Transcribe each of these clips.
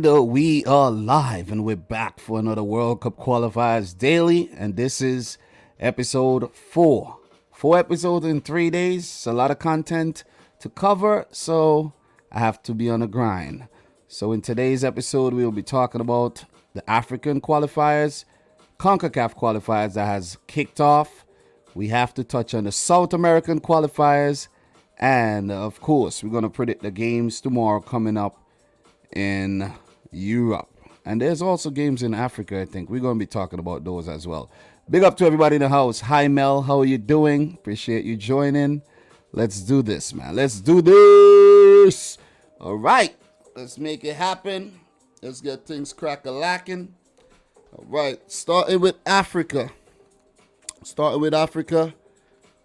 We are live and we're back for another World Cup Qualifiers Daily, and this is episode 4. 4 episodes in 3 days. It's a lot of content to cover, so I have to be on the grind. So in today's episode, we will be talking about the African qualifiers, CONCACAF qualifiers that has kicked off. We have to touch on the South American qualifiers, and of course, we're going to predict the games tomorrow coming up in Europe. And there's also games in Africa, I think. We're going to be talking about those as well. Big up to everybody in the house. Hi, Mel. How are you doing? Appreciate you joining. Let's do this, man. Let's do this. All right. Let's make it happen. Let's get things crack-a-lacking. All right. Starting with Africa.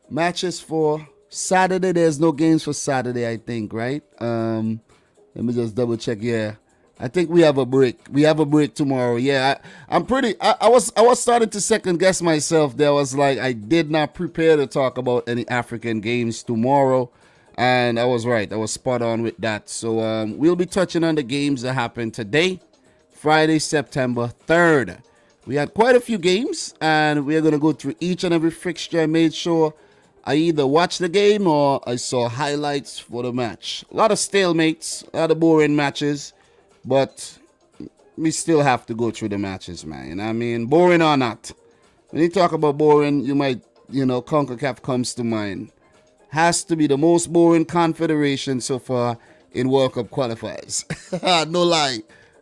Matches for Saturday. There's no games for Saturday, I think, right? Let me just double check. Yeah, I think we have a break. We have a break tomorrow. Yeah, I'm pretty. I was starting to second guess myself. There was like I did not prepare to talk about any African games tomorrow, and I was right. I was spot on with that. So we'll be touching on the games that happened today, Friday, September 3rd. We had quite a few games, and we're gonna go through each and every fixture. I made sure I either watched the game or I saw highlights for the match. A lot of stalemates, a lot of boring matches, but we still have to go through the matches, man. You know what I mean? Boring or not. When you talk about boring, you might, CONCACAF comes to mind. Has to be the most boring confederation so far in World Cup qualifiers. No lie.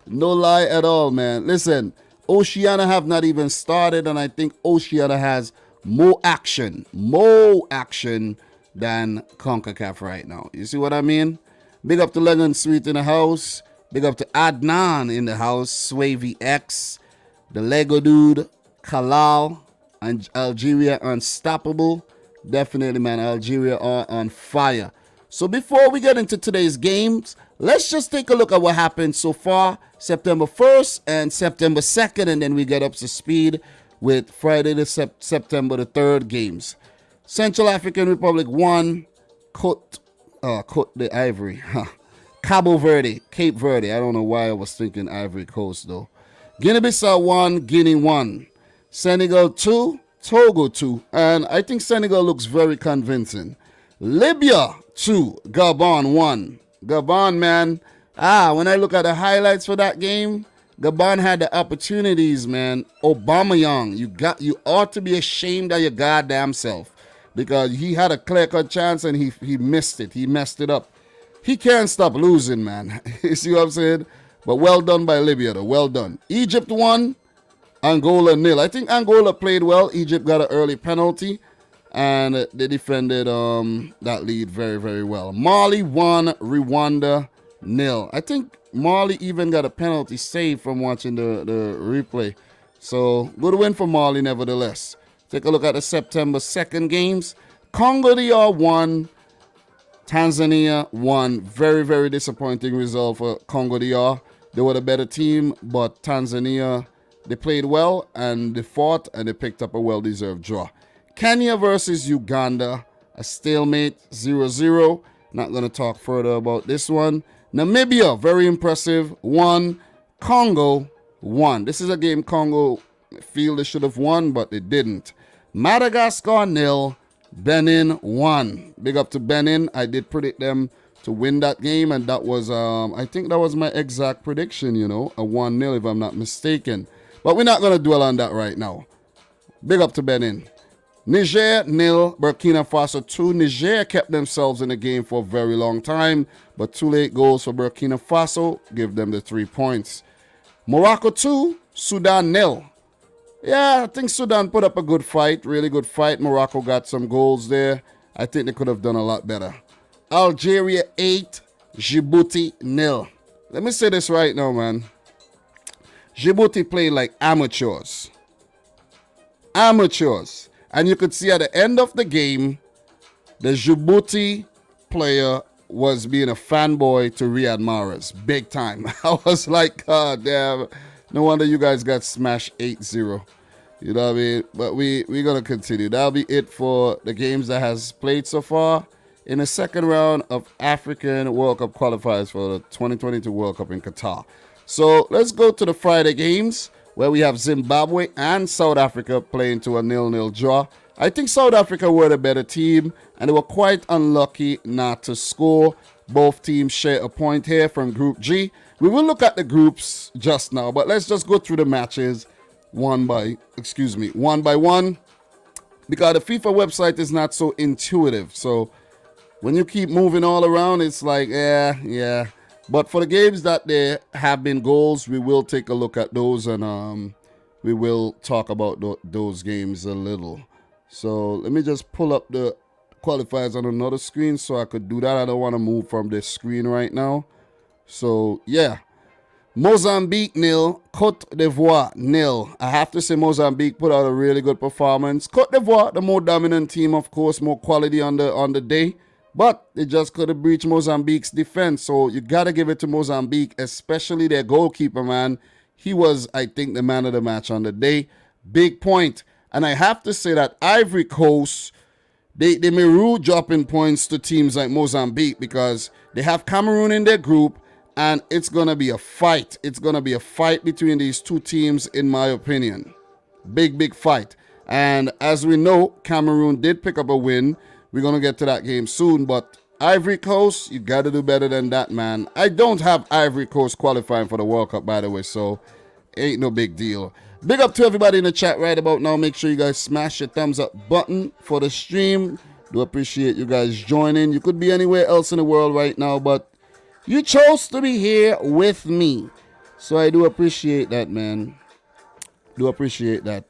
No lie at all, man. Listen, Oceania have not even started, and I think Oceania has more action than CONCACAF right now. You see what I mean? Big up to Legend Sweet in the house. Big up to Adnan in the house. Swavy X, the Lego Dude, Kalal, and Algeria Unstoppable. Definitely, man, Algeria are on fire. So before we get into today's games, let's just take a look at what happened so far, September 1st and September 2nd, and then we get up to speed with Friday the September the 3rd games. Central African Republic 1, Cote d'Ivory. Cape Verde. I don't know why I was thinking Ivory Coast though. Guinea-Bissau 1, Guinea 1. Senegal 2, Togo 2. And I think Senegal looks very convincing. Libya 2, Gabon 1. Gabon, man. When I look at the highlights for that game, Gabon had the opportunities, man. Aubameyang, you ought to be ashamed of your goddamn self, because he had a clear-cut chance and he missed it. He messed it up. He can't stop losing, man. You see what I'm saying? But well done by Libya, though. Well done. Egypt 1, Angola 0. I think Angola played well. Egypt got an early penalty, and they defended that lead very, very well. Mali 1, Rwanda 0. I think Mali even got a penalty save from watching the replay. So, good win for Mali nevertheless. Take a look at the September 2nd games. Congo DR 1, Tanzania 1. Very, very disappointing result for Congo DR. They were the better team, but Tanzania, they played well and they fought and they picked up a well-deserved draw. Kenya versus Uganda, a stalemate 0-0. Not going to talk further about this one. Namibia, very impressive, 1. Congo, 1. This is a game Congo feel they should have won, but they didn't. Madagascar, 0. Benin, 1. Big up to Benin. I did predict them to win that game, and that was, I think that was my exact prediction, a 1-0 if I'm not mistaken. But we're not going to dwell on that right now. Big up to Benin. Niger 0, Burkina Faso 2. Niger kept themselves in the game for a very long time, but 2 late goals for Burkina Faso give them the 3 points. Morocco 2, Sudan 0. Yeah, I think Sudan put up a good fight, really good fight. Morocco got some goals there. I think they could have done a lot better. Algeria 8, Djibouti 0. Let me say this right now, man. Djibouti played like amateurs. And you could see at the end of the game, the Djibouti player was being a fanboy to Riyad Mahrez. Big time. I was like, God damn. No wonder you guys got smashed 8-0. You know what I mean? But we're going to continue. That'll be it for the games that has played so far in the second round of African World Cup qualifiers for the 2022 World Cup in Qatar. So let's go to the Friday games where we have Zimbabwe and South Africa playing to a 0-0 draw. I think South Africa were the better team, and they were quite unlucky not to score. Both teams share a point here from Group G. We will look at the groups just now, but let's just go through the matches one by one, because the FIFA website is not so intuitive. So when you keep moving all around, it's like, yeah. But for the games that there have been goals, we will take a look at those, and we will talk about those games a little. So let me just pull up the qualifiers on another screen so I could do that. I don't want to move from this screen right now. So, yeah. Mozambique 0, Cote d'Ivoire 0. I have to say Mozambique put out a really good performance. Cote d'Ivoire, the more dominant team, of course, more quality on the day. But they just could have breached Mozambique's defense. So you got to give it to Mozambique, especially their goalkeeper, man. He was, I think, the man of the match on the day. Big point. And I have to say that Ivory Coast, they may rule dropping points to teams like Mozambique because they have Cameroon in their group, and it's going to be a fight. It's going to be a fight between these two teams, in my opinion. Big fight. And as we know, Cameroon did pick up a win. We're going to get to that game soon, but Ivory Coast, you got to do better than that, man. I don't have Ivory Coast qualifying for the World Cup, by the way, so ain't no big deal. Big up to everybody in the chat right about now. Make sure you guys smash your thumbs up button for the stream. Do appreciate you guys joining. You could be anywhere else in the world right now, but you chose to be here with me. So I do appreciate that, man. Do appreciate that.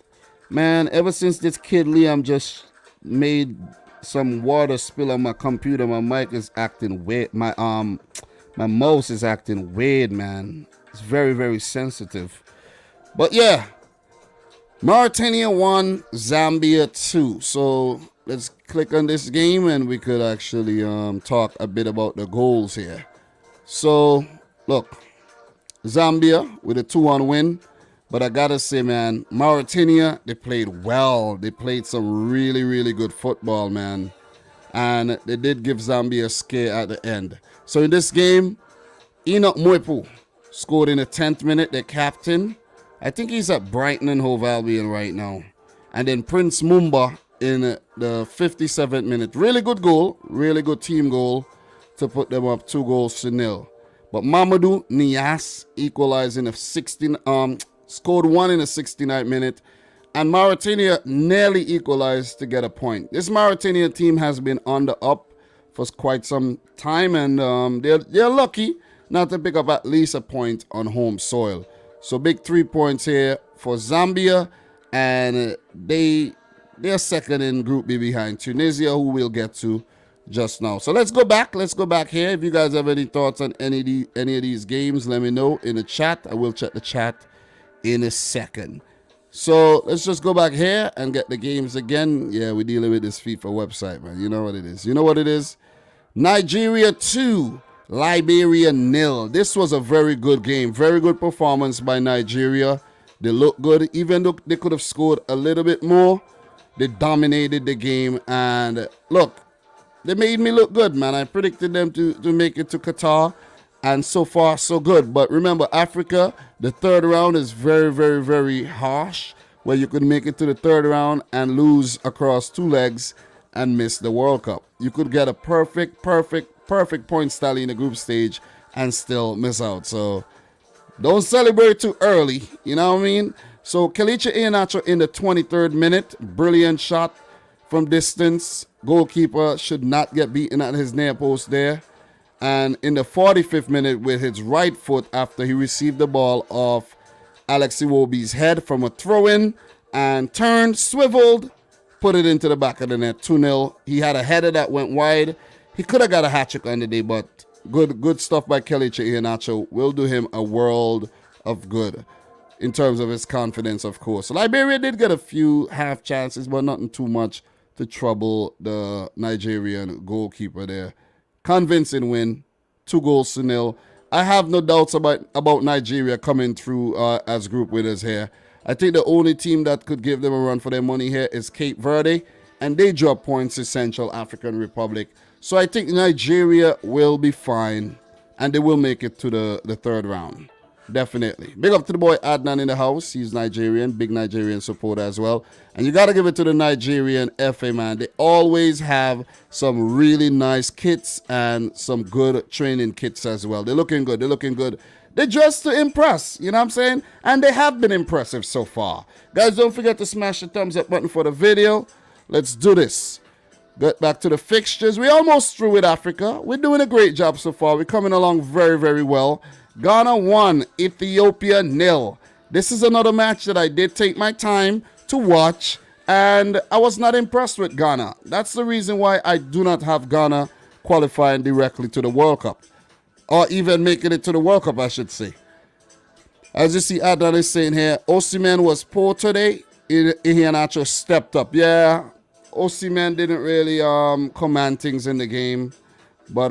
Man, ever since this kid Liam just made some water spill on my computer, my mic is acting weird. My mouse is acting weird, man. It's very sensitive. But yeah, Mauritania 1, Zambia 2. So let's click on this game and we could actually talk a bit about the goals here. So look, Zambia with a 2-1 win. But I gotta say, man, Mauritania, they played well. They played some really good football, man. And they did give Zambia a scare at the end. So in this game, Enoch Mwepu scored in the 10th minute, the captain. I think he's at Brighton and Hove Albion right now. And then Prince Mumba in the 57th minute. Really good goal, really good team goal to put them up 2-0. But Mamadou Niasse equalized in the scored one in the 69th minute, and Mauritania nearly equalized to get a point. This Mauritania team has been on the up for quite some time, and they're lucky not to pick up at least a point on home soil. So big 3 points here for Zambia, and they're second in Group B behind Tunisia, who we'll get to just now. So let's go back here. If you guys have any thoughts on any of these games, let me know in the chat. I will check the chat in a second. So let's just go back here and get the games again. Yeah, we're dealing with this FIFA website, man. You know what it is. Nigeria 2, Liberia 0. This was a very good game. Very good performance by Nigeria. They look good. Even though they could have scored a little bit more, they dominated the game. And look, they made me look good, man. I predicted them to make it to Qatar. And so far, so good. But remember, Africa, the third round is very harsh, where you could make it to the third round and lose across 2 legs and miss the World Cup. You could get a perfect point tally in the group stage and still miss out. So don't celebrate too early. You know what I mean? So Kelechi Iheanacho in the 23rd minute, brilliant shot from distance. Goalkeeper should not get beaten at his near post there. And in the 45th minute, with his right foot after he received the ball off Alex Iwobi's head from a throw-in, and turned, swiveled, put it into the back of the net, 2-0. He had a header that went wide. He could have got a hat-trick on the day, but good stuff by Kelechi Iheanacho will do him a world of good in terms of his confidence, of course. Liberia did get a few half chances, but nothing too much to trouble the Nigerian goalkeeper there. Convincing win, 2-0. I have no doubts about Nigeria coming through as group winners here. I think the only team that could give them a run for their money here is Cape Verde, and they drop points to Central African Republic. So I think Nigeria will be fine, and they will make it to the third round. Definitely. Big up to the boy Adnan in the house. He's Nigerian, big Nigerian supporter as well. And you got to give it to the Nigerian FA, man. They always have some really nice kits and some good training kits as well. They're looking good. They're looking good. They're just to impress, you know what I'm saying? And they have been impressive so far. Guys, don't forget to smash the thumbs up button for the video. Let's do this. Get back to the fixtures. We're almost through with Africa. We're doing a great job so far. We're coming along very, very well. Ghana 1, Ethiopia 0. This is another match that I did take my time to watch, and I was not impressed with Ghana. That's the reason why I do not have Ghana qualifying directly to the World Cup, or even making it to the World Cup, I should say. As you see, Adnan is saying here, Osimhen was poor today. Iheanacho stepped up. Yeah, Osimhen didn't really command things in the game. But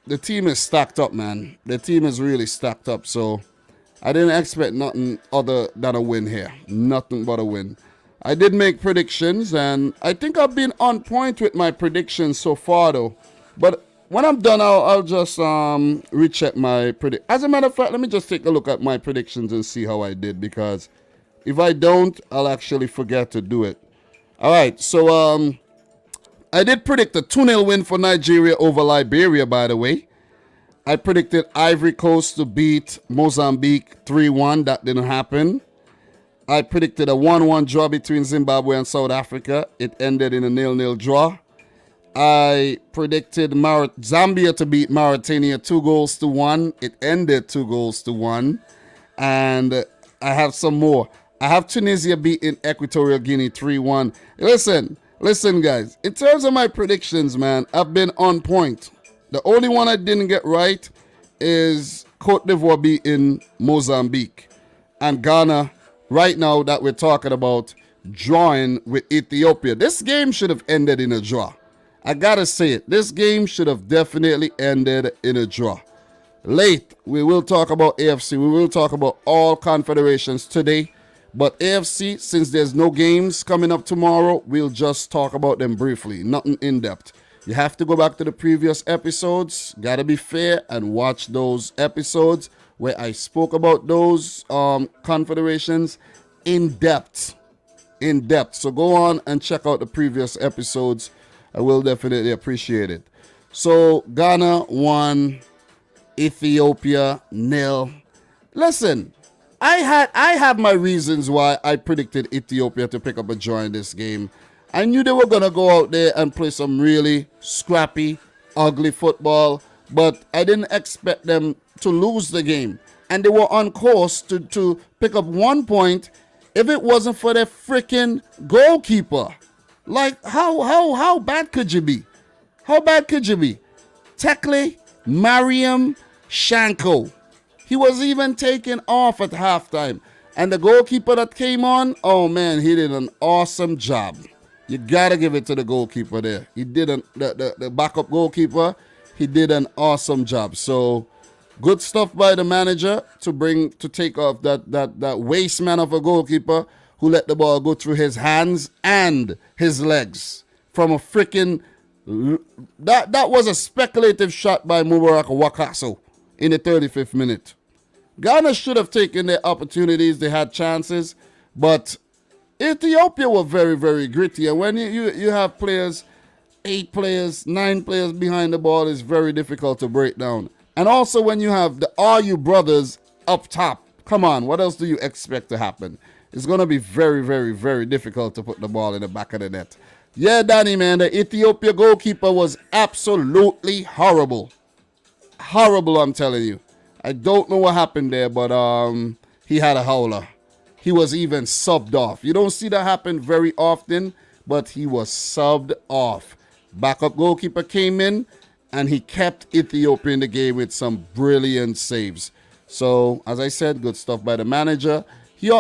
the team is stacked up, man. The team is really stacked up. So I didn't expect nothing other than a win here. Nothing but a win. I did make predictions, and I think I've been on point with my predictions so far, though. But when I'm done, I'll just recheck my predict. As a matter of fact, let me just take a look at my predictions and see how I did. Because if I don't, I'll actually forget to do it. All right, so I did predict a 2-0 win for Nigeria over Liberia, by the way. I predicted Ivory Coast to beat Mozambique 3-1. That didn't happen. I predicted a 1-1 draw between Zimbabwe and South Africa. It ended in a 0-0 draw. I predicted Zambia to beat Mauritania 2-1. It ended 2-1. And I have some more. I have Tunisia beating Equatorial Guinea 3-1. Listen, guys, in terms of my predictions, man, I've been on point. The only one I didn't get right is Cote d'Ivoire beating Mozambique. And Ghana, right now that we're talking about, drawing with Ethiopia. This game should have ended in a draw. I gotta say it. This game should have definitely ended in a draw. Late, we will talk about AFC. We will talk about all confederations today. But AFC, since there's no games coming up tomorrow, we'll just talk about them briefly, nothing in depth. You have to go back to the previous episodes, gotta be fair and watch those episodes where I spoke about those confederations in depth. So go on and check out the previous episodes. I will definitely appreciate it. So Ghana 1, Ethiopia 0. Listen, I have my reasons why I predicted Ethiopia to pick up a draw in this game. I knew they were going to go out there and play some really scrappy, ugly football, but I didn't expect them to lose the game. And they were on course to pick up 1 point if it wasn't for their freaking goalkeeper. Like, how bad could you be? How bad could you be? Tekle Mariam Shanko. He was even taken off at halftime. And the goalkeeper that came on, oh man, he did an awesome job. You gotta give it to the goalkeeper there. He did the backup goalkeeper. He did an awesome job. So good stuff by the manager to take off that waste man of a goalkeeper who let the ball go through his hands and his legs from a freaking that was a speculative shot by Mubarak Wakaso in the 35th minute. Ghana should have taken their opportunities. They had chances, but Ethiopia were very, very gritty. And when you have players, 8 players, 9 players behind the ball, it's very difficult to break down. And also when you have the RU brothers up top, come on, what else do you expect to happen? It's going to be very, very, very difficult to put the ball in the back of the net. Yeah, Danny, man, the Ethiopia goalkeeper was absolutely horrible. Horrible, I'm telling you. I don't know what happened there, but he had a howler. He was even subbed off. You don't see that happen very often, but he was subbed off. Backup goalkeeper came in, and he kept Ethiopia in the game with some brilliant saves. So, as I said, good stuff by the manager. He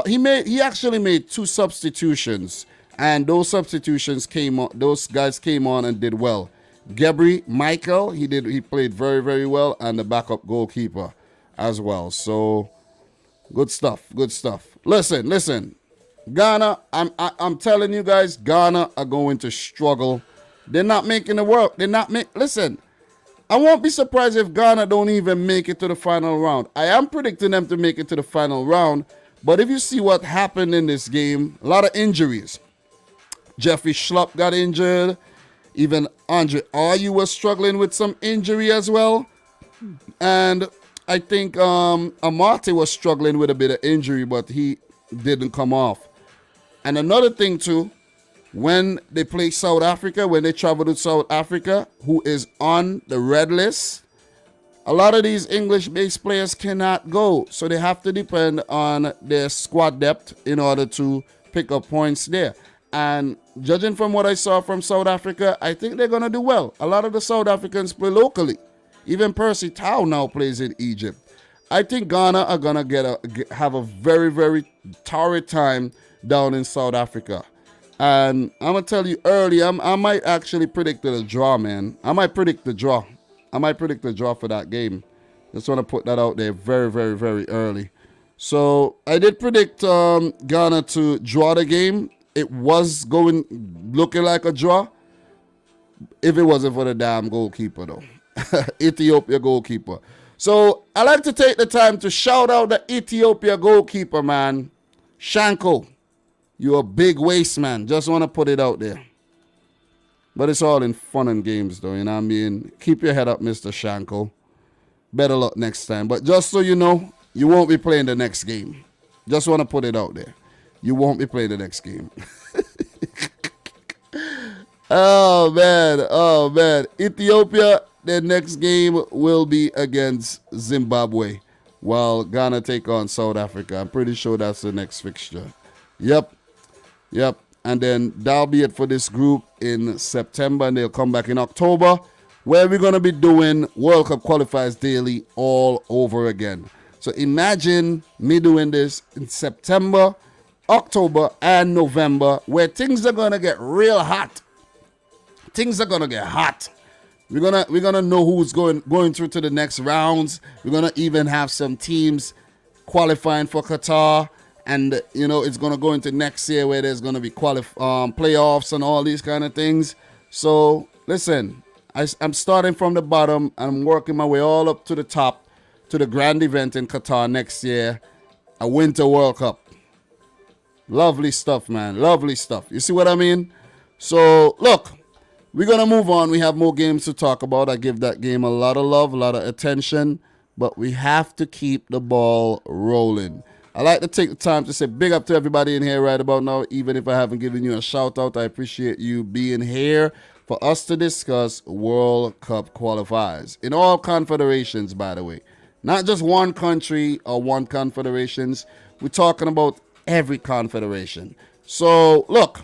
actually made 2 substitutions, and those substitutions came on. Those guys came on and did well. Gebri Michael, he played very, very well, and the backup goalkeeper as well. So good stuff. Listen. Ghana, I'm telling you guys, Ghana are going to struggle. They're not making it work. Listen, I won't be surprised if Ghana don't even make it to the final round. I am predicting them to make it to the final round, but if you see what happened in this game, a lot of injuries. Jeffrey Schlupp got injured. Even Andre Ayew was struggling with some injury as well. And I think Amate was struggling with a bit of injury, but he didn't come off. And another thing too, when they play South Africa, when they travel to South Africa, who is on the red list, a lot of these English-based players cannot go. So they have to depend on their squad depth in order to pick up points there. And judging from what I saw from South Africa, I think they're going to do well. A lot of the South Africans play locally. Even Percy Tau now plays in Egypt. I think Ghana are going to have a very, very torrid time down in South Africa. And I'm going to tell you early, I might actually predict a draw, man. I might predict the draw. For that game. Just want to put that out there very, very, very early. So I did predict Ghana to draw the game. It was looking like a draw if it wasn't for the damn goalkeeper, though. Ethiopia goalkeeper. So I like to take the time to shout out the Ethiopia goalkeeper, man. Shanko. You're a big waste, man. Just want to put it out there. But it's all in fun and games, though. You know what I mean? Keep your head up, Mr. Shanko. Better luck next time. But just so you know, you won't be playing the next game. Just want to put it out there. You won't be playing the next game. Oh, man. Ethiopia, their next game will be against Zimbabwe, while Ghana take on South Africa. I'm pretty sure that's the next fixture. Yep. And then that'll be it for this group in September, and they'll come back in October, where we're going to be doing World Cup Qualifiers Daily all over again. So imagine me doing this in September, October, and November, where things are going to get real hot. Things are going to get hot. We're gonna know who's going through to the next rounds. We're going to even have some teams qualifying for Qatar. And, you know, it's going to go into next year where there's going to be playoffs and all these kind of things. So, listen, I'm starting from the bottom. And I'm working my way all up to the top to the grand event in Qatar next year, a Winter World Cup. Lovely stuff, man. Lovely stuff. You see what I mean? So, look, we're going to move on. We have more games to talk about. I give that game a lot of love, a lot of attention. But we have to keep the ball rolling. I like to take the time to say big up to everybody in here right about now. Even if I haven't given you a shout out, I appreciate you being here for us to discuss World Cup qualifiers in all confederations, by the way. Not just one country or one confederations. We're talking about every confederation. So, look,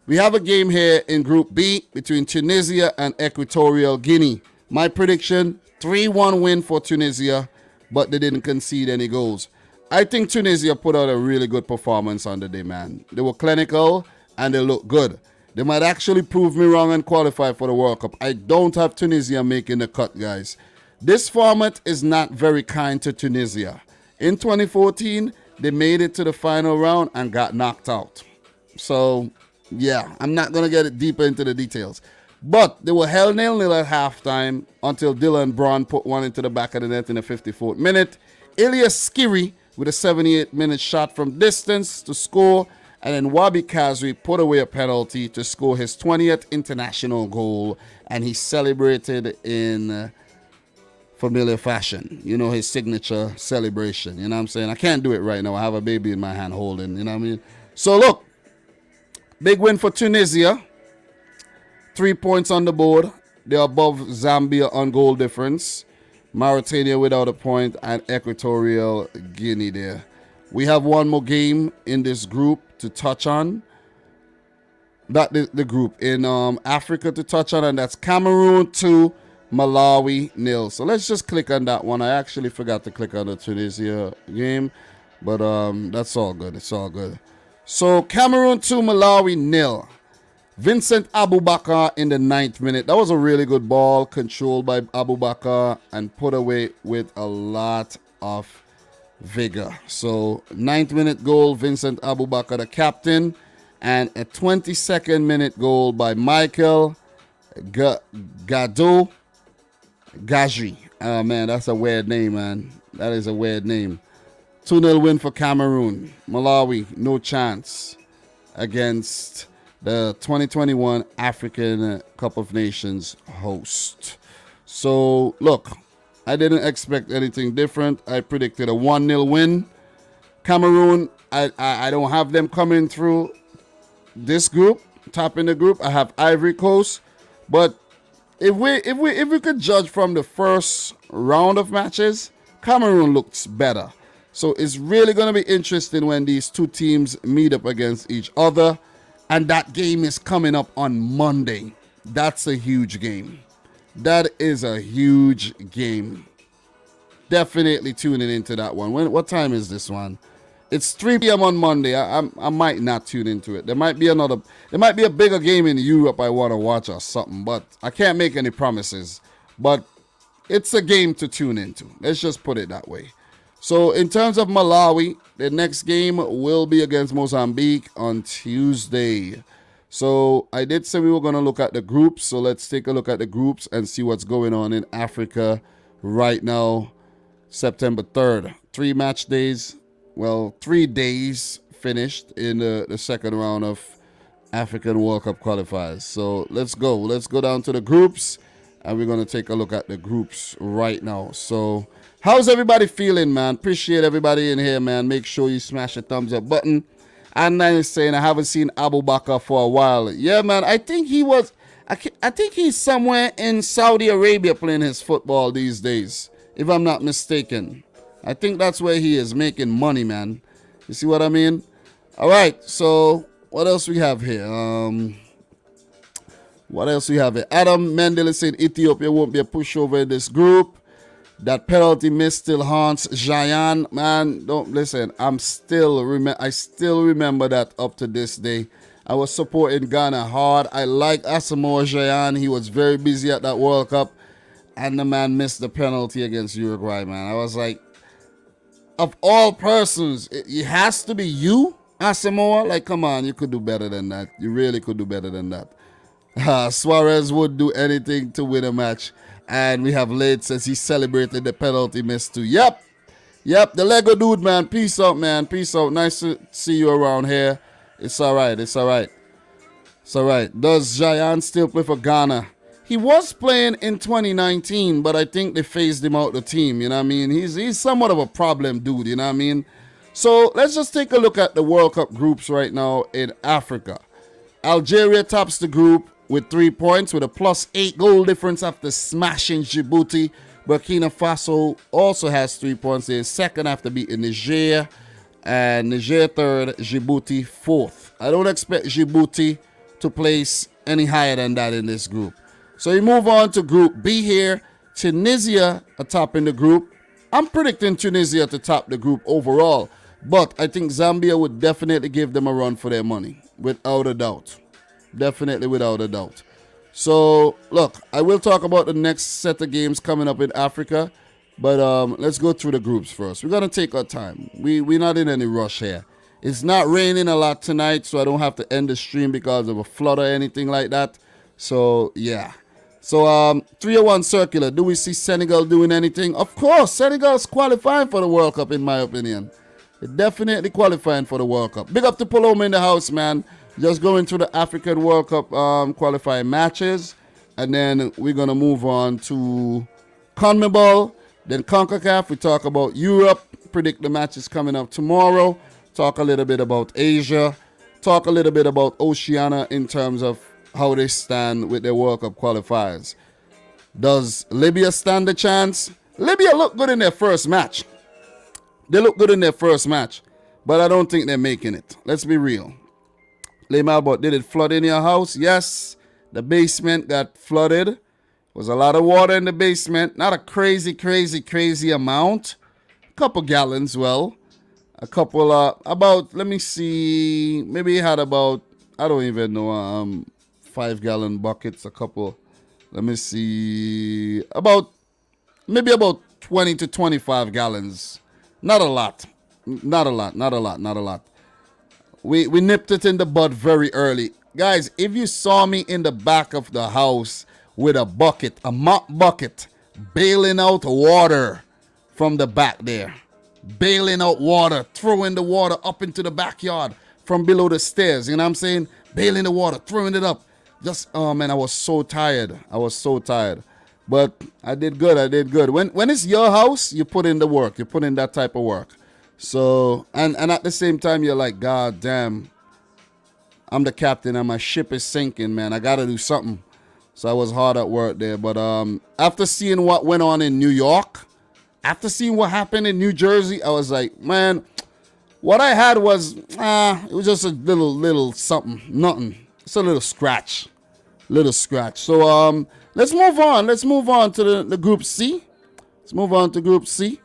we have a game here in Group B between Tunisia and Equatorial Guinea. My prediction, 3-1 win for Tunisia, but they didn't concede any goals. I think Tunisia put out a really good performance on the day, man. They were clinical and they look good. They might actually prove me wrong and qualify for the World Cup. I don't have Tunisia making the cut, guys. This format is not very kind to Tunisia. In 2014, they made it to the final round and got knocked out. So, yeah, I'm not going to get it deeper into the details. But they were held 0-0 at halftime until Dylan Braun put one into the back of the net in the 54th minute. Elias Skiri with a 78-minute shot from distance to score, and then Wabi Kazri put away a penalty to score his 20th international goal, and he celebrated in familiar fashion. You know, his signature celebration. You know what I'm saying? I can't do it right now. I have a baby in my hand holding, you know what I mean? So, look, big win for Tunisia. 3 points on the board. They're above Zambia on goal difference. Mauritania without a point, and Equatorial Guinea there. We have one more game in this group to touch on. Not the group in Africa to touch on, and that's Cameroon 2, Malawi 0. So let's just click on that one. I actually forgot to click on the Tunisia game, but that's all good. It's all good. So Cameroon 2, Malawi 0. Vincent Abubakar in the 9th minute. That was a really good ball, controlled by Abubakar and put away with a lot of vigor. So 9th minute goal, Vincent Abubakar, the captain, and a 22nd minute goal by Michael Gado. Gaji. Oh, man, that's a weird name, man. That is a weird name. 2-0 win for Cameroon. Malawi, no chance against the 2021 African Cup of Nations host. So, look, I didn't expect anything different. I predicted a 1-0 win. Cameroon, I don't have them coming through this group, top in the group. I have Ivory Coast. But if we could judge from the first round of matches, Cameroon looks better. So it's really going to be interesting when these two teams meet up against each other. And that game is coming up on Monday. That's a huge game. That is a huge game. Definitely tuning into that one. What time is this one? It's 3 p.m. on Monday. I might not tune into it. There might be a bigger game in Europe I want to watch or something, but I can't make any promises. But it's a game to tune into. Let's just put it that way. So in terms of Malawi, the next game will be against Mozambique on Tuesday. So I did say we were going to look at the groups. So let's take a look at the groups and see what's going on in Africa right now. September 3rd. 3 match days. Well, 3 days finished in the second round of African World Cup qualifiers. So let's go. Let's go down to the groups. And we're going to take a look at the groups right now. So how's everybody feeling, man? Appreciate everybody in here, man. Make sure you smash the thumbs up button. And then saying I haven't seen Abu Bakr for a while. Yeah, man. I think he's somewhere in Saudi Arabia playing his football these days, if I'm not mistaken. I think that's where he is making money, man. You see what I mean? All right. So what else we have here? What else we have here? Adam Mendele said Ethiopia won't be a pushover in this group. That penalty miss still haunts Jayan. Man, don't listen. I still remember that up to this day. I was supporting Ghana hard. I like Asamoah Jayan. He was very busy at that World Cup. And the man missed the penalty against Uruguay, man. I was like, of all persons, it has to be you, Asamoah. Like, come on, you could do better than that. You really could do better than that. Suarez would do anything to win a match. And we have Late says he celebrated the penalty miss too. Yep, the Lego dude, man. Peace out, man. Peace out. Nice to see you around here. It's all right. Does Jayan still play for Ghana? He was playing in 2019, but I think they phased him out the team. You know what I mean? He's somewhat of a problem dude. You know what I mean? So let's just take a look at the World Cup groups right now in Africa. Algeria tops the group with 3 points with a +8 goal difference after smashing Djibouti. Burkina Faso also has 3 points. They're second after beating Niger. And Niger third, Djibouti fourth. I don't expect Djibouti to place any higher than that in this group. So we move on to Group B here. Tunisia atop in the group. I'm predicting Tunisia to top the group overall. But I think Zambia would definitely give them a run for their money. Without a doubt. Definitely without a doubt. So, look, I will talk about the next set of games coming up in Africa. But let's go through the groups first. We're going to take our time. We're not in any rush here. It's not raining a lot tonight, so I don't have to end the stream because of a flood or anything like that. So, yeah. So, 301 circular. Do we see Senegal doing anything? Of course, Senegal's qualifying for the World Cup, in my opinion. They're definitely qualifying for the World Cup. Big up to Paloma in the house, man. Just going through the African World Cup qualifying matches. And then we're going to move on to CONMEBOL. Then CONCACAF, we talk about Europe. Predict the matches coming up tomorrow. Talk a little bit about Asia. Talk a little bit about Oceania in terms of how they stand with their World Cup qualifiers. Does Libya stand a chance? Libya looked good in their first match. They look good in their first match. But I don't think they're making it. Let's be real. Malbot, did it flood in your house? Yes. The basement got flooded. There was a lot of water in the basement. Not a crazy amount. A couple gallons, well. A couple, let me see. Maybe it had about, I don't even know, 5-gallon buckets. A couple, let me see. Maybe about 20 to 25 gallons. Not a lot. We nipped it in the bud very early. Guys, if you saw me in the back of the house with a bucket, a mop bucket, bailing out water from the back there. Bailing out water, throwing the water up into the backyard from below the stairs. You know what I'm saying? Bailing the water, throwing it up. Just, oh man, I was so tired. But I did good. When it's your house, you put in the work. You put in that type of work. So, and at the same time, you're like, God damn, I'm the captain and my ship is sinking, man. I got to do something. So I was hard at work there. But after seeing what went on in New York, after seeing what happened in New Jersey, I was like, man, what I had was, it was just a little something, nothing. It's a little scratch. So let's move on. Let's move on to the Group C. Let's move on to Group C,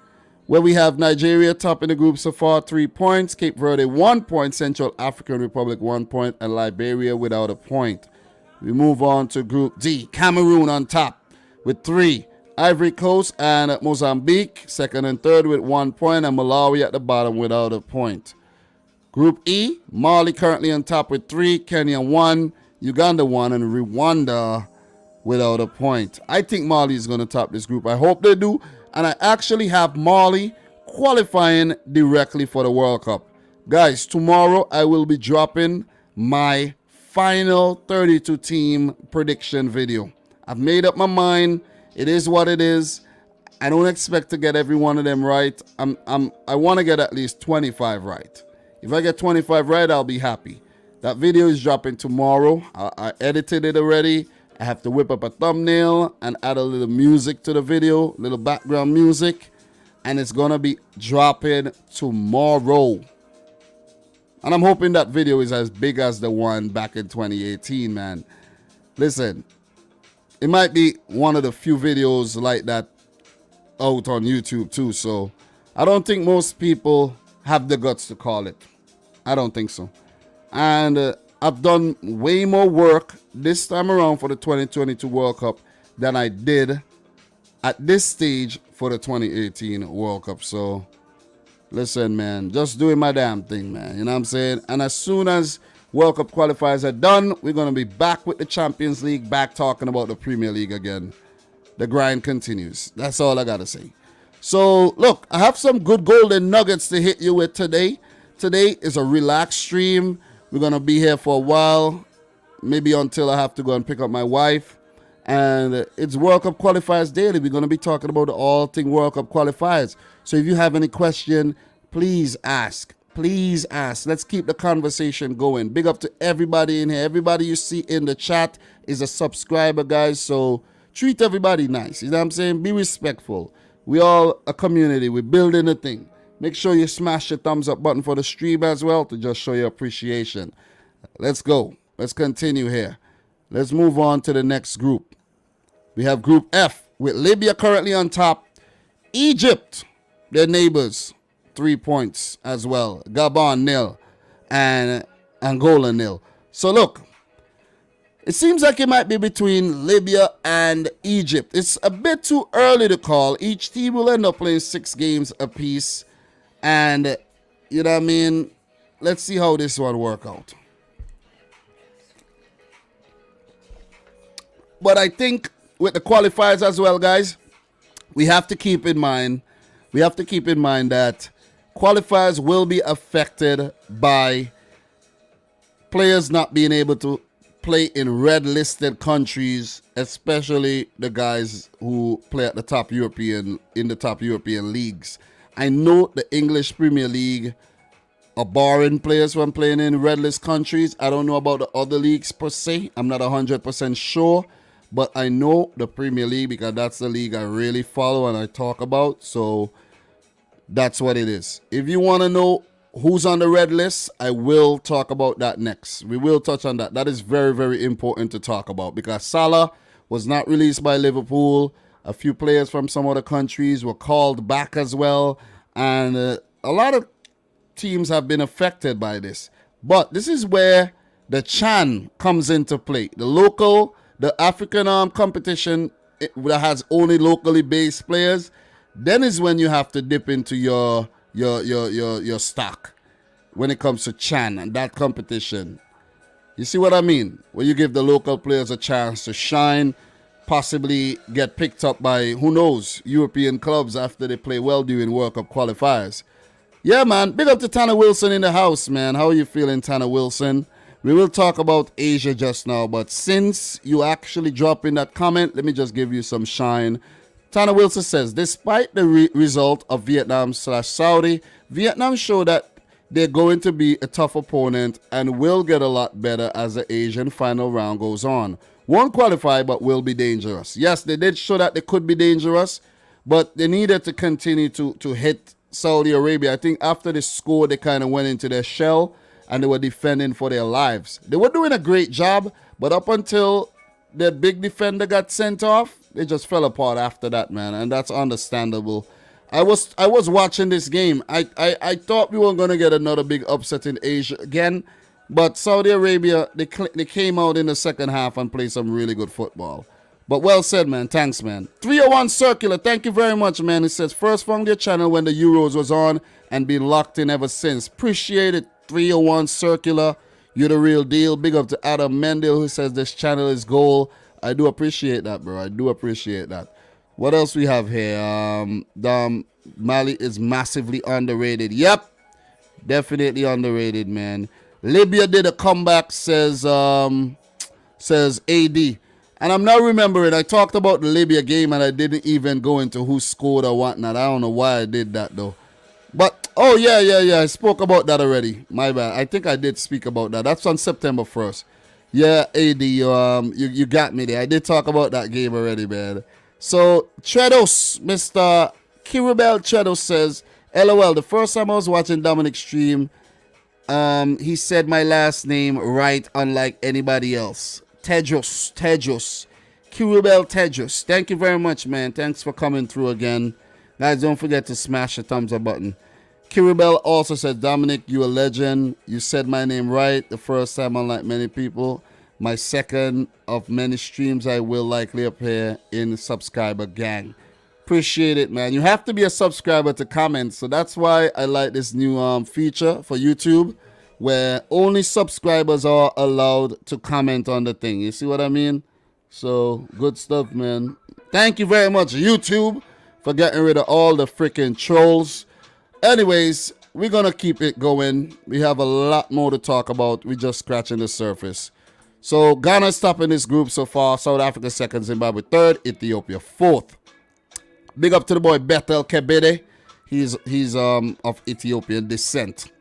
where we have Nigeria top in the group so far, 3 points. Cape Verde, 1 point. Central African Republic, 1 point. And Liberia without a point. We move on to Group D. Cameroon on top with 3. Ivory Coast and Mozambique, second and third with 1 point. And Malawi at the bottom without a point. Group E, Mali currently on top with 3. Kenya 1. Uganda 1. And Rwanda without a point. I think Mali is going to top this group. I hope they do. And I actually have Mali qualifying directly for the World Cup. Guys, tomorrow I will be dropping my final 32-team prediction video. I've made up my mind. It is what it is. I don't expect to get every one of them right. I want to get at least 25 right. If I get 25 right, I'll be happy. That video is dropping tomorrow. I edited it already. I have to whip up a thumbnail and add a little music to the video, little background music, and it's gonna be dropping tomorrow. And I'm hoping that video is as big as the one back in 2018, man. Listen, it might be one of the few videos like that out on YouTube too, so I don't think most people have the guts to call it. I don't think so. And I've done way more work this time around for the 2022 World Cup than I did at this stage for the 2018 World Cup. So, listen, man, just doing my damn thing, man. You know what I'm saying? And as soon as World Cup qualifiers are done, we're going to be back with the Champions League, back talking about the Premier League again. The grind continues. That's all I got to say. So, look, I have some good golden nuggets to hit you with today. Today is a relaxed stream. We're going to be here for a while, maybe until I have to go and pick up my wife. And it's World Cup Qualifiers Daily. We're going to be talking about all thing World Cup Qualifiers. So if you have any question, please ask. Please ask. Let's keep the conversation going. Big up to everybody in here. Everybody you see in the chat is a subscriber, guys. So treat everybody nice. You know what I'm saying? Be respectful. We all a community. We're building a thing. Make sure you smash the thumbs up button for the stream as well to just show your appreciation. Let's go. Let's continue here. Let's move on to the next group. We have Group F with Libya currently on top. Egypt, their neighbors, 3 points as well. Gabon 0 and Angola 0. So look, it seems like it might be between Libya and Egypt. It's a bit too early to call. Each team will end up playing 6 games apiece. And, you know what I mean? Let's see how this one work out. But I think with the qualifiers as well, guys, we have to keep in mind that qualifiers will be affected by players not being able to play in red-listed countries, especially the guys who play at the top European leagues. I know the English Premier League are barring players from playing in red list countries. I don't know about the other leagues per se. I'm not 100% sure. But I know the Premier League because that's the league I really follow and I talk about. So that's what it is. If you want to know who's on the red list, I will talk about that next. We will touch on that. That is very, very important to talk about because Salah was not released by Liverpool. A few players from some other countries were called back as well. And a lot of teams have been affected by this. But this is where the CHAN comes into play. The African competition that has only locally based players. Then is when you have to dip into your stock when it comes to CHAN and that competition. You see what I mean? Where you give the local players a chance to shine. possibly get picked up by, who knows, European clubs after they play well during World Cup qualifiers. Yeah, man. Big up to Tanner Wilson in the house, man. How are you feeling, Tanner Wilson? We will talk about Asia just now, but since you actually dropped in that comment, let me just give you some shine. Tanner Wilson says, despite the result of Vietnam/Saudi, Vietnam show that they're going to be a tough opponent and will get a lot better as the Asian final round goes on. Won't qualify, but will be dangerous. Yes, they did show that they could be dangerous, but they needed to continue to hit Saudi Arabia. I think after the score, they kind of went into their shell and they were defending for their lives. They were doing a great job, but up until their big defender got sent off, they just fell apart after that, man, and that's understandable. I was watching this game. I thought we were going to get another big upset in Asia again, but Saudi Arabia, they came out in the second half and played some really good football. But well said, man. Thanks, man. 301 Circular, thank you very much, man. It says, first found your channel when the Euros was on and been locked in ever since. Appreciate it, 301 Circular. You're the real deal. Big up to Adam Mendel, who says this channel is gold. I do appreciate that, bro. I do appreciate that. What else we have here? Mali is massively underrated. Yep. Definitely underrated, man. Libya did a comeback, says AD. And I'm not remembering. I talked about the Libya game and I didn't even go into who scored or whatnot. I don't know why I did that, though. But, oh, yeah. I spoke about that already. My bad. I think I did speak about that. That's on September 1st. Yeah, AD, you got me there. I did talk about that game already, man. So, Tredos, Mr. Kiribel Tredos says, LOL, the first time I was watching Dominic's stream, he said my last name right, unlike anybody else. Tedros. Kiribel Tedros. Thank you very much, man. Thanks for coming through again. Guys, don't forget to smash the thumbs up button. Kiribel also said, Dominic, you a legend. You said my name right the first time, unlike many people. My second of many streams I will likely appear in subscriber gang. Appreciate it, man. You have to be a subscriber to comment. So that's why I like this new feature for YouTube where only subscribers are allowed to comment on the thing. You see what I mean? So good stuff, man. Thank you very much, YouTube, for getting rid of all the freaking trolls. Anyways, we're going to keep it going. We have a lot more to talk about. We're just scratching the surface. So Ghana's top in this group so far. South Africa second, Zimbabwe third, Ethiopia fourth. Big up to the boy Bethel Kebede. He's of Ethiopian descent.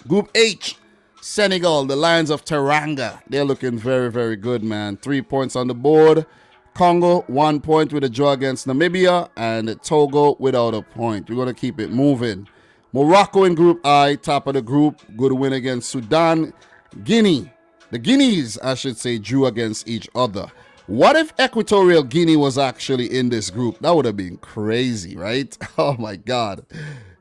Group H, Senegal, the Lions of Teranga. They're looking very, very good, man. 3 points on the board. Congo, 1 point with a draw against Namibia. And Togo without a point. We're going to keep it moving. Morocco in Group I, top of the group. Good win against Sudan. Guinea, the Guineas, I should say, drew against each other. What if Equatorial Guinea was actually in this group? That would have been crazy, right? Oh, my God.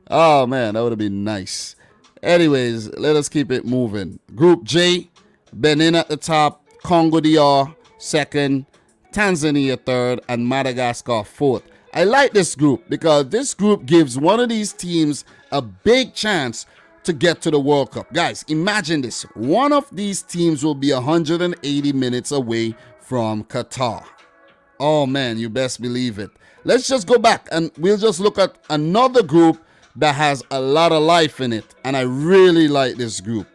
Oh, man, that would have been nice. Anyways, let us keep it moving. Group J, Benin at the top, Congo DR second, Tanzania third, and Madagascar fourth. I like this group because this group gives one of these teams a big chance to get to the World Cup. Guys, imagine this. One of these teams will be 180 minutes away from Qatar. Oh, man, you best believe it. Let's just go back and we'll just look at another group that has a lot of life in it. And I really like this group.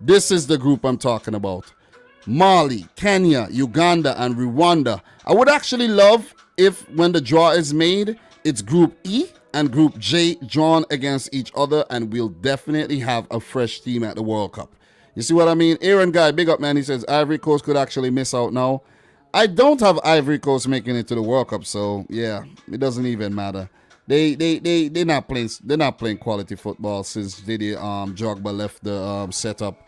This is the group I'm talking about. Mali, Kenya, Uganda, and Rwanda. I would actually love if when the draw is made, it's Group E and Group J drawn against each other, and we'll definitely have a fresh team at the World Cup. You see what I mean? Aaron Guy, big up, man. He says Ivory Coast could actually miss out now. I don't have Ivory Coast making it to the World Cup, so yeah, it doesn't even matter. They're not playing quality football since Didier Drogba left the setup.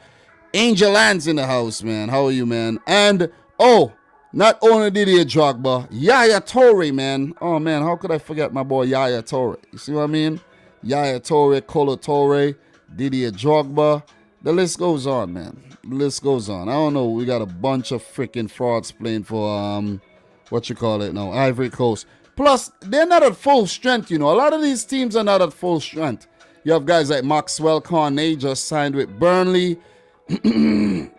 Angel Lands in the house, man. How are you, man? And oh, not only Didier Drogba, Yaya Toure, man. Oh man, how could I forget my boy Yaya Toure? You see what I mean? Yaya Toure, Kolo Toure, Didier Drogba. The list goes on, man. The list goes on. I don't know. We got a bunch of freaking frauds playing for what you call it now, Ivory Coast. Plus, they're not at full strength, you know. A lot of these teams are not at full strength. You have guys like Maxwell Cornet just signed with Burnley. You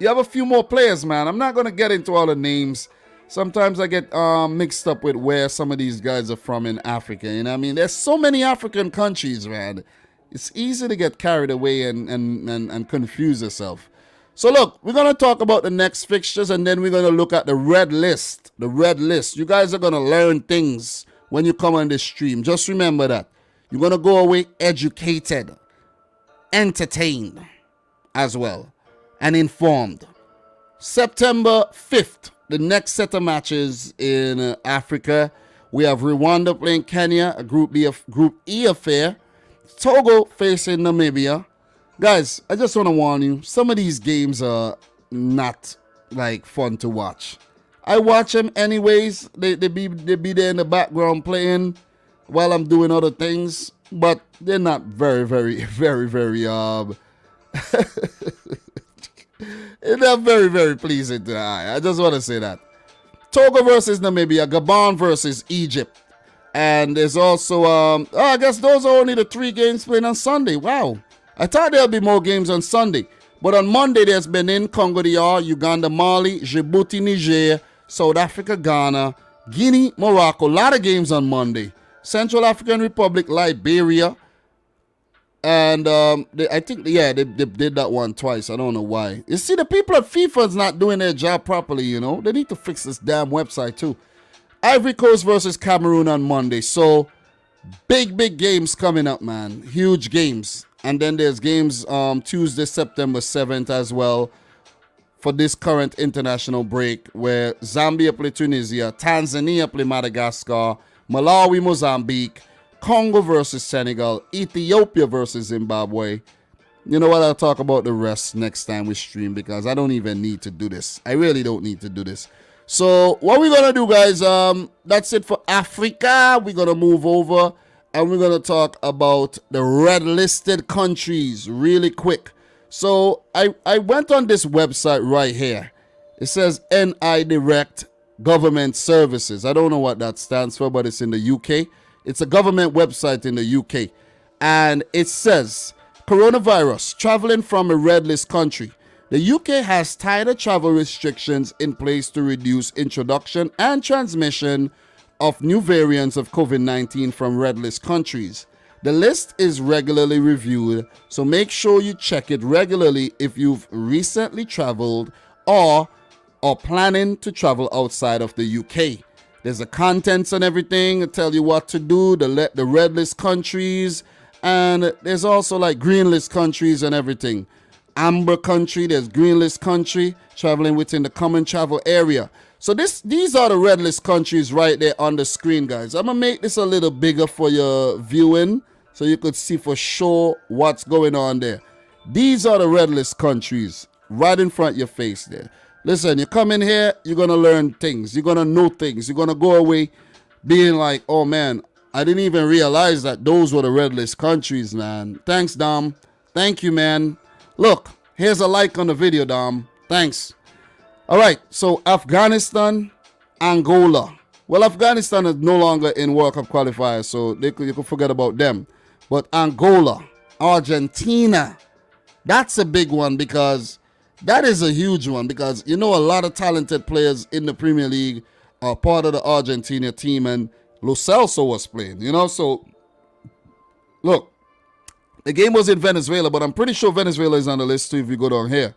have a few more players, man. I'm not going to get into all the names. sometimes I get mixed up with where some of these guys are from in Africa. You know what I mean? There's so many African countries, man. It's easy to get carried away and confuse yourself. So look, we're going to talk about the next fixtures, and then we're going to look at the red list. The red list. You guys are going to learn things when you come on this stream. Just remember that. You're going to go away educated, entertained as well, and informed. September 5th, the next set of matches in Africa. We have Rwanda playing Kenya, a Group E affair. Togo facing Namibia. Guys, I just want to warn you, some of these games are not like fun to watch. I watch them anyways. They be there in the background playing while I'm doing other things, but they're not very it's not very pleasing to the eye. I just want to say that. Togo versus Namibia, Gabon versus Egypt. And there's also, I guess those are only the 3 games playing on Sunday. Wow. I thought there'll be more games on Sunday. But on Monday, there's Benin, Congo DR, Uganda, Mali, Djibouti, Niger, South Africa, Ghana, Guinea, Morocco. A lot of games on Monday. Central African Republic, Liberia. And I think, they did that one twice. I don't know why. You see, the people at FIFA is not doing their job properly, you know. They need to fix this damn website, too. Ivory Coast versus Cameroon on Monday. So, big games coming up, man. Huge games. And then there's games Tuesday, September 7th as well for this current international break where Zambia play Tunisia, Tanzania play Madagascar, Malawi, Mozambique, Congo versus Senegal, Ethiopia versus Zimbabwe. You know what? I'll talk about the rest next time we stream because I don't even need to do this. I really don't need to do this. So what we're going to do, guys, that's it for Africa. We're going to move over and we're going to talk about the red listed countries really quick. So I went on this website right here. It says NI Direct Government Services. I don't know what that stands for, but it's in the UK. It's a government website in the UK. And it says, coronavirus, traveling from a red list country. The UK has tighter travel restrictions in place to reduce introduction and transmission of new variants of COVID-19 from red list countries. The list is regularly reviewed, so make sure you check it regularly if you've recently traveled or are planning to travel outside of the UK. There's the contents and everything. It'll tell you what to do, the red list countries, and there's also like green list countries and everything. Amber country, there's green list country, traveling within the common travel area. So these are the red list countries right there on the screen, guys. I'm going to make this a little bigger for your viewing so you could see for sure what's going on there. These are the red list countries right in front of your face there. Listen, you come in here, you're going to learn things. You're going to know things. You're going to go away being like, oh, man, I didn't even realize that those were the red list countries, man. Thanks, Dom. Thank you, man. Look, here's a like on the video, Dom. Thanks. All right, so Afghanistan, Angola. Well, Afghanistan is no longer in World Cup qualifiers, so you could forget about them. But Angola, Argentina, that's a big one because that is a huge one because, you know, a lot of talented players in the Premier League are part of the Argentina team, and Lo Celso was playing, you know. So, look, the game was in Venezuela, but I'm pretty sure Venezuela is on the list too if you go down here.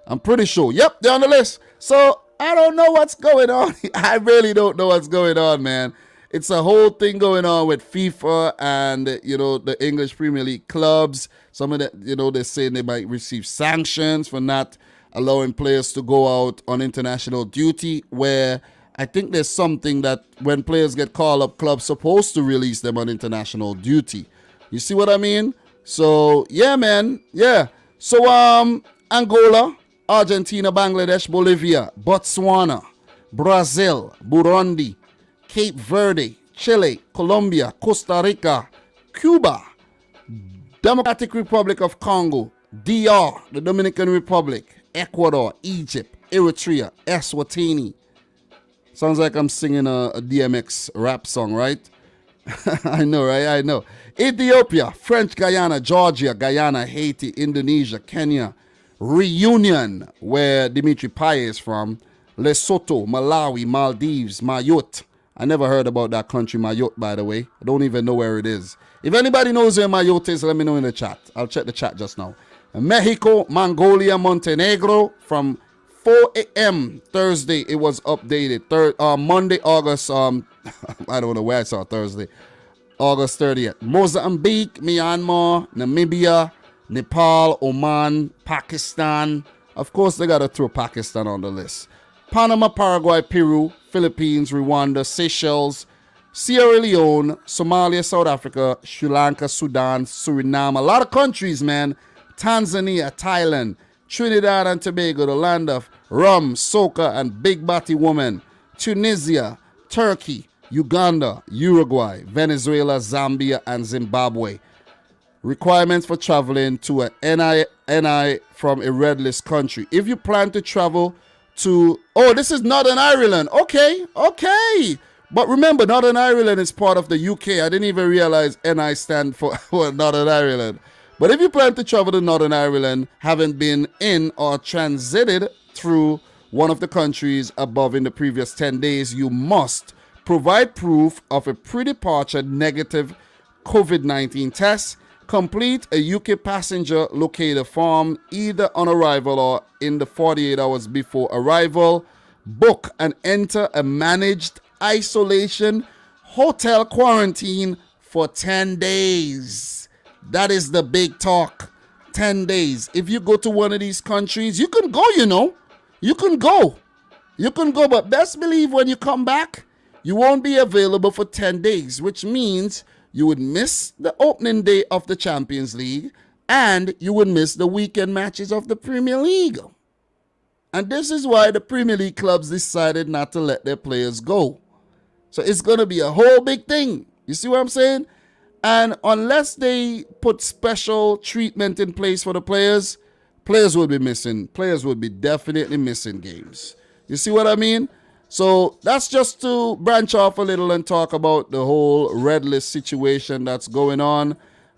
I'm pretty sure. Yep, they're on the list. So I don't know what's going on. I really don't know what's going on, man. It's a whole thing going on with FIFA and, you know, the English Premier League clubs. Some of the, you know, they're saying they might receive sanctions for not allowing players to go out on international duty, where I think there's something that when players get called up, clubs supposed to release them on international duty. You see what I mean? So, yeah, man. Yeah. So, Angola, Argentina, Bangladesh, Bolivia, Botswana, Brazil, Burundi, Cape Verde, Chile, Colombia, Costa Rica, Cuba, Democratic Republic of Congo, DR, the Dominican Republic, Ecuador, Egypt, Eritrea, Eswatini. Sounds like I'm singing a DMX rap song, right? I know, right? I know. Ethiopia, French Guyana, Georgia, Guyana, Haiti, Indonesia, Kenya, Reunion, where Dimitri Payet is from, Lesotho, Malawi, Maldives, Mayotte. I never heard about that country, Mayotte, by the way. I don't even know where it is. If anybody knows where Mayotte is, let me know in the chat. I'll check the chat just now. Mexico, Mongolia, Montenegro from 4 a.m. Thursday. It was updated. Monday, August, I don't know where I saw Thursday. August 30th. Mozambique, Myanmar, Namibia, Nepal, Oman, Pakistan. Of course, they got to throw Pakistan on the list. Panama, Paraguay, Peru, Philippines, Rwanda, Seychelles, Sierra Leone, Somalia, South Africa, Sri Lanka, Sudan, Suriname. A lot of countries, man. Tanzania, Thailand, Trinidad and Tobago, the land of rum, soca, and big body women. Tunisia, Turkey, Uganda, Uruguay, Venezuela, Zambia, and Zimbabwe. Requirements for traveling to an NI from a red list country. If you plan to travel to... Oh, this is Northern Ireland. Okay. But remember, Northern Ireland is part of the UK. I didn't even realize NI stand for Northern Ireland. But if you plan to travel to Northern Ireland, having been in or transited through one of the countries above in the previous 10 days, you must provide proof of a pre-departure negative COVID-19 test, complete a UK passenger locator form either on arrival or in the 48 hours before arrival, book and enter a managed isolation hotel quarantine for 10 days. That is the big talk. 10 days. If you go to one of these countries, you can go, You can go. But best believe when you come back, you won't be available for 10 days, which means you would miss the opening day of the Champions League and you would miss the weekend matches of the Premier League. And this is why the Premier League clubs decided not to let their players go. So it's going to be a whole big thing. You see what I'm saying? And unless they put special treatment in place for the players will be missing. Players will be definitely missing games. You see what I mean? So that's just to branch off a little and talk about the whole red list situation that's going on.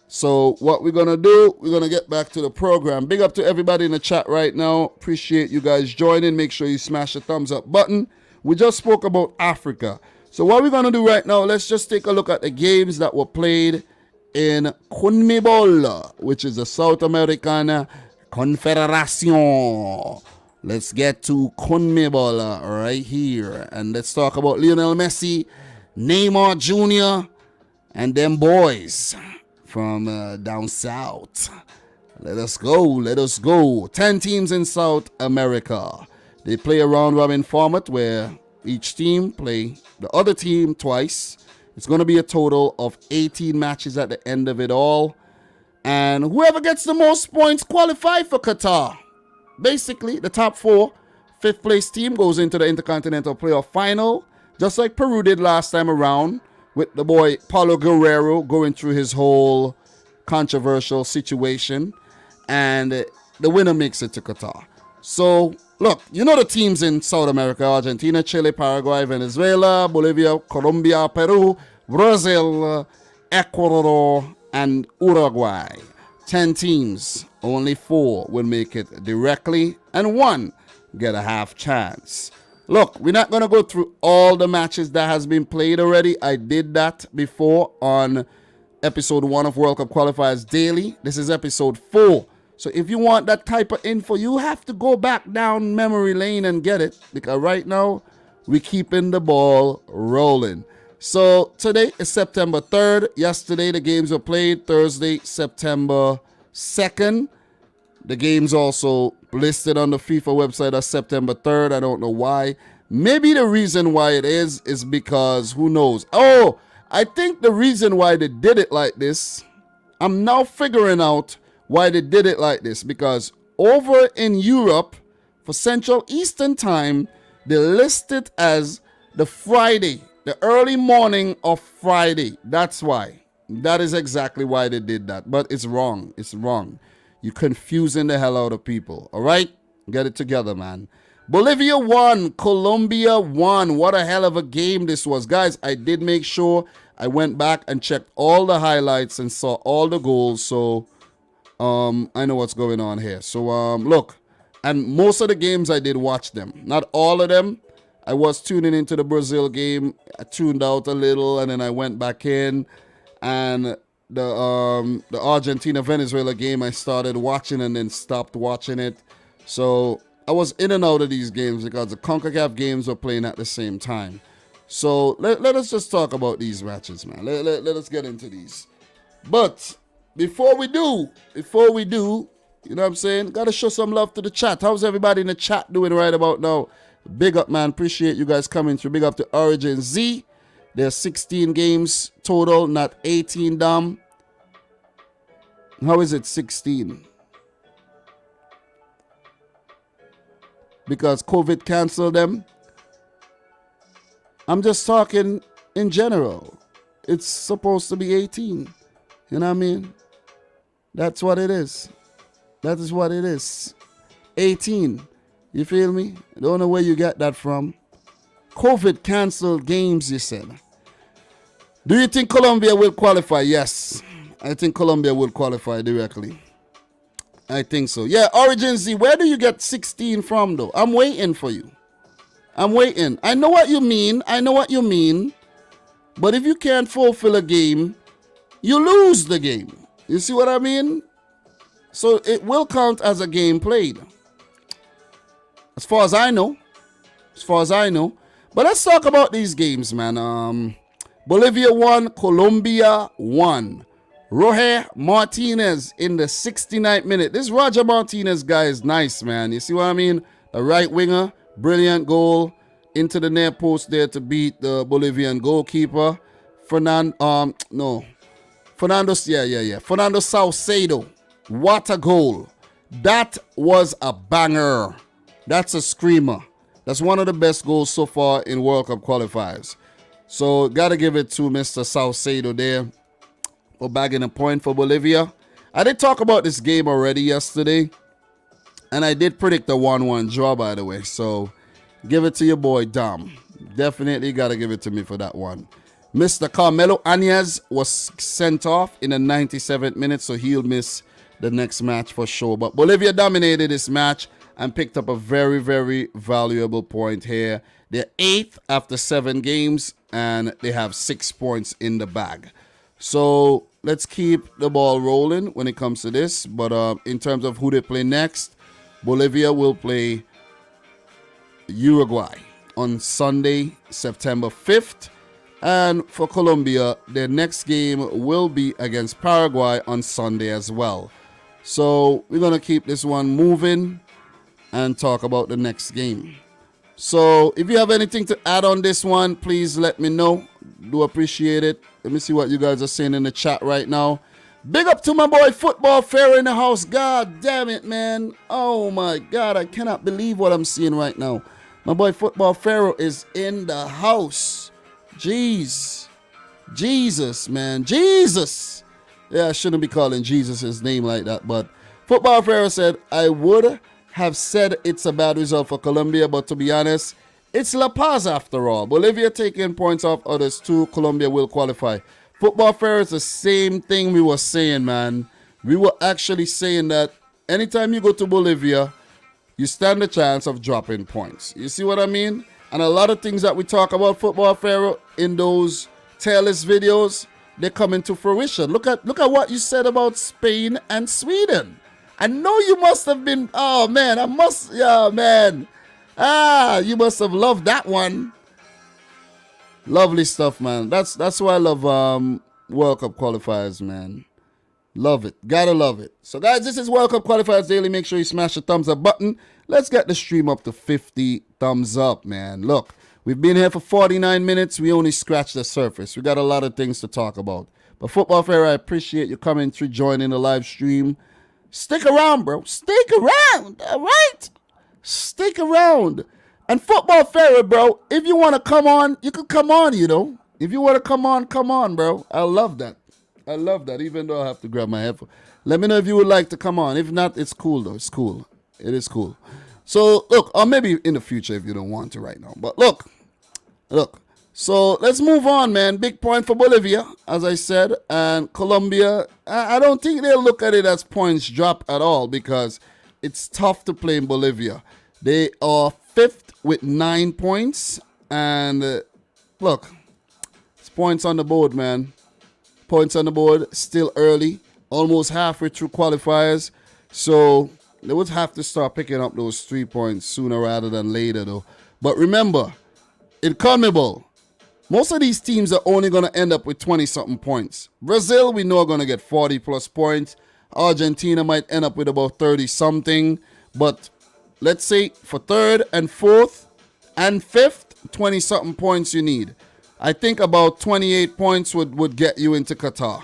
So what we're going to do, we're going to get back to the program. Big up to everybody in the chat right now. Appreciate you guys joining. Make sure you smash the thumbs up button. We just spoke about Africa. So what we're going to do right now, let's just take a look at the games that were played in CONMEBOL, which is the South American Confederation. Let's get to CONMEBOL right here. And let's talk about Lionel Messi, Neymar Jr., and them boys from down south. Let us go. 10 teams in South America. They play a round-robin format where each team play the other team twice. It's going to be a total of 18 matches at the end of it all. And whoever gets the most points qualify for Qatar. Basically, the top 4, 5th place team goes into the Intercontinental Playoff Final, just like Peru did last time around, with the boy Paulo Guerrero going through his whole controversial situation. And the winner makes it to Qatar. So, look, you know the teams in South America: Argentina, Chile, Paraguay, Venezuela, Bolivia, Colombia, Peru, Brazil, Ecuador, and Uruguay. 10 teams, only 4 will make it directly, and 1 get a half chance. Look, we're not going to go through all the matches that has been played already. I did that before on episode 1 of World Cup Qualifiers Daily. This is episode 4. So if you want that type of info, you have to go back down memory lane and get it, because right now we're keeping the ball rolling. So today is September 3rd. Yesterday the games were played. Thursday, September 2nd. The games also listed on the FIFA website as September 3rd. I don't know why. Maybe the reason why it is because who knows. Oh, I think the reason why they did it like this, I'm now figuring out why they did it like this. Because over in Europe, for Central Eastern Time, they list it as the Friday. The early morning of Friday. That's why. That is exactly why they did that. But it's wrong. It's wrong. You're confusing the hell out of people. All right? Get it together, man. Bolivia won. Colombia won. What a hell of a game this was. Guys, I did make sure I went back and checked all the highlights and saw all the goals. So, I know what's going on here. So, look. And most of the games I did watch them. Not all of them. I was tuning into the Brazil game. I tuned out a little and then I went back in. And the Argentina Venezuela game I started watching and then stopped watching it. So I was in and out of these games because the CONCACAF games were playing at the same time. So let us just talk about these matches, man. Let us get into these. But before we do, you know what I'm saying? Got to show some love to the chat. How's everybody in the chat doing right about now? Big up, man. Appreciate you guys coming through. Big up to Origin Z. There's 16 games total, not 18, Dom. How is it 16? Because COVID canceled them. I'm just talking in general. It's supposed to be 18. You know what I mean? That's what it is. That is what it is. 18. You feel me? I don't know where you get that from. COVID canceled games, you said. Do you think Colombia will qualify? Yes. I think Colombia will qualify directly. I think so. Yeah, Origin Z, where do you get 16 from, though? I'm waiting for you. I'm waiting. I know what you mean. But if you can't fulfill a game, you lose the game. You see what I mean? So it will count as a game played. As far as I know. But let's talk about these games, man. Bolivia won, Colombia won. Roger Martinez in the 69th minute. This Roger Martinez guy is nice, man. You see what I mean? A right winger, brilliant goal into the near post there to beat the Bolivian goalkeeper. Fernando Salcedo. What a goal. That was a banger. That's a screamer. That's one of the best goals so far in World Cup qualifiers. So, got to give it to Mr. Salcedo there for bagging a point for Bolivia. I did talk about this game already yesterday, and I did predict a 1-1 draw, by the way. So, give it to your boy, Dom. Definitely got to give it to me for that one. Mr. Carmelo Anez was sent off in the 97th minute, so he'll miss the next match for sure. But Bolivia dominated this match and picked up a very, very valuable point here. They're 8th after 7 games, and they have 6 points in the bag. So let's keep the ball rolling when it comes to this. But in terms of who they play next, Bolivia will play Uruguay on Sunday, September 5th. And for Colombia, their next game will be against Paraguay on Sunday as well. So we're going to keep this one moving and talk about the next game. So if you have anything to add on this one, please let me know. Do appreciate it. Let me see what you guys are saying in the chat right now. Big up to my boy Football Pharaoh in the house. God damn it, man. Oh my God, I cannot believe what I'm seeing right now. My boy Football Pharaoh is in the house. Jeez. Jesus, man. Jesus. Yeah, I shouldn't be calling Jesus his name like that, but Football Pharaoh said, I would have said it's a bad result for Colombia, but to be honest, it's La Paz after all. Bolivia taking points off others too. Colombia will qualify. Football Fair is the same thing we were saying, man. We were actually saying that anytime you go to Bolivia, you stand a chance of dropping points. You see what I mean? And a lot of things that we talk about Football Fair in those tailless videos, they come into fruition. Look at what you said about Spain and Sweden. I know you must have been, oh man, man. You must have loved that one. Lovely stuff, man. That's why I love World Cup qualifiers, man. Love it. Gotta love it. So guys, this is World Cup Qualifiers Daily. Make sure you smash the thumbs up button. Let's get the stream up to 50 thumbs up, man. Look, we've been here for 49 minutes. We only scratched the surface. We got a lot of things to talk about. But Football Fair, I appreciate you coming through, joining the live stream. Stick around, bro. Stick around, all right? Stick around. And Football Fair, bro, if you want to come on, you can come on, you know. If you want to come on, bro. I love that. I love that, even though I have to grab my headphone. Let me know if you would like to come on. If not, it's cool, though. It's cool. It is cool. So, look, or maybe in the future if you don't want to right now. But look. So, let's move on, man. Big point for Bolivia, as I said. And Colombia, I don't think they'll look at it as points drop at all because it's tough to play in Bolivia. They are 5th with 9 points. And look, it's points on the board, man. Points on the board, still early. Almost halfway through qualifiers. So they would have to start picking up those 3 points sooner rather than later, though. But remember, in CONMEBOL, most of these teams are only going to end up with 20-something points. Brazil, we know, are going to get 40-plus points. Argentina might end up with about 30-something. But let's say for 3rd and 4th and 5th, 20-something points you need. I think about 28 points would get you into Qatar.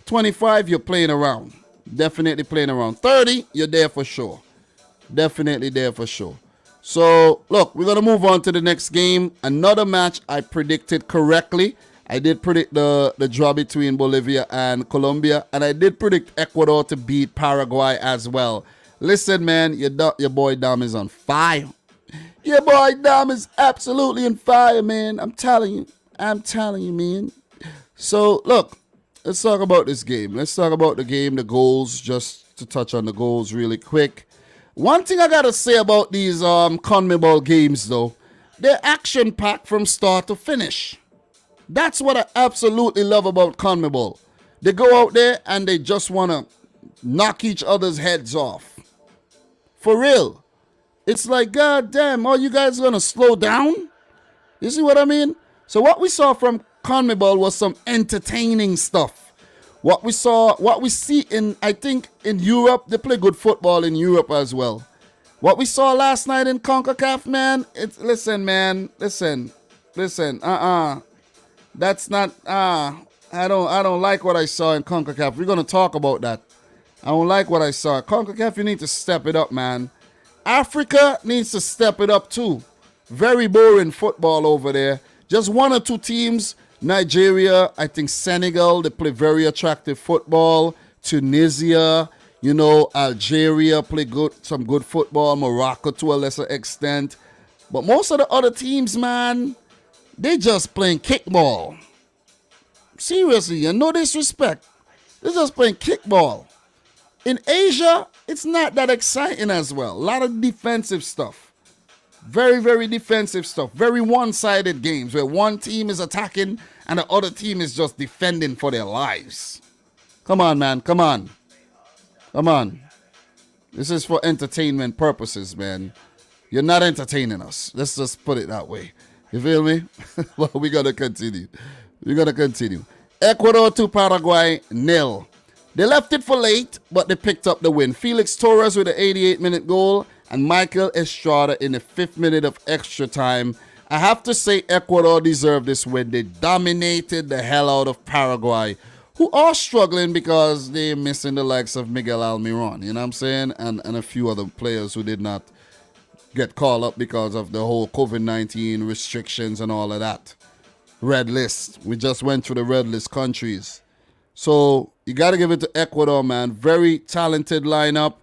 25, you're playing around. Definitely playing around. 30, you're there for sure. Definitely there for sure. So, look, we're going to move on to the next game. Another match I predicted correctly. I did predict the draw between Bolivia and Colombia. And I did predict Ecuador to beat Paraguay as well. Listen, man, your boy Dom is on fire. Your boy Dom is absolutely on fire, man. I'm telling you. Man. So, look, let's talk about this game. Let's talk about the game, the goals, just to touch on the goals really quick. One thing I got to say about these CONMEBOL games, though, they're action-packed from start to finish. That's what I absolutely love about CONMEBOL. They go out there and they just want to knock each other's heads off. For real. It's like, God damn, are you guys going to slow down? You see what I mean? So what we saw from CONMEBOL was some entertaining stuff. What we see in, I think, in Europe, they play good football in Europe as well. What we saw last night in CONCACAF, man, listen, that's not, I don't like what I saw in CONCACAF. We're going to talk about that. I don't like what I saw. CONCACAF, you need to step it up, man. Africa needs to step it up too. Very boring football over there. Just 1 or 2 teams. Nigeria, I think Senegal, they play very attractive football. Tunisia, Algeria play some good football. Morocco to a lesser extent. But most of the other teams, man, they just playing kickball. Seriously, and no disrespect. They're just playing kickball. In Asia, it's not that exciting as well. A lot of defensive stuff. Very, very defensive stuff. Very one-sided games where one team is attacking and the other team is just defending for their lives. Come on, man. Come on. This is for entertainment purposes, man. You're not entertaining us. Let's just put it that way. You feel me? Well, we're going to continue. Ecuador to Paraguay, 0. They left it for late, but they picked up the win. Felix Torres with an 88-minute goal and Michael Estrada in the 5th minute of extra time. I have to say Ecuador deserved this win. They dominated the hell out of Paraguay, who are struggling because they're missing the likes of Miguel Almiron, you know what I'm saying? And a few other players who did not get called up because of the whole COVID-19 restrictions and all of that. Red list. We just went through the red list countries. So you got to give it to Ecuador, man. Very talented lineup.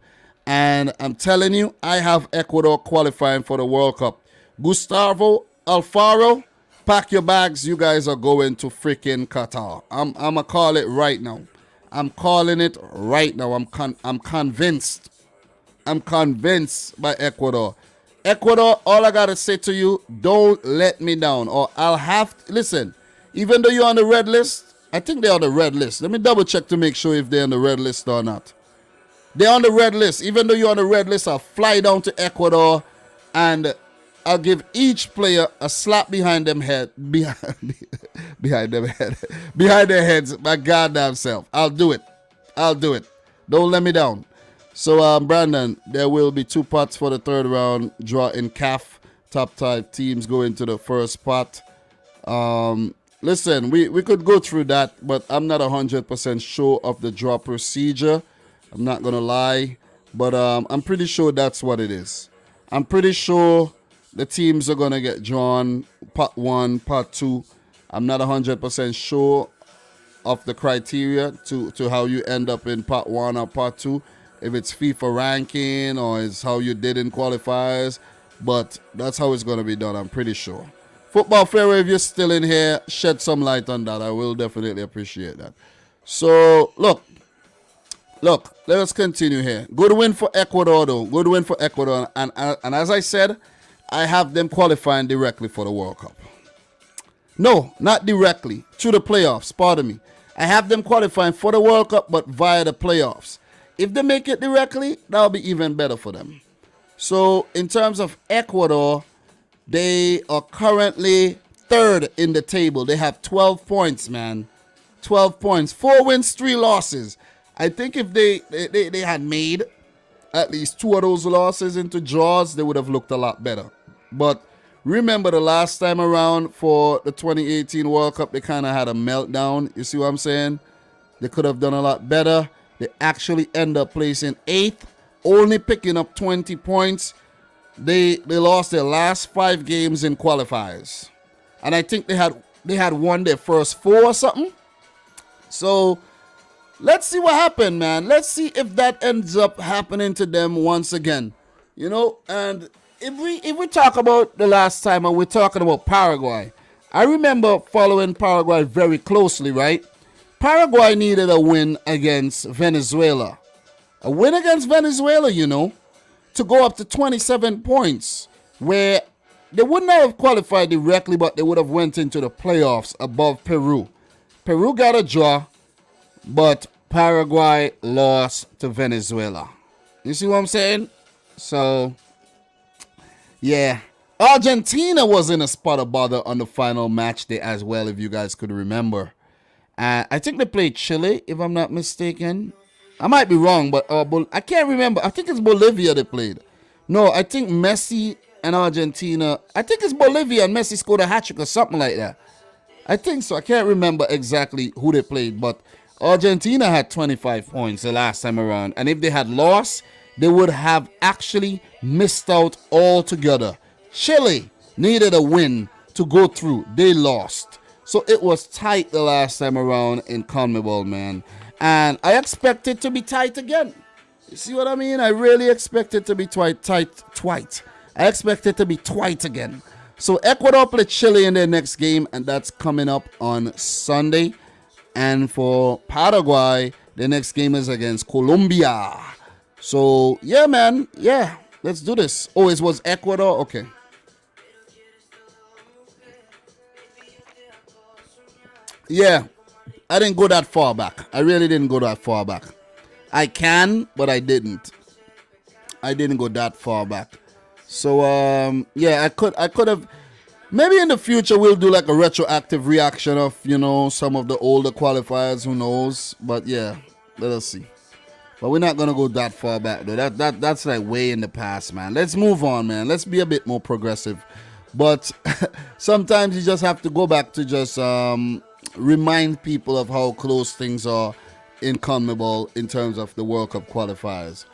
And I'm telling you, I have Ecuador qualifying for the World Cup. Gustavo Alfaro, pack your bags. You guys are going to freaking Qatar. I'm going to call it right now. I'm calling it right now. I'm convinced. I'm convinced by Ecuador. Ecuador, all I got to say to you, don't let me down. Or I'll have to, listen, even though you're on the red list, I think they're on the red list. Let me double check to make sure if they're on the red list or not. They're on the red list. Even though you're on the red list, I'll fly down to Ecuador and I'll give each player a slap behind their heads by goddamn self. I'll do it. Don't let me down. So, Brandon, there will be 2 pots for the 3rd round draw in CAF. Top 5 teams go into the first pot. Listen, we could go through that, but I'm not 100% sure of the draw procedure. I'm not going to lie, but I'm pretty sure that's what it is. I'm pretty sure the teams are going to get drawn part 1, part 2. I'm not 100% sure of the criteria to how you end up in part 1 or part 2. If it's FIFA ranking or it's how you did in qualifiers, but that's how it's going to be done, I'm pretty sure. Football Fairway, if you're still in here, shed some light on that. I will definitely appreciate that. So, look, Look, let us continue here. Good win for Ecuador, though. Good win for Ecuador. And as I said, I have them qualifying directly for the World Cup. No, not directly. Through the playoffs, pardon me. I have them qualifying for the World Cup, but via the playoffs. If they make it directly, that'll be even better for them. So, in terms of Ecuador, they are currently third in the table. They have 12 points, man. 12 points. 4 wins, 3 losses. I think if they had made at least 2 of those losses into draws, they would have looked a lot better. But remember the last time around for the 2018 World Cup, they kind of had a meltdown. You see what I'm saying? They could have done a lot better. They actually end up placing 8th, only picking up 20 points. They lost their last 5 games in qualifiers. And I think they had won their first 4 or something. So let's see what happened, man. Let's see if that ends up happening to them once again. You know, and if we talk about the last time and we're talking about Paraguay, I remember following Paraguay very closely, right? Paraguay needed a win against Venezuela. A win against Venezuela, you know, to go up to 27 points, where they wouldn't have qualified directly, but they would have went into the playoffs above Peru. Peru got a draw, but Paraguay lost to Venezuela. You see what I'm saying? So, yeah. Argentina was in a spot of bother on the final match day as well, if you guys could remember. I think they played Chile, if I'm not mistaken. I might be wrong, but I can't remember. I think it's Bolivia they played. No, I think Messi and Argentina. I think it's Bolivia and Messi scored a hat-trick or something like that. I think so. I can't remember exactly who they played, but Argentina had 25 points the last time around. And if they had lost, they would have actually missed out altogether. Chile needed a win to go through. They lost. So it was tight the last time around in CONMEBOL, man. And I expect it to be tight again. You see what I mean? I really expect it to be tight. I expect it to be tight again. So Ecuador play Chile in their next game, and that's coming up on Sunday. And for Paraguay, the next game is against Colombia. So, yeah, man. Yeah, let's do this. Oh, it was Ecuador? Okay. Yeah, I didn't go that far back. I really didn't go that far back. I can, but I didn't. I didn't go that far back. So, yeah, I could have. Maybe in the future we'll do like a retroactive reaction of, you know, some of the older qualifiers. Who knows? But yeah, let us see. But we're not gonna go that far back though. That's like way in the past, man. Let's move on, man. Let's be a bit more progressive. But sometimes you just have to go back to just remind people of how close things are in CONMEBOL in terms of the World Cup qualifiers.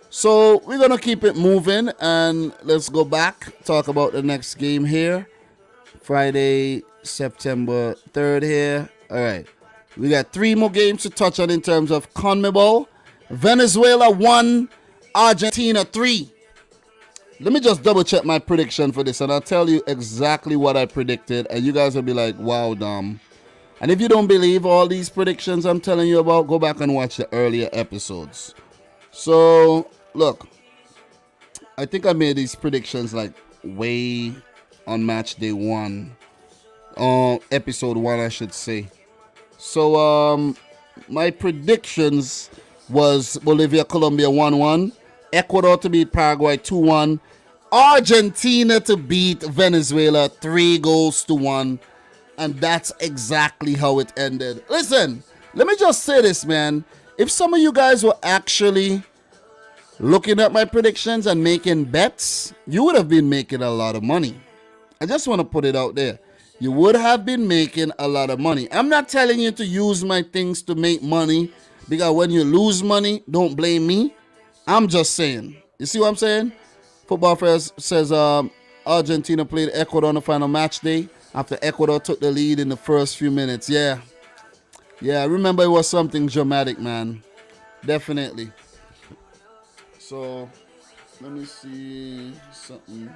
So we're going to keep it moving, and let's go back, talk about the next game here. Friday, September 3rd here. All right. We got 3 more games to touch on in terms of CONMEBOL. Venezuela 1, Argentina 3. Let me just double check my prediction for this, and I'll tell you exactly what I predicted, and you guys will be like, wow, Dom. And if you don't believe all these predictions I'm telling you about, go back and watch the earlier episodes. So, look, I think I made these predictions like way on match day 1. Episode 1, I should say. So, my predictions was Bolivia, Colombia 1-1. Ecuador to beat Paraguay 2-1. Argentina to beat Venezuela 3-1. And that's exactly how it ended. Listen, let me just say this, man. If some of you guys were actually looking at my predictions and making bets, you would have been making a lot of money. I just want to put it out there. You would have been making a lot of money. I'm not telling you to use my things to make money, because when you lose money, don't blame me. I'm just saying. You see what I'm saying? Football Fairs says Argentina played Ecuador on the final match day after Ecuador took the lead in the first few minutes. Yeah, I remember it was something dramatic, man. Definitely. So, let me see something.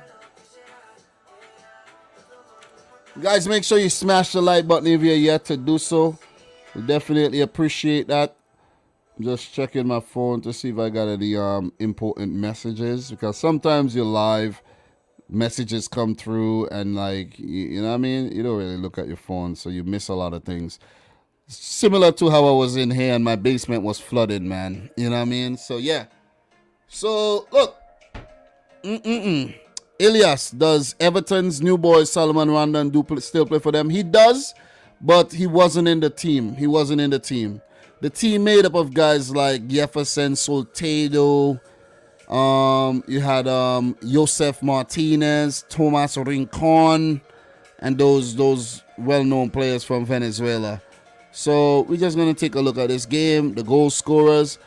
Guys, make sure you smash the like button if you're yet to do so. We definitely appreciate that. Just checking my phone to see if I got any important messages, because sometimes you're live, messages come through, and like you know what I mean, you don't really look at your phone, so you miss a lot of things. Similar to how I was in here and my basement was flooded, man. You know what I mean? So yeah. So look, Elias, does Everton's new boy Solomon Rondon still play for them? He does, but he wasn't in the team. He wasn't in the team. The team made up of guys like Jefferson Soltado. You had Josef Martinez, Tomas Rincon, and those well-known players from Venezuela. So we're just gonna take a look at this game, the goal scorers.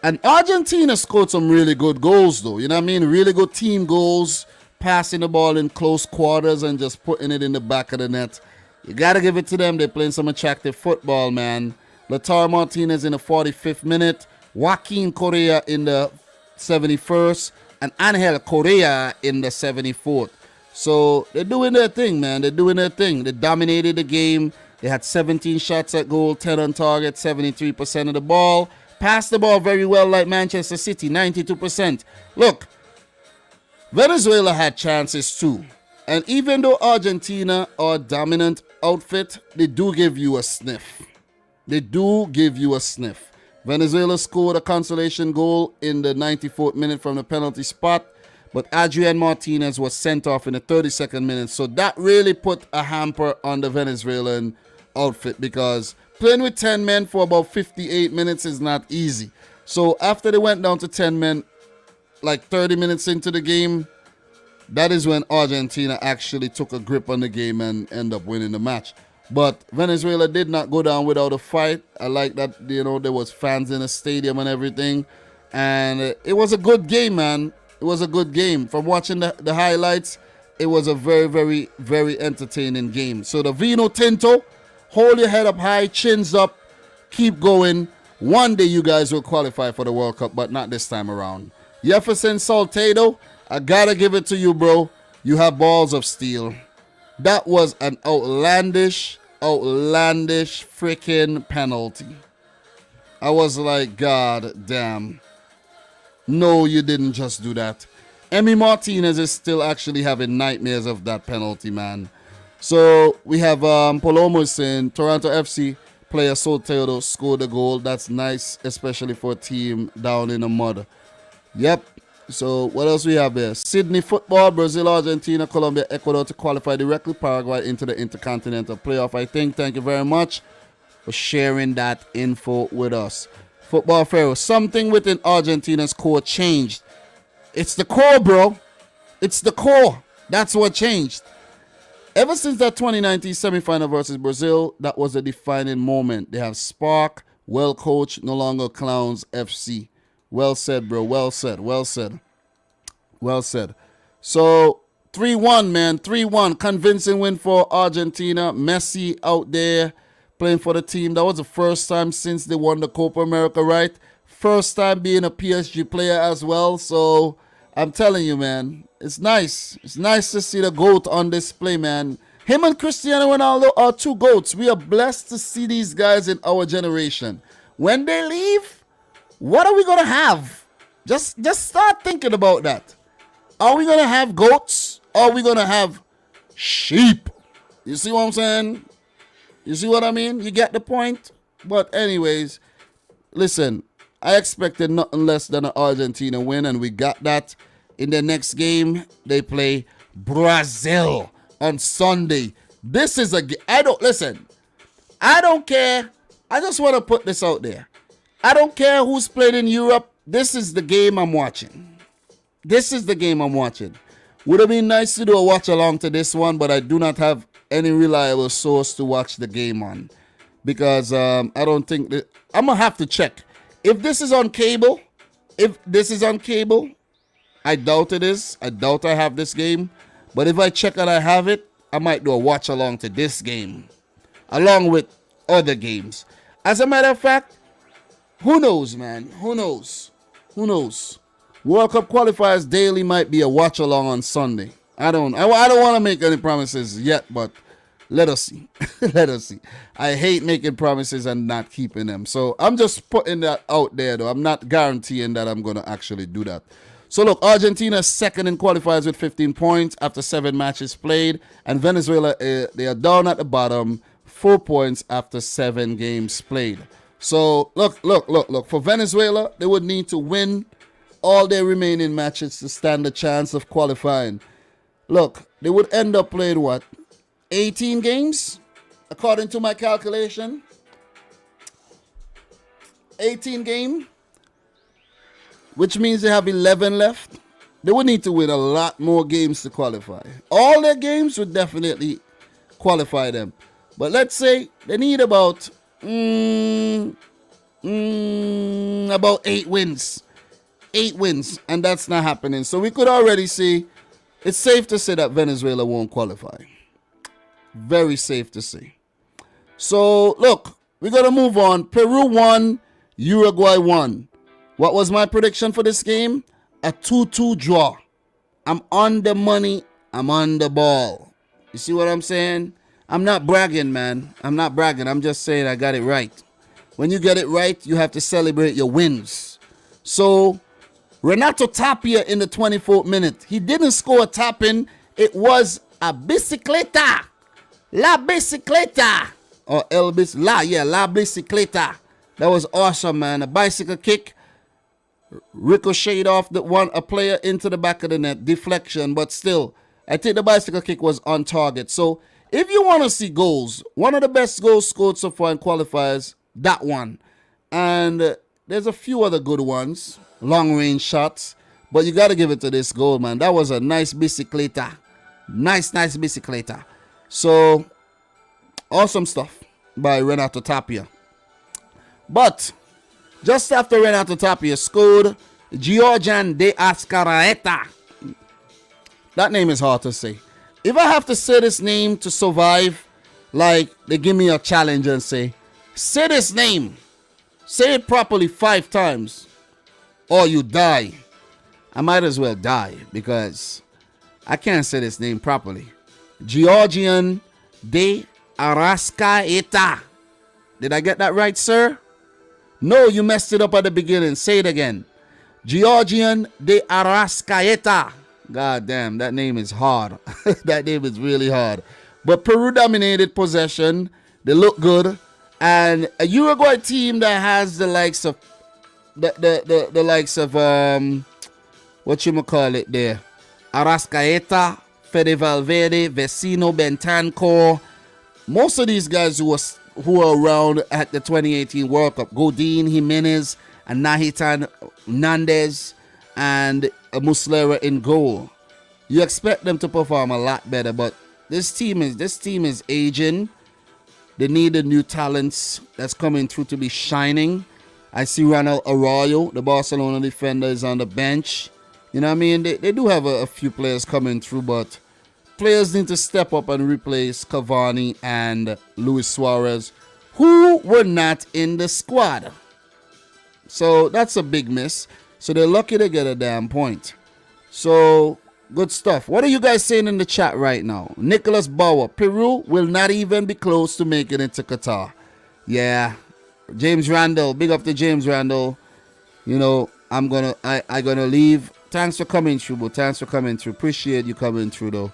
And Argentina scored some really good goals, though. You know what I mean? Really good team goals, passing the ball in close quarters and just putting it in the back of the net. You got to give it to them. They're playing some attractive football, man. Lautaro Martinez in the 45th minute. Joaquin Correa in the 71st. And Angel Correa in the 74th. So they're doing their thing, man. They're doing their thing. They dominated the game. They had 17 shots at goal, 10 on target, 73% of the ball. Passed the ball very well like Manchester City, 92%. Look, Venezuela had chances too. And even though Argentina are a dominant outfit, they do give you a sniff. They do give you a sniff. Venezuela scored a consolation goal in the 94th minute from the penalty spot, but Adrian Martinez was sent off in the 32nd minute. So that really put a hamper on the Venezuelan outfit, because playing with 10 men for about 58 minutes is not easy. So after they went down to 10 men, like 30 minutes into the game, that is when Argentina actually took a grip on the game and ended up winning the match. But Venezuela did not go down without a fight. I like that, you know, there was fans in the stadium and everything. And it was a good game, man. It was a good game. From watching the highlights, it was a very, very, very entertaining game. So the Vino Tinto, hold your head up high, chins up, keep going. One day you guys will qualify for the World Cup, but not this time around. Jefferson Soltado, I gotta give it to you, bro. You have balls of steel. That was an outlandish freaking penalty. I was like, God damn. No, you didn't just do that. Emi Martinez is still actually having nightmares of that penalty, man. So we have Palomo in Toronto FC player Soltero scored a goal. That's nice, especially for a team down in the mud. Yep. So what else we have there? Sydney football, Brazil, Argentina, Colombia, Ecuador to qualify directly. Paraguay into the Intercontinental Playoff, I think. Thank you very much for sharing that info with us. Football Pharaoh, something within Argentina's core changed. It's the core, bro. It's the core. That's what changed. Ever since that 2019 semifinal versus Brazil, that was a defining moment. They have spark, well coached, no longer clowns FC. Well said, bro. Well said. Well said. Well said. So 3-1, man. 3-1. Convincing win for Argentina. Messi out there playing for the team. That was the first time since they won the Copa America, right? First time being a PSG player as well. So I'm telling you, man, it's nice. It's nice to see the GOAT on display, man. Him and Cristiano Ronaldo are two GOATs. We are blessed to see these guys in our generation. When they leave, what are we going to have? Just start thinking about that. Are we going to have goats? Or are we going to have sheep? You see what I'm saying? You see what I mean? You get the point? But anyways, listen, I expected nothing less than an Argentina win, and we got that. In the next game, they play Brazil on Sunday. This is a game. I don't care. I just want to put this out there. I don't care who's played in Europe. This is the game I'm watching. This is the game I'm watching. Would have been nice to do a watch along to this one, but I do not have any reliable source to watch the game on. Because I don't think that I'm going to have to check. If this is on cable, I doubt it is. I doubt I have this game. But if I check and I have it, I might do a watch along to this game, along with other games. As a matter of fact, who knows, man? Who knows? World Cup qualifiers daily might be a watch along on Sunday. I don't want to make any promises yet, but Let us see. Let us see. I hate making promises and not keeping them. So I'm just putting that out there, though. I'm not guaranteeing that I'm going to actually do that. So look, Argentina is second in qualifiers with 15 points after 7 matches played. And Venezuela, they are down at the bottom, 4 points after 7 games played. So look. For Venezuela, they would need to win all their remaining matches to stand a chance of qualifying. Look, they would end up playing what? 18 games? According to my calculation. 18 games? Which means they have 11 left. They would need to win a lot more games to qualify. All their games would definitely qualify them. But let's say they need about 8 wins. 8 wins. And that's not happening. So we could already see, it's safe to say that Venezuela won't qualify. Very safe to say. So, look, we're going to move on. Peru won, Uruguay won. What was my prediction for this game? A 2-2 draw. I'm on the money. I'm on the ball. You see what I'm saying? I'm not bragging, man. I'm not bragging. I'm just saying I got it right. When you get it right, you have to celebrate your wins. So, Renato Tapia in the 24th minute. He didn't score a tap-in. It was a bicicleta. La bicicleta. Or La bicicleta. That was awesome, man. A bicycle kick. Ricocheted off a player into the back of the net. Deflection, but still, I think the bicycle kick was on target. So, if you want to see goals, one of the best goals scored so far in qualifiers, that one. And there's a few other good ones, long-range shots, but you got to give it to this goal, man. That was a nice bicicleta. Nice bicicleta. So, awesome stuff by Renato Tapia. But just after Renato Tapia scored, Georgian de Azcárraga. That name is hard to say. If I have to say this name to survive, like they give me a challenge and say this name. Say it properly 5 times or you die. I might as well die because I can't say this name properly. Georgian de Azcárraga. Did I get that right, sir? No, you messed it up at the beginning. Say it again. Georgian de Azcárraga. God damn, that name is hard. That name is really hard. But Peru dominated possession. They look good. And a Uruguay team that has the likes of the likes of what you call it there. Arrascaeta, Fede Valverde, Vecino, Bentancur. Most of these guys who are around at the 2018 World Cup. Godin, Jimenez, and Nahitan Nandez, and Muslera in goal. You expect them to perform a lot better, but this team is aging. They need the new talents that's coming through to be shining. I see Ronald Arroyo, the Barcelona defender, is on the bench. You know what I mean? They do have a few players coming through, but players need to step up and replace Cavani and Luis Suarez, who were not in the squad. So that's a big miss. So they're lucky to get a damn point. So, good stuff. What are you guys saying in the chat right now? Nicholas Bauer, Peru will not even be close to making it to Qatar. Yeah. James Randall, big up to James Randall. You know, I'm gonna leave. Thanks for coming through, bro. Thanks for coming through. Appreciate you coming through, though.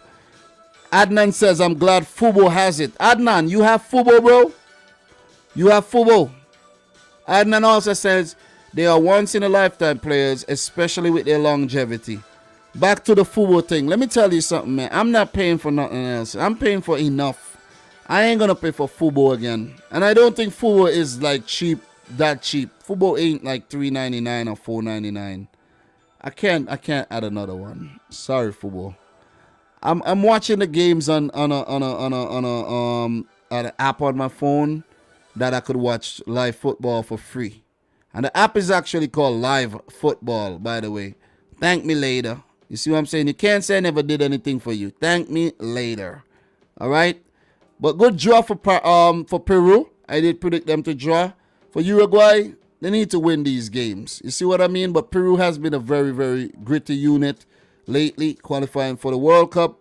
Adnan says, I'm glad Fubo has it. Adnan, you have Fubo, bro? You have Fubo. Adnan also says, they are once-in-a-lifetime players, especially with their longevity. Back to the Fubo thing. Let me tell you something, man. I'm not paying for nothing else. I'm paying for enough. I ain't going to pay for Fubo again. And I don't think Fubo is, like, cheap, that cheap. Fubo ain't, like, $3.99 or $4.99. I can't add another one. Sorry, Fubo. I'm watching the games on an app on my phone that I could watch live football for free. And the app is actually called Live Football, by the way. Thank me later. You see what I'm saying? You can't say I never did anything for you. Thank me later. All right? But good draw for Peru. I did predict them to draw. For Uruguay, they need to win these games. You see what I mean? But Peru has been a very, very gritty unit lately, qualifying for the World Cup.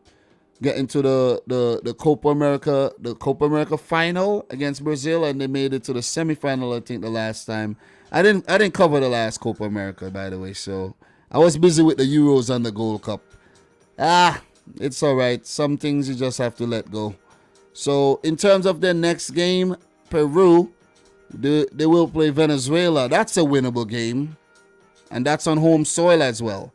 get into the Copa America final against Brazil, and they made it to the semifinal. I think the last time. I didn't cover the last Copa America, by the way, so I was busy with the Euros and the Gold Cup. It's all right. Some things you just have to let go. So in terms of their next game, Peru, they will play Venezuela. That's a winnable game, and that's on home soil as well.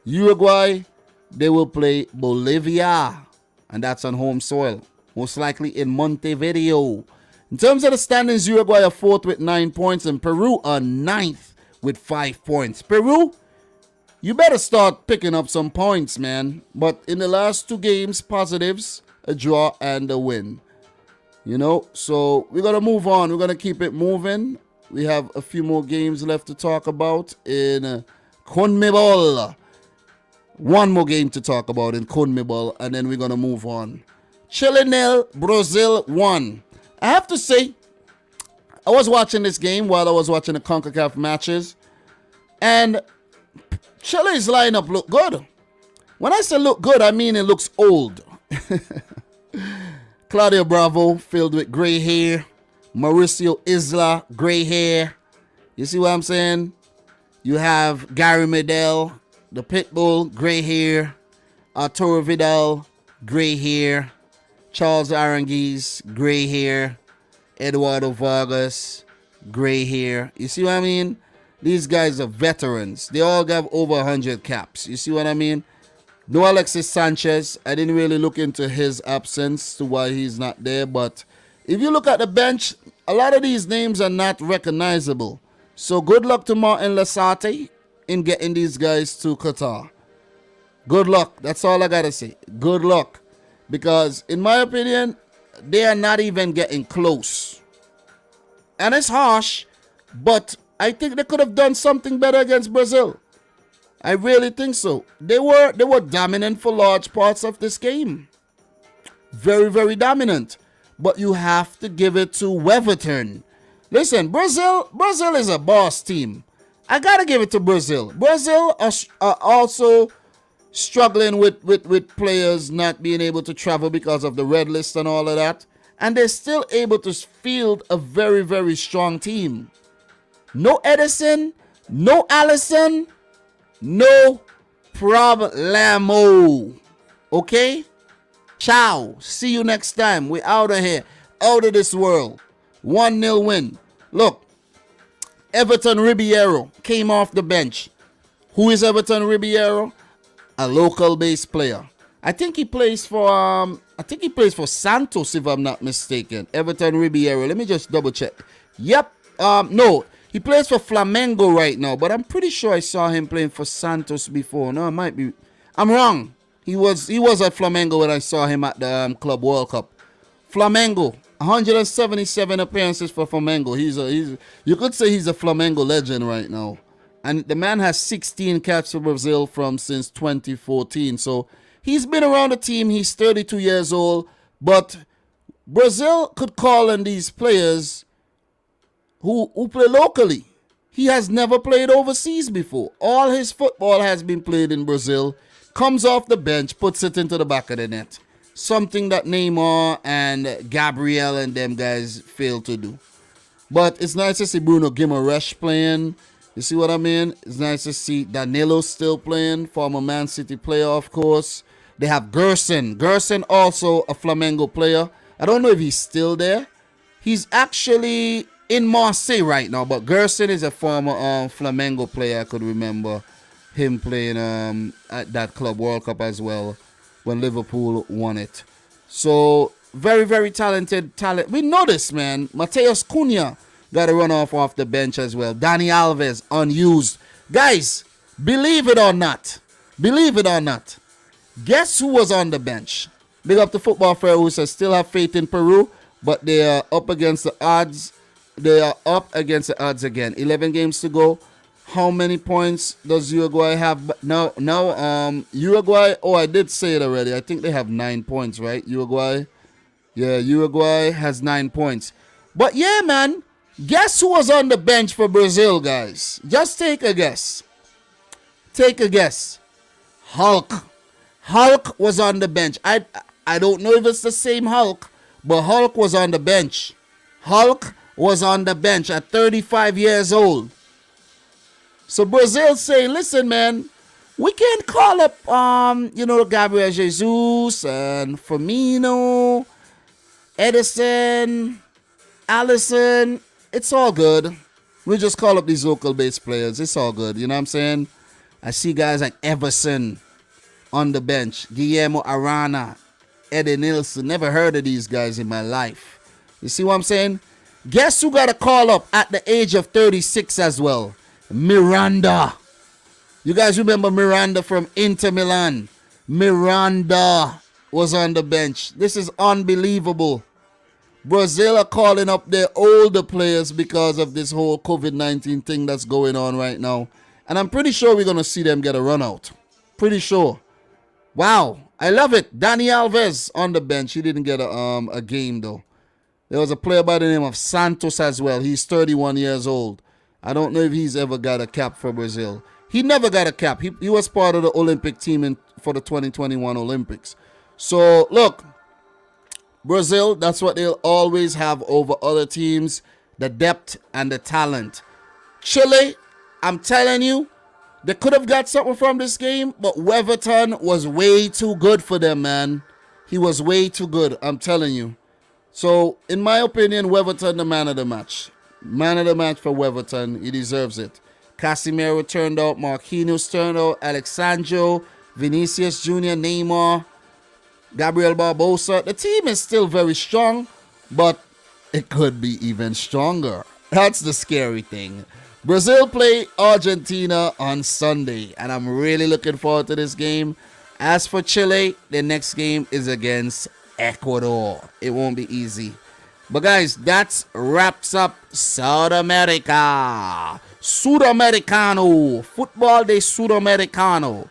Uruguay, they will play Bolivia, and that's on home soil, most likely in Montevideo. In terms of the standings, Uruguay are 4th with 9 points, and Peru are 9th with 5 points. Peru, you better start picking up some points, man. But in the last 2 games, positives, a draw and a win. So we're going to move on. We're going to keep it moving. We have a few more games left to talk about in CONMEBOL. One more game to talk about in CONMEBOL, and then we're going to move on. Chile 0, Brazil 1. I have to say, I was watching this game while I was watching the CONCACAF matches, and Chile's lineup looked good. When I say look good, I mean it looks old. Claudio Bravo, filled with gray hair. Mauricio Isla, gray hair. You see what I'm saying? You have Gary Medel, the Pitbull, gray hair. Arturo Vidal, gray hair. Charles Aranguiz, gray hair. Eduardo Vargas, gray hair. You see what I mean? These guys are veterans. They all have over 100 caps. You see what I mean? No Alexis Sanchez. I didn't really look into his absence to why he's not there. But if you look at the bench, a lot of these names are not recognizable. So good luck to Martin Lasarte in getting these guys to Qatar. Good luck. That's all I got to say. Good luck. Because in my opinion, they are not even getting close. And it's harsh, but I think they could have done something better against Brazil. I really think so. They were dominant for large parts of this game. Very, very dominant. But you have to give it to Weatherton. Listen, Brazil is a boss team. I got to give it to Brazil. Brazil are also struggling with players not being able to travel because of the red list and all of that. And they're still able to field a very, very strong team. No Edison, no Allison, no problemo. Okay? Ciao. See you next time. We're out of here. Out of this world. 1-0 win. Look, Everton Ribeiro came off the bench. Who is Everton Ribeiro? A local base player. I think he plays for Santos, if I'm not mistaken. Everton Ribeiro. Let me just double check. Yep. No, he plays for Flamengo right now, but I'm pretty sure I saw him playing for Santos before. No, it might be. I'm wrong. He was at Flamengo when I saw him at the Club World Cup. Flamengo, 177 appearances for Flamengo. You could say he's a Flamengo legend right now. And the man has 16 caps for Brazil since 2014. So he's been around the team. He's 32 years old. But Brazil could call on these players who play locally. He has never played overseas before. All his football has been played in Brazil. Comes off the bench, puts it into the back of the net. Something that Neymar and Gabriel and them guys failed to do. But it's nice to see Bruno Guimaraes playing. You see what I mean? It's nice to see Danilo still playing, former Man City player, of course. They have Gerson. Gerson also a Flamengo player. I don't know if he's still there. He's actually in Marseille right now, but Gerson is a former Flamengo player. I could remember him playing at that Club World Cup as well when Liverpool won it. So, very, very talented talent. We know this, man. Mateus Cunha got to run off the bench as well. Dani Alves, unused. Guys, believe it or not, guess who was on the bench? Big up to Football Fair who says still have faith in Peru, but they are up against the odds. They are up against the odds again. 11 games to go. How many points does Uruguay have? No, Uruguay, I did say it already. I think they have 9 points, right? Uruguay. Yeah, Uruguay has 9 points. But yeah, man, guess who was on the bench for Brazil, guys? Just take a guess. Hulk. Hulk was on the bench. I don't know if it's the same Hulk, but Hulk was on the bench. Hulk was on the bench at 35 years old. So Brazil say, listen, man, we can't call up, Gabriel Jesus and Firmino, Edison, Allison. It's all good. We just call up these local base players. It's all good. You know what I'm saying? I see guys like Everson on the bench. Guillermo Arana, Eddie Nilsson. Never heard of these guys in my life. You see what I'm saying? Guess who got a call up at the age of 36 as well? Miranda. You guys remember Miranda from Inter Milan? Miranda was on the bench. This is unbelievable. Brazil are calling up their older players because of this whole COVID-19 thing that's going on right now. And I'm pretty sure we're going to see them get a run out. Pretty sure. Wow. I love it. Dani Alves on the bench. He didn't get a game though. There was a player by the name of Santos as well. He's 31 years old. I don't know if he's ever got a cap for Brazil. He never got a cap. He was part of the Olympic team for the 2021 Olympics. So, look. Brazil, that's what they'll always have over other teams, the depth and the talent. Chile, I'm telling you, they could have got something from this game, but Weverton was way too good for them, man. He was way too good, I'm telling you. So, in my opinion, Weverton, the man of the match. Man of the match for Weverton. He deserves it. Casemiro turned out, Marquinhos turned out, Alexandro, Vinicius Jr., Neymar, Gabriel Barbosa. The team is still very strong, but it could be even stronger. That's the scary thing. Brazil play Argentina on Sunday, and I'm really looking forward to this game. As for Chile, the next game is against Ecuador. It won't be easy. But guys, that wraps up South America. Sudamericano. Football de Sudamericano.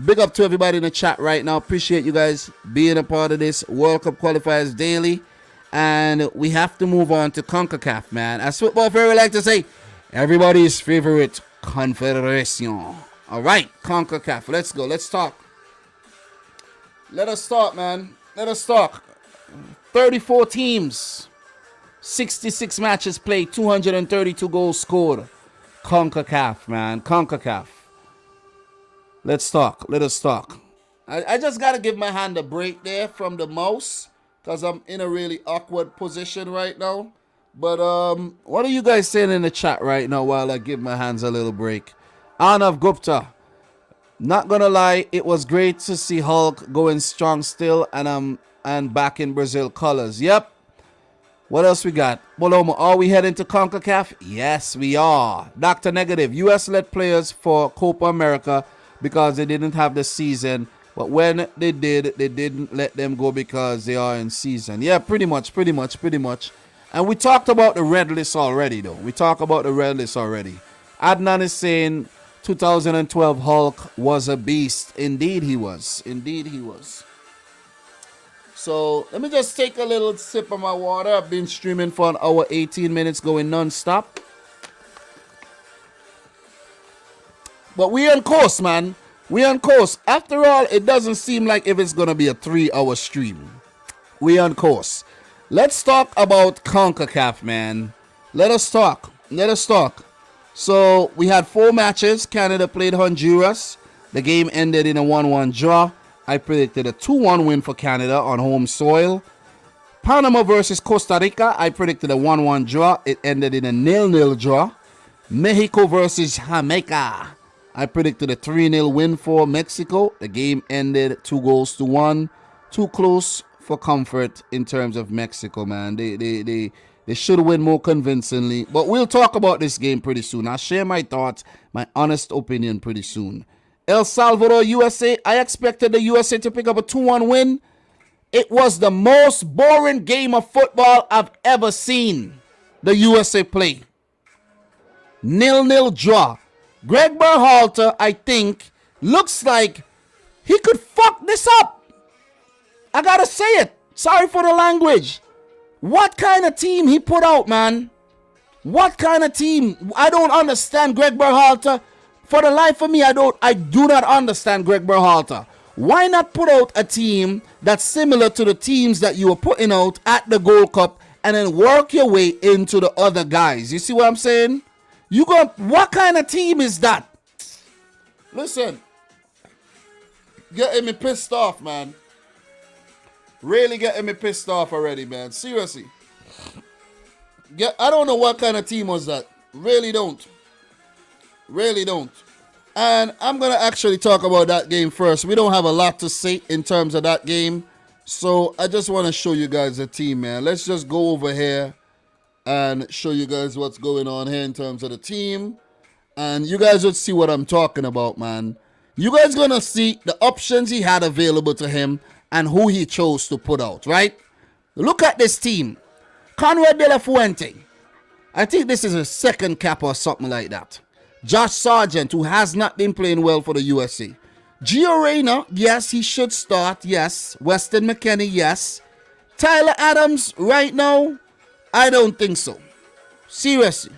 Big up to everybody in the chat right now. Appreciate you guys being a part of this World Cup Qualifiers Daily. And we have to move on to CONCACAF, man. As football fairy like to say, everybody's favorite confederation. All right, CONCACAF. Let's go. Let's talk. Let us start, man. Let us talk. 34 teams. 66 matches played. 232 goals scored. CONCACAF, man. CONCACAF. Let's talk. Let us talk. I just got to give my hand a break there from the mouse because I'm in a really awkward position right now. But what are you guys saying in the chat right now while I give my hands a little break? Arnav Gupta. Not going to lie, it was great to see Hulk going strong still and back in Brazil colors. Yep. What else we got? Bolomo, are we heading to CONCACAF? Yes, we are. Dr. Negative. U.S. led players for Copa America because they didn't have the season, but when they did, they didn't let them go because they are in season. Yeah, pretty much. And we talked about the red list already, though. Adnan is saying 2012 Hulk was a beast. Indeed he was. So let me just take a little sip of my water. I've been streaming for an hour, 18 minutes, going non-stop. But we on course, man. We on course. After all, it doesn't seem like if it's going to be a 3-hour stream. We on course. Let's talk about CONCACAF, man. Let us talk. So, we had 4 matches. Canada played Honduras. The game ended in a 1-1 draw. I predicted a 2-1 win for Canada on home soil. Panama versus Costa Rica. I predicted a 1-1 draw. It ended in a 0-0 draw. Mexico versus Jamaica. I predicted a 3-0 win for Mexico. The game ended 2-1. Too close for comfort in terms of Mexico, man. They should win more convincingly. But we'll talk about this game pretty soon. I'll share my thoughts, my honest opinion pretty soon. El Salvador, USA. I expected the USA to pick up a 2-1 win. It was the most boring game of football I've ever seen the USA play. 0-0 draw. Greg Berhalter, I think, looks like he could fuck this up. I gotta say it. Sorry for the language. What kind of team he put out, man? What kind of team? I don't understand Greg Berhalter. For the life of me, I do not understand Greg Berhalter. Why not put out a team that's similar to the teams that you were putting out at the Gold Cup and then work your way into the other guys? You see what I'm saying? What kind of team is that? Listen, getting me pissed off, man. Really getting me pissed off already, man. Seriously. I don't know what kind of team was that. Really don't. Really don't. And I'm going to actually talk about that game first. We don't have a lot to say in terms of that game. So I just want to show you guys the team, man. Let's just go over here and show you guys what's going on here in terms of the team. And you guys will see what I'm talking about, man. You guys going to see the options he had available to him and who he chose to put out, right? Look at this team. Conrad De La Fuente. I think this is a second cap or something like that. Josh Sargent, who has not been playing well for the USA. Gio Reyna, yes, he should start, yes. Weston McKennie, yes. Tyler Adams, right now, I don't think so. Seriously.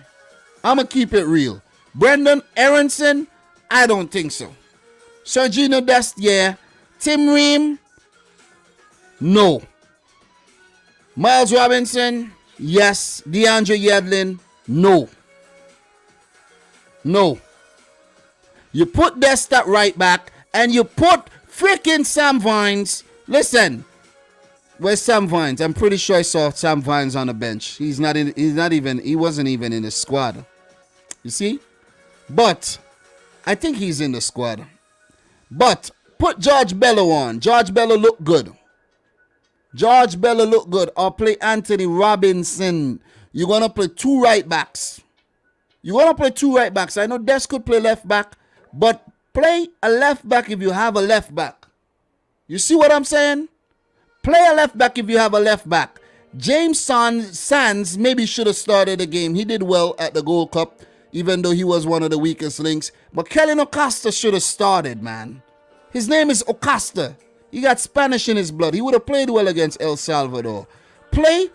I'm going to keep it real. Brendan Aronson, I don't think so. Sergino Dest, yeah. Tim Ream, no. Miles Robinson, yes. DeAndre Yedlin, no. No. You put Dest at right back and you put freaking Sam Vines. Listen, where's Sam Vines? I'm pretty sure I saw Sam Vines on the bench. He wasn't even in the squad. You see? But I think he's in the squad. But put George Bello on. George Bello look good. George Bello look good. Or play Anthony Robinson. You're going to play two right backs. You want to play two right backs. I know Des could play left back, but play a left back if you have a left back. You see what I'm saying? Play a left back if you have a left back. James Sands maybe should have started the game. He did well at the Gold Cup, even though he was one of the weakest links. But Kellen Acosta should have started, man. His name is Acosta. He got Spanish in his blood. He would have played well against El Salvador. Play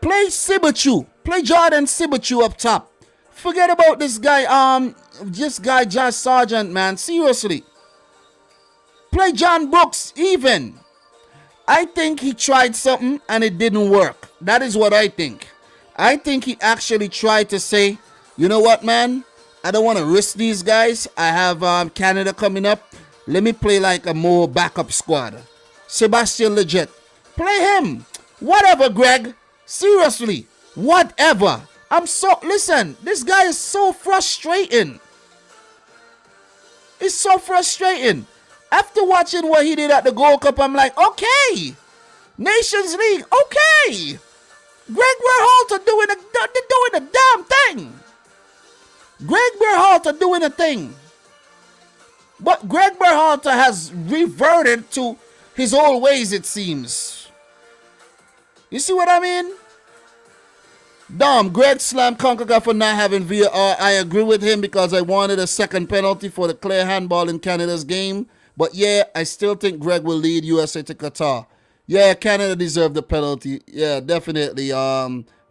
Sibachu. Play Jordan Sibachu up top. Forget about this guy, Josh Sargent, man. Seriously. Play John Brooks, even. I think he tried something and it didn't work. That is what I think. I think he actually tried to say, you know what, man? I don't want to risk these guys. I have Canada coming up. Let me play like a more backup squad. Sebastian Legit. Play him. Whatever, Greg. Seriously. Whatever. Listen, this guy is so frustrating. It's so frustrating. After watching what he did at the Gold Cup, I'm like, okay. Nations League, okay. Greg Berhalter doing a damn thing. Greg Berhalter doing a thing. But Greg Berhalter has reverted to his old ways, it seems. You see what I mean? Greg slammed CONCACAF for not having VAR. I agree with him because I wanted a second penalty for the clear handball in Canada's game. But yeah, I still think Greg will lead USA to Qatar. Yeah, Canada deserved the penalty. Yeah, definitely.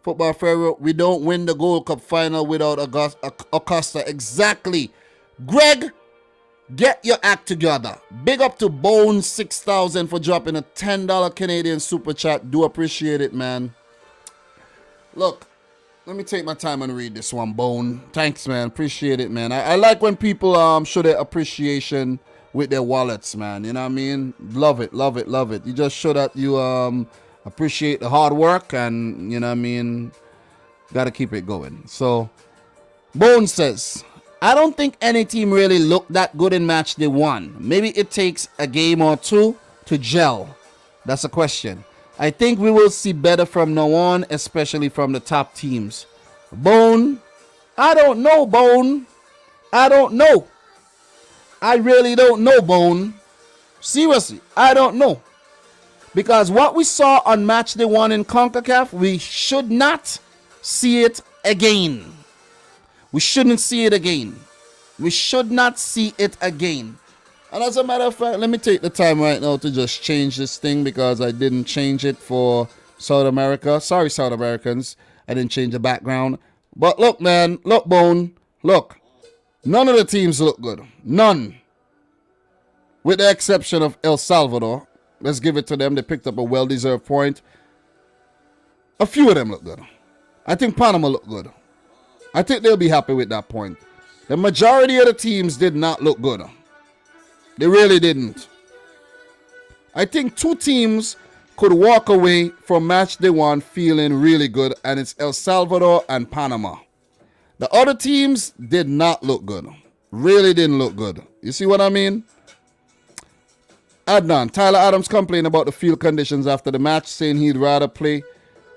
Football Pharaoh, we don't win the Gold Cup final without Acosta. Exactly. Greg, get your act together. Big up to Bone 6000 for dropping a $10 Canadian super chat. Do appreciate it, man. Look, let me take my time and read this one, Bone. Thanks, man. Appreciate it, man. I like when people show their appreciation with their wallets, man. You know what I mean? Love it, love it, love it. You just show that you appreciate the hard work and, you know what I mean, gotta keep it going. So, Bone says, I don't think any team really looked that good in match day one. Maybe it takes a game or two to gel. That's a question. I think we will see better from now on, especially from the top teams. Bone, I don't know, Bone. I don't know. I really don't know, Bone. Seriously, I don't know. Because what we saw on match day one in CONCACAF, we should not see it again. We shouldn't see it again. We should not see it again. And as a matter of fact, let me take the time right now to just change this thing because I didn't change it for South America. Sorry, South Americans. I didn't change the background. But look, man. Look, Bone. Look. None of the teams look good. None. with the exception of El Salvador. Let's give it to them. They picked up a well-deserved point. A few of them look good. I think Panama look good. I think they'll be happy with that point. The majority of the teams did not look good. They really didn't. I think 2 teams could walk away from match day 1 feeling really good, and it's El Salvador and Panama. The other teams did not look good. Really didn't look good. You see what I mean? Adnan, Tyler Adams complained about the field conditions after the match, saying he'd rather play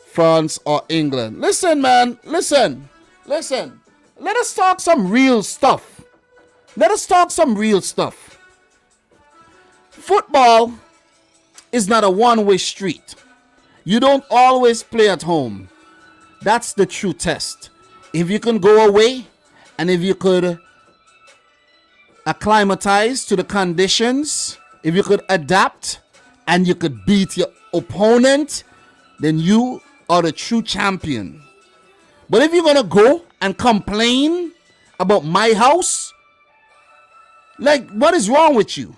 France or England. Listen, man. Listen. Let us talk some real stuff. Football is not a one-way street. You don't always play at home. That's the true test. If you can go away and if you could acclimatize to the conditions, if you could adapt and you could beat your opponent, then you are the true champion. But if you're going to go and complain about my house, like, what is wrong with you?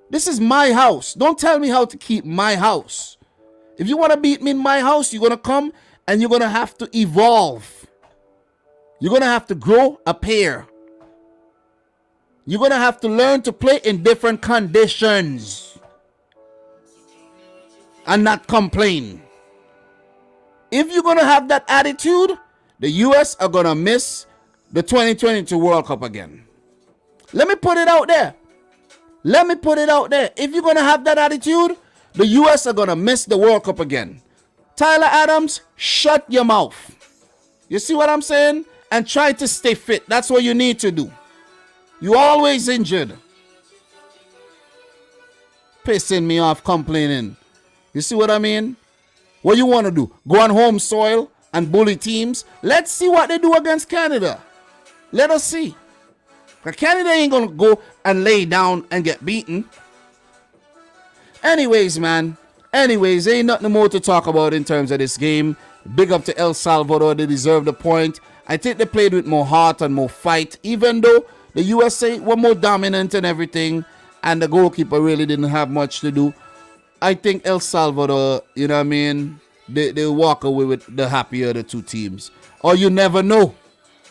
This is my house. Don't tell me how to keep my house. If you want to beat me in my house, you're going to come and you're going to have to evolve. You're going to have to grow a pair. You're going to have to learn to play in different conditions and not complain. If you're going to have that attitude, the U.S. are going to miss the 2022 World Cup again. Let me put it out there. If you're going to have that attitude, the U.S. are going to miss the World Cup again. Tyler Adams, shut your mouth. You see what I'm saying? And try to stay fit. That's what you need to do. You always injured. Pissing me off complaining. You see what I mean? What you want to do? Go on home soil and bully teams? Let's see what they do against Canada. Let us see. Because Canada ain't going to go and lay down and get beaten. Anyways, man. Ain't nothing more to talk about in terms of this game. Big up to El Salvador. They deserve the point. I think they played with more heart and more fight. Even though the USA were more dominant and everything. And the goalkeeper really didn't have much to do. I think El Salvador, you know what I mean? They walk away with the happier of the 2 teams. Or you never know.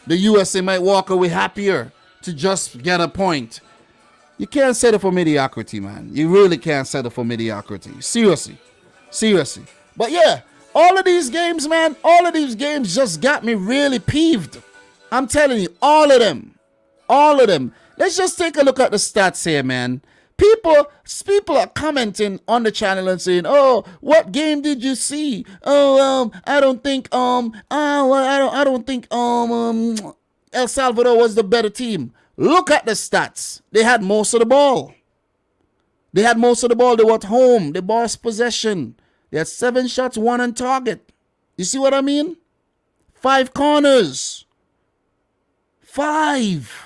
The USA might walk away happier to just get a point. You can't settle for mediocrity, man. You really can't settle for mediocrity. Seriously. But yeah, all of these games, man, just got me really peeved. I'm telling you, all of them. Let's just take a look at the stats here, man. People are commenting on the channel and saying, "Oh, what game did you see? Oh, I don't think El Salvador was the better team." Look at the stats. They had most of the ball. They were at home. They bossed possession. They had 7 shots, 1 on target. You see what I mean? 5 corners. 5.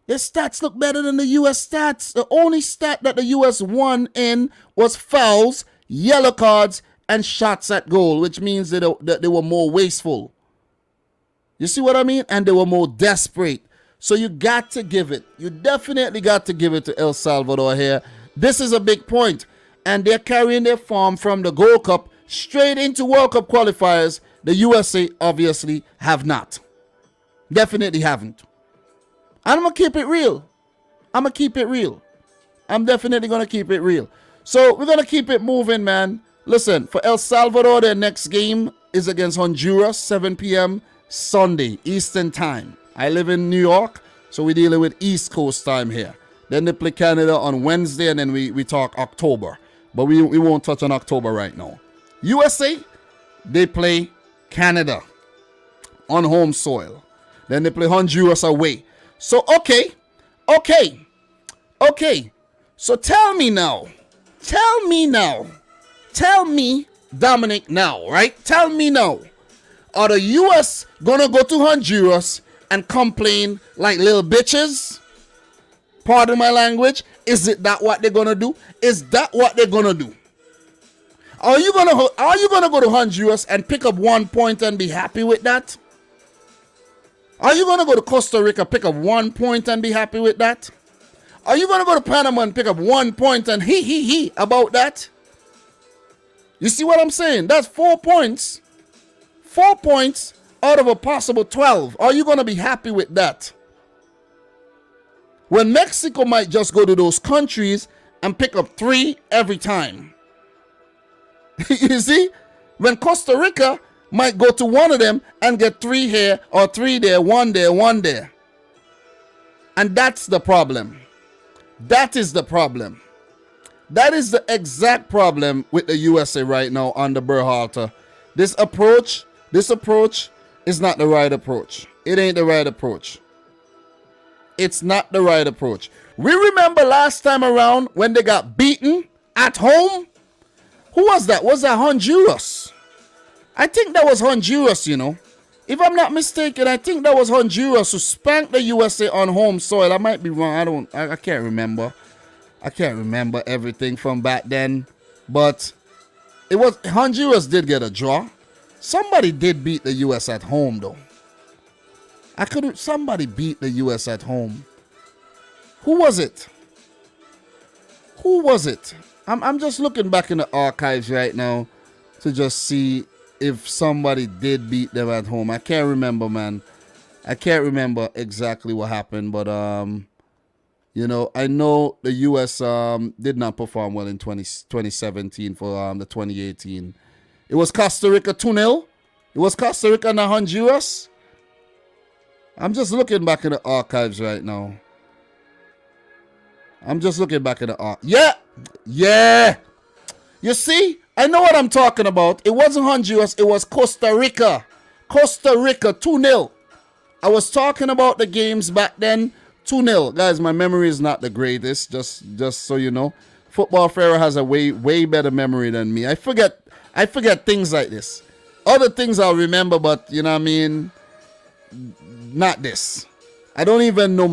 Their stats look better than the U.S. stats. The only stat that the U.S. won in was fouls, yellow cards, and shots at goal, which means that they were more wasteful. You see what I mean? And they were more desperate. So you got to give it. You definitely got to give it to El Salvador here. This is a big point. And they're carrying their form from the Gold Cup straight into World Cup qualifiers. The USA obviously have not. Definitely haven't. And I'm going to keep it real. I'm definitely going to keep it real. So we're going to keep it moving, man. Listen, for El Salvador, their next game is against Honduras, 7 p.m. Sunday, Eastern time. I live in New York, so we're dealing with East Coast time here. Then they play Canada on Wednesday, and then we talk October. But we won't touch on October right now. USA, they play Canada on home soil. Then they play Honduras away. So, okay. So tell me, Dominic, now, right? Tell me now. Are the U.S. gonna go to Honduras and complain like little bitches? Pardon my language. Is that what they're gonna do? Are you gonna go to Honduras and pick up 1 point and be happy with that? Are you going to go to Costa Rica, pick up 1 point and be happy with that? Are you going to go to Panama and pick up 1 point and he about that? You see what I'm saying? That's 4 points. 4 points out of a possible 12. Are you going to be happy with that? When Mexico might just go to those countries and pick up 3 every time. You see? When Costa Rica might go to one of them and get 3 here or 3 there, 1 there, 1 there. And that's the problem. That is the problem. That is the exact problem with the USA right now under Berhalter. This approach is not the right approach. It ain't the right approach. It's not the right approach. We remember last time around when they got beaten at home. Who was that? Was that Honduras? I think that was Honduras, you know. If I'm not mistaken, I think that was Honduras who spanked the USA on home soil. I might be wrong. I can't remember. I can't remember everything from back then. But it was Honduras did get a draw. Somebody did beat the US at home though. Somebody beat the US at home. Who was it? Who was it? I'm just looking back in the archives right now to just see if somebody did beat them at home. I can't remember, man. I can't remember exactly what happened, but you know, I know the US did not perform well in 2017 for the 2018. It was Costa Rica 2-0. It was Costa Rica and Honduras. I'm just looking back in the archives right now. Yeah. You see? I know what I'm talking about. It wasn't Honduras. It was Costa Rica. Costa Rica 2-0. I was talking about the games back then. 2-0. Guys, my memory is not the greatest. Just so you know. Football Pharaoh has a way better memory than me. I forget things like this. Other things I'll remember, but you know what I mean? Not this. I don't even know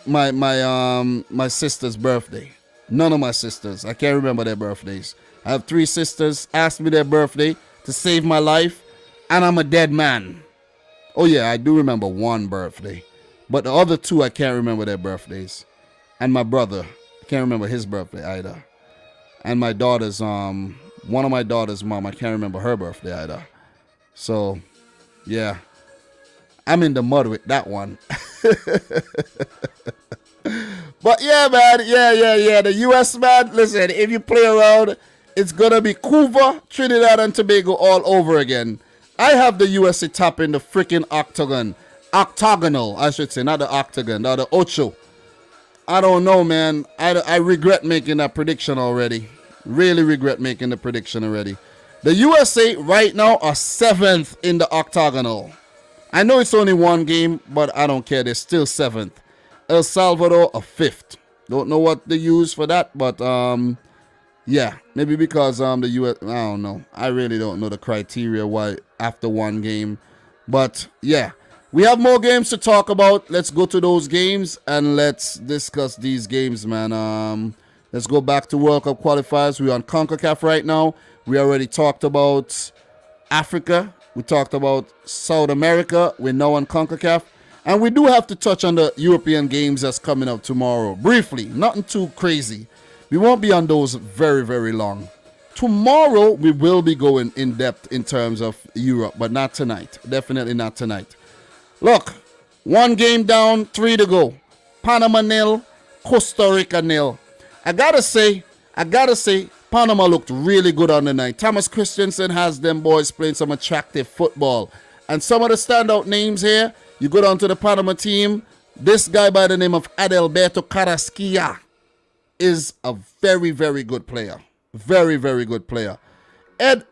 my sister's birthday. None of my sisters. I can't remember their birthdays. I have 3 sisters. Asked me their birthday to save my life, and I'm a dead man. Oh yeah, I do remember 1 birthday, but the other 2 I can't remember their birthdays. And my brother, I can't remember his birthday either. And my daughter's one of my daughter's mom, I can't remember her birthday either. So yeah, I'm in the mud with that one. But yeah, man, yeah. The US, man, listen, if you play around, it's gonna be Cuba, Trinidad and Tobago all over again. I have the USA topping the freaking octagonal, I should say, not the octagon, not the Ocho. I don't know, man. I regret making that prediction already. Really regret making the prediction already. The USA right now are 7th in the octagonal. I know it's only 1 game, but I don't care. They're still 7th. El Salvador are 5th. Don't know what they use for that, but yeah, maybe because the US, I don't know. I really don't know the criteria why after 1 game. But yeah, we have more games to talk about. Let's go to those games and let's discuss these games, man. Let's go back to World Cup qualifiers. We're on CONCACAF right now. We already talked about Africa. We talked about South America. We're now on CONCACAF. And we do have to touch on the European games that's coming up tomorrow. Briefly, nothing too crazy. We won't be on those very, very long. Tomorrow, we will be going in depth in terms of Europe, but not tonight. Definitely not tonight. Look, 1 game down, 3 to go. Panama 0, Costa Rica 0. I gotta say, Panama looked really good on the night. Thomas Christensen has them boys playing some attractive football. And some of the standout names here, you go down to the Panama team. This guy by the name of Adalberto Carrasquilla is a very, very good player. Very, very good player. Edgar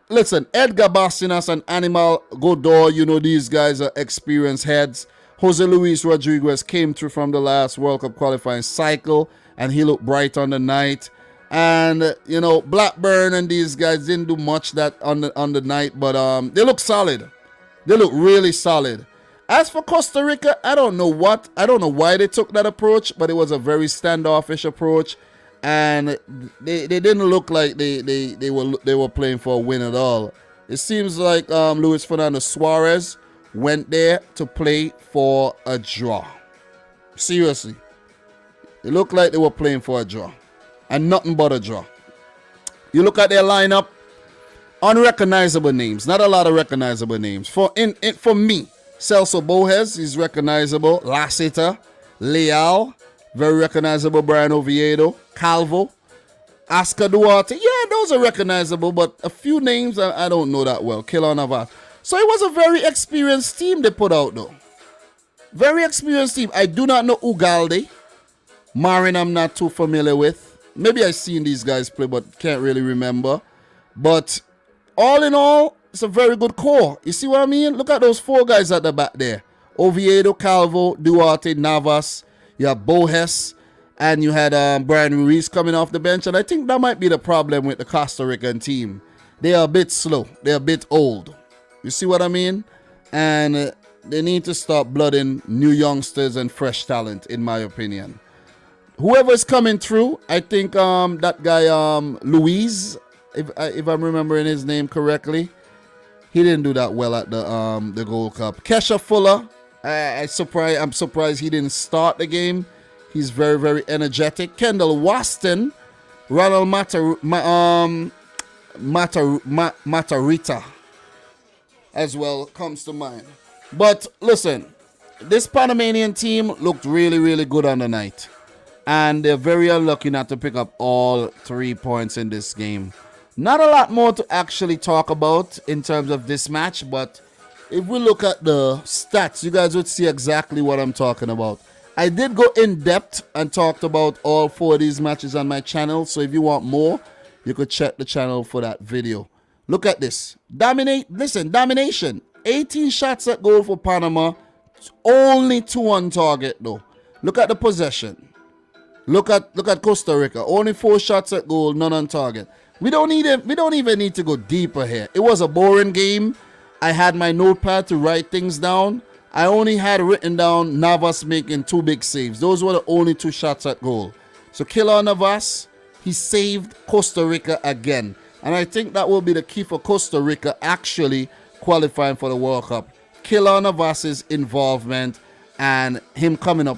Bastinas and Animal Godor, you know these guys are experienced heads. Jose Luis Rodriguez came through from the last World Cup qualifying cycle, and he looked bright on the night. And, you know, Blackburn and these guys didn't do much that on the night, but they look solid. They look really solid. As for Costa Rica, I don't know why they took that approach, but it was a very standoffish approach, and they didn't look like they were playing for a win at all. It seems like Luis Fernando Suarez went there to play for a draw. Seriously. It looked like they were playing for a draw. And nothing but a draw. You look at their lineup, unrecognizable names. Not a lot of recognizable names. For me, Celso Bojes is recognizable. Laceta, Leal, very recognizable. Brian Oviedo, Calvo, Oscar Duarte. Yeah, those are recognizable, but a few names I don't know that well. Keylor Navas. So it was a very experienced team they put out, though. Very experienced team. I do not know Ugalde. Marin I'm not too familiar with. Maybe I've seen these guys play, but can't really remember. But all in all, it's a very good core. You see what I mean? Look at those 4 guys at the back there. Oviedo, Calvo, Duarte, Navas. You have Bojes. And you had Brian Ruiz coming off the bench. And I think that might be the problem with the Costa Rican team. They are a bit slow. They're a bit old. You see what I mean? And they need to start blooding new youngsters and fresh talent, in my opinion. Whoever's coming through, I think that guy Luis, if I'm remembering his name correctly, he didn't do that well at the Gold Cup. Kesha Fuller, I'm surprised he didn't start the game. He's very, very energetic. Kendall Waston, Ronald Matarita as well comes to mind. But listen, this Panamanian team looked really, really good on the night. And they're very unlucky not to pick up all 3 points in this game. Not a lot more to actually talk about in terms of this match, but if we look at the stats, you guys would see exactly what I'm talking about. I did go in depth and talked about all 4 of these matches on my channel, so if you want more, you could check the channel for that video. Look at this. Domination. 18 shots at goal for Panama, only 2 on target though. Look at the possession. Look at Costa Rica. Only 4 shots at goal, none on target. We don't even need to go deeper here. It was a boring game. I had my notepad to write things down. I only had written down Navas making 2 big saves. Those were the only 2 shots at goal. So Keylor Navas, he saved Costa Rica again. And I think that will be the key for Costa Rica actually qualifying for the World Cup. Keylor Navas's involvement and him coming up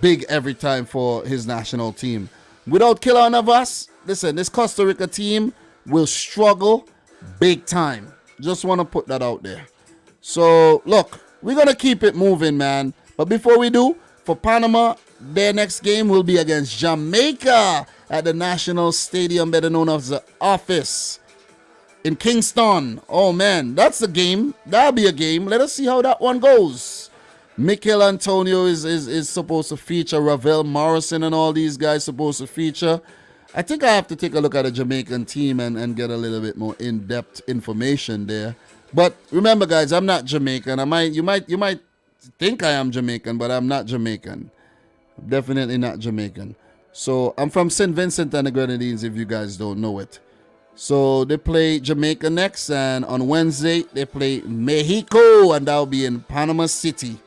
big every time for his national team. Without Keylor Navas, listen, this Costa Rica team will struggle big time. Just want to put that out there. So, look, we're going to keep it moving, man. But before we do, for Panama, their next game will be against Jamaica at the National Stadium, better known as the Office in Kingston. Oh, man, that's a game. That'll be a game. Let us see how that one goes. Mikel Antonio is supposed to feature. Ravel Morrison and all these guys supposed to feature. I think I have to take a look at the Jamaican team and get a little bit more in-depth information there. But remember, guys, I'm not Jamaican. You might think I am Jamaican, but I'm not Jamaican. I'm definitely not Jamaican. So I'm from St. Vincent and the Grenadines, if you guys don't know it. So they play Jamaica next, and on Wednesday they play Mexico, and that'll be in Panama City.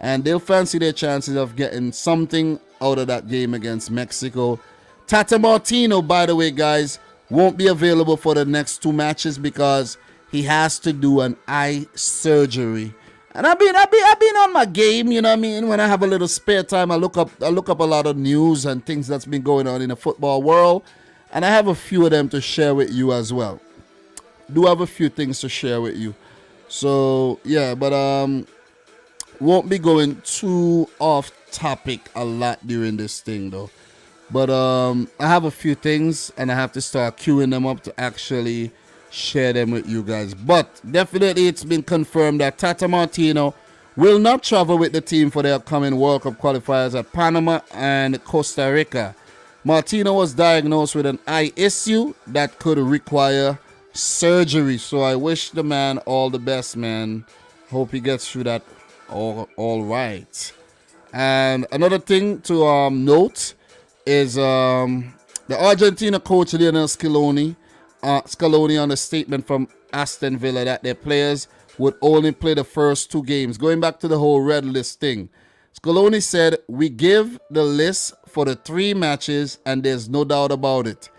And they'll fancy their chances of getting something out of that game against Mexico. Tata Martino, by the way, guys, won't be available for the next 2 matches because he has to do an eye surgery. And I've been on my game, you know what I mean? When I have a little spare time, I look up a lot of news and things that's been going on in the football world. And I have a few of them to share with you as well. Do have a few things to share with you. So, yeah, but won't be going too off topic a lot during this thing though. But I have a few things and I have to start queuing them up to actually share them with you guys. But definitely it's been confirmed that Tata Martino will not travel with the team for the upcoming World Cup qualifiers at Panama and Costa Rica. Martino was diagnosed with an eye issue that could require surgery. So I wish the man all the best, man. Hope he gets through that all right. And another thing to note is the Argentina coach Lionel Scaloni on a statement from Aston Villa that their players would only play the first 2 games. Going back to the whole red list thing, Scaloni said, "We give the list for the 3 matches and there's no doubt about it.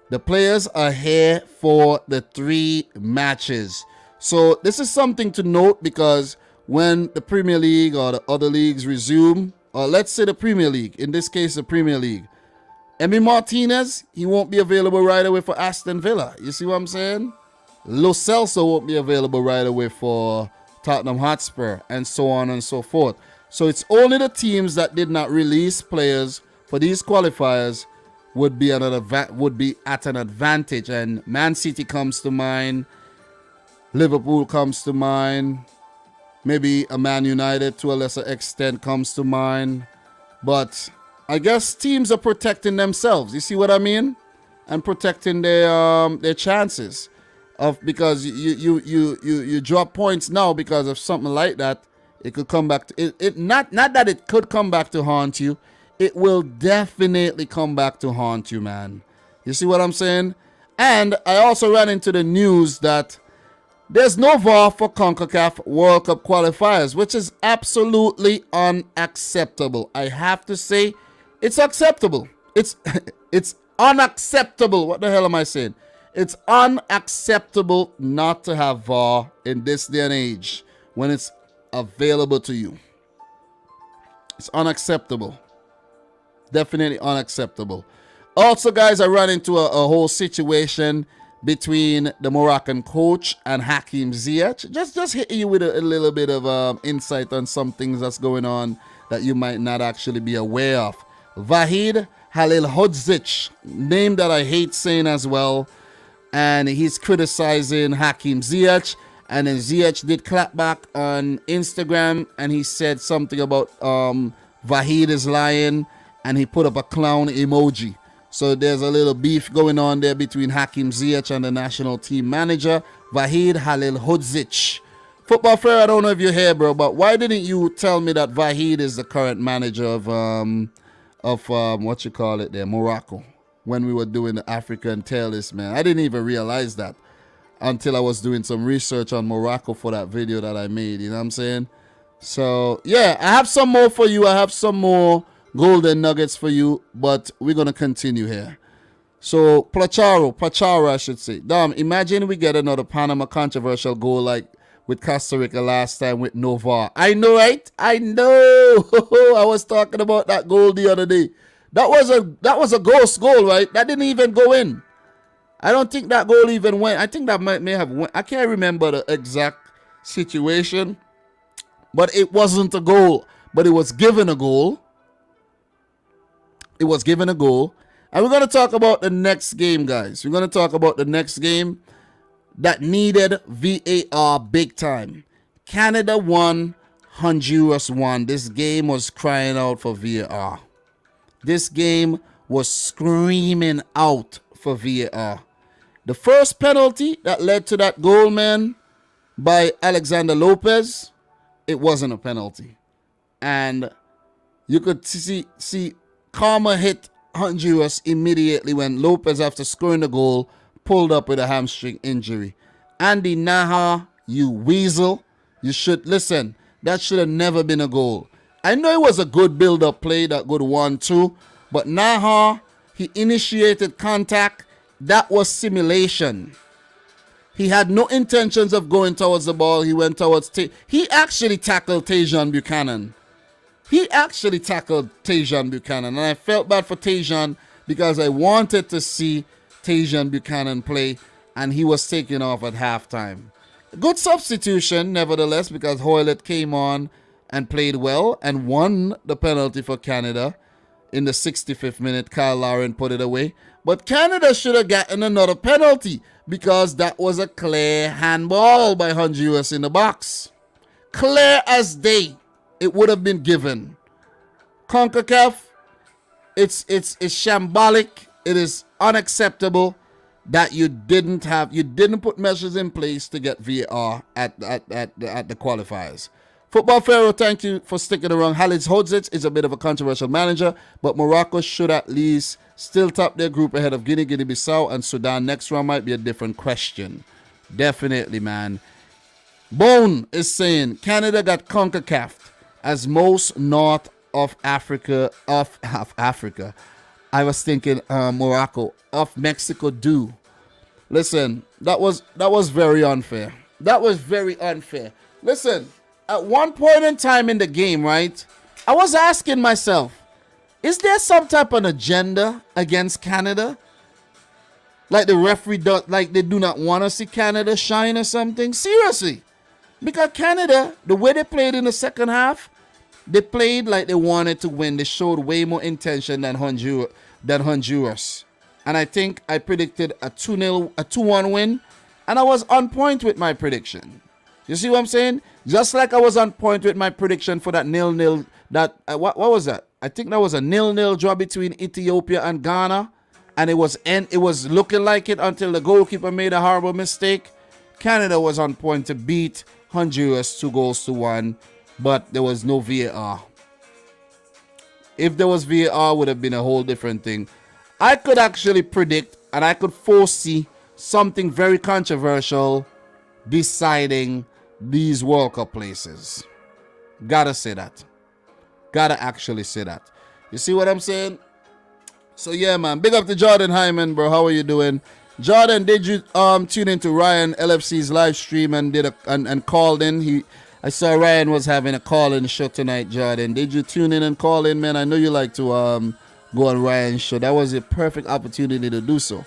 The players are here for the 3 matches." So this is something to note because when the Premier League or the other leagues resume, or let's say the Premier League, in this case the Premier League, Emi Martinez, he won't be available right away for Aston Villa. You see what I'm saying? Lo Celso won't be available right away for Tottenham Hotspur, and so on and so forth. So it's only the teams that did not release players for these qualifiers would be at an advantage. And Man City comes to mind, Liverpool comes to mind, maybe a Man United to a lesser extent comes to mind. But I guess teams are protecting themselves. You see what I mean? And protecting their chances of, because you drop points now because of something like that. It could come back to it. Not that it could come back to haunt you. It will definitely come back to haunt you, man. You see what I'm saying? And I also ran into the news that there's no VAR for CONCACAF World Cup qualifiers, which is absolutely unacceptable. I have to say, it's acceptable. It's unacceptable. What the hell am I saying? It's unacceptable not to have VAR in this day and age when it's available to you. It's unacceptable. Definitely unacceptable. Also, guys, I ran into a whole situation between the Moroccan coach and Hakim Ziyech. Just hit you with a little bit of insight on some things that's going on that you might not actually be aware of. Vahid Halilhodzic, name that I hate saying as well, and he's criticizing Hakim Ziyech, and then Ziyech did clap back on Instagram, and he said something about Vahid is lying, and he put up a clown emoji. So there's a little beef going on there between Hakim Ziyech and the national team manager, Vahid Halilhodzic. Football Fair, I don't know if you're here, bro, but why didn't you tell me that Vahid is the current manager of what you call it there, Morocco, when we were doing the African tail list, man? I didn't even realize that until I was doing some research on Morocco for that video that I made, you know what I'm saying? So, yeah, I have some more for you. I have some more golden nuggets for you, but we're going to continue here. So, Pacharo, I should say. Dom, imagine we get another Panama controversial goal like with Costa Rica last time with no VAR. I know, right? I know. I was talking about that goal the other day. That was a ghost goal, right? That didn't even go in. I don't think that goal even went. I think that may have went. I can't remember the exact situation, but it wasn't a goal. But it was given a goal. It was given a goal. And we're going to talk about the next game, guys. We're going to talk about the next game that needed VAR big time. Canada won, Honduras won. This game was crying out for VAR. This game was screaming out for VAR. The first penalty that led to that goal, man, by Alexander Lopez, it wasn't a penalty. And you could see karma hit Honduras immediately when Lopez, after scoring the goal, pulled up with a hamstring injury. Andy Naha, you weasel. You should listen. That should have never been a goal. I know it was a good build-up play, that good 1-2, but Naha, he initiated contact. That was simulation. He had no intentions of going towards the ball. He went towards he actually tackled Tajon Buchanan. And I felt bad for Tajon because I wanted to see Tajon Buchanan play, and he was taken off at halftime. Good substitution, nevertheless, because Hoylett came on and played well and won the penalty for Canada in the 65th minute. Kyle Lauren put it away. But Canada should have gotten another penalty because that was a clear handball by Honduras in the box. Clear as day. It would have been given. CONCACAF, it's shambolic. It is unacceptable that you didn't put measures in place to get VAR at the qualifiers. Football Pharaoh, thank you for sticking around. Halilhodzic is a bit of a controversial manager, but Morocco should at least still top their group ahead of Guinea, Guinea-Bissau, and Sudan. Next round might be a different question. Definitely, man. Bone is saying Canada got CONCACAF as most north of Africa. I was thinking Morocco of Mexico do. Listen, that was very unfair. That was very unfair. Listen, at one point in time in the game, right, I was asking myself, is there some type of agenda against Canada? Like the referee like they do not want to see Canada shine or something? Seriously. Because Canada, the way they played in the second half, they played like they wanted to win. They showed way more intention than Honduras. And I think I predicted a 2-1 win. And I was on point with my prediction. You see what I'm saying? Just like I was on point with my prediction for that 0-0. What was that? I think that was a 0-0 draw between Ethiopia and Ghana. And it was looking like it until the goalkeeper made a horrible mistake. Canada was on point to beat Honduras 2-1. But there was no VAR. If there was VAR, it would have been a whole different thing. I could actually predict and I could foresee something very controversial deciding these World Cup places. Gotta say that. Gotta actually say that. You see what I'm saying? So yeah, man. Big up to Jordan Hyman, bro. How are you doing? Jordan, did you tune into Ryan LFC's live stream and and called in? I saw Ryan was having a call-in show tonight, Jordan. Did you tune in and call in, man? I know you like to go on Ryan's show. That was a perfect opportunity to do so.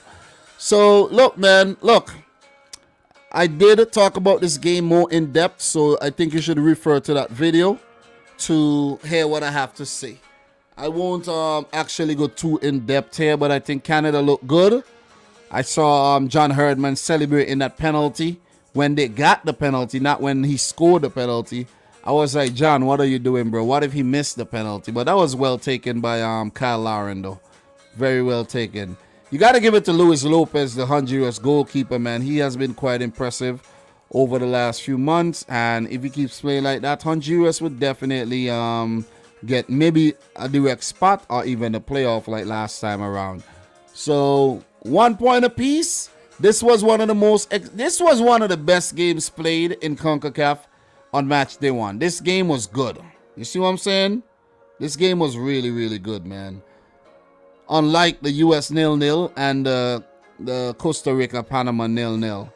So, look, man. Look. I did talk about this game more in depth, so I think you should refer to that video to hear what I have to say. I won't actually go too in depth here, but I think Canada looked good. I saw John Herdman celebrating that penalty when they got the penalty, not when he scored the penalty. I was like, John, what are you doing, bro? What if he missed the penalty? But that was well taken by Kyle Lauren, though. Very well taken. You got to give it to Luis Lopez, the Honduras goalkeeper, man. He has been quite impressive over the last few months. And if he keeps playing like that, Honduras would definitely get maybe a direct spot or even a playoff like last time around. So 1 point apiece. This was one of the best games played in CONCACAF on match day 1. This game was good. You see what I'm saying? This game was really, really good, man. Unlike the US 0-0 and the Costa Rica Panama 0-0.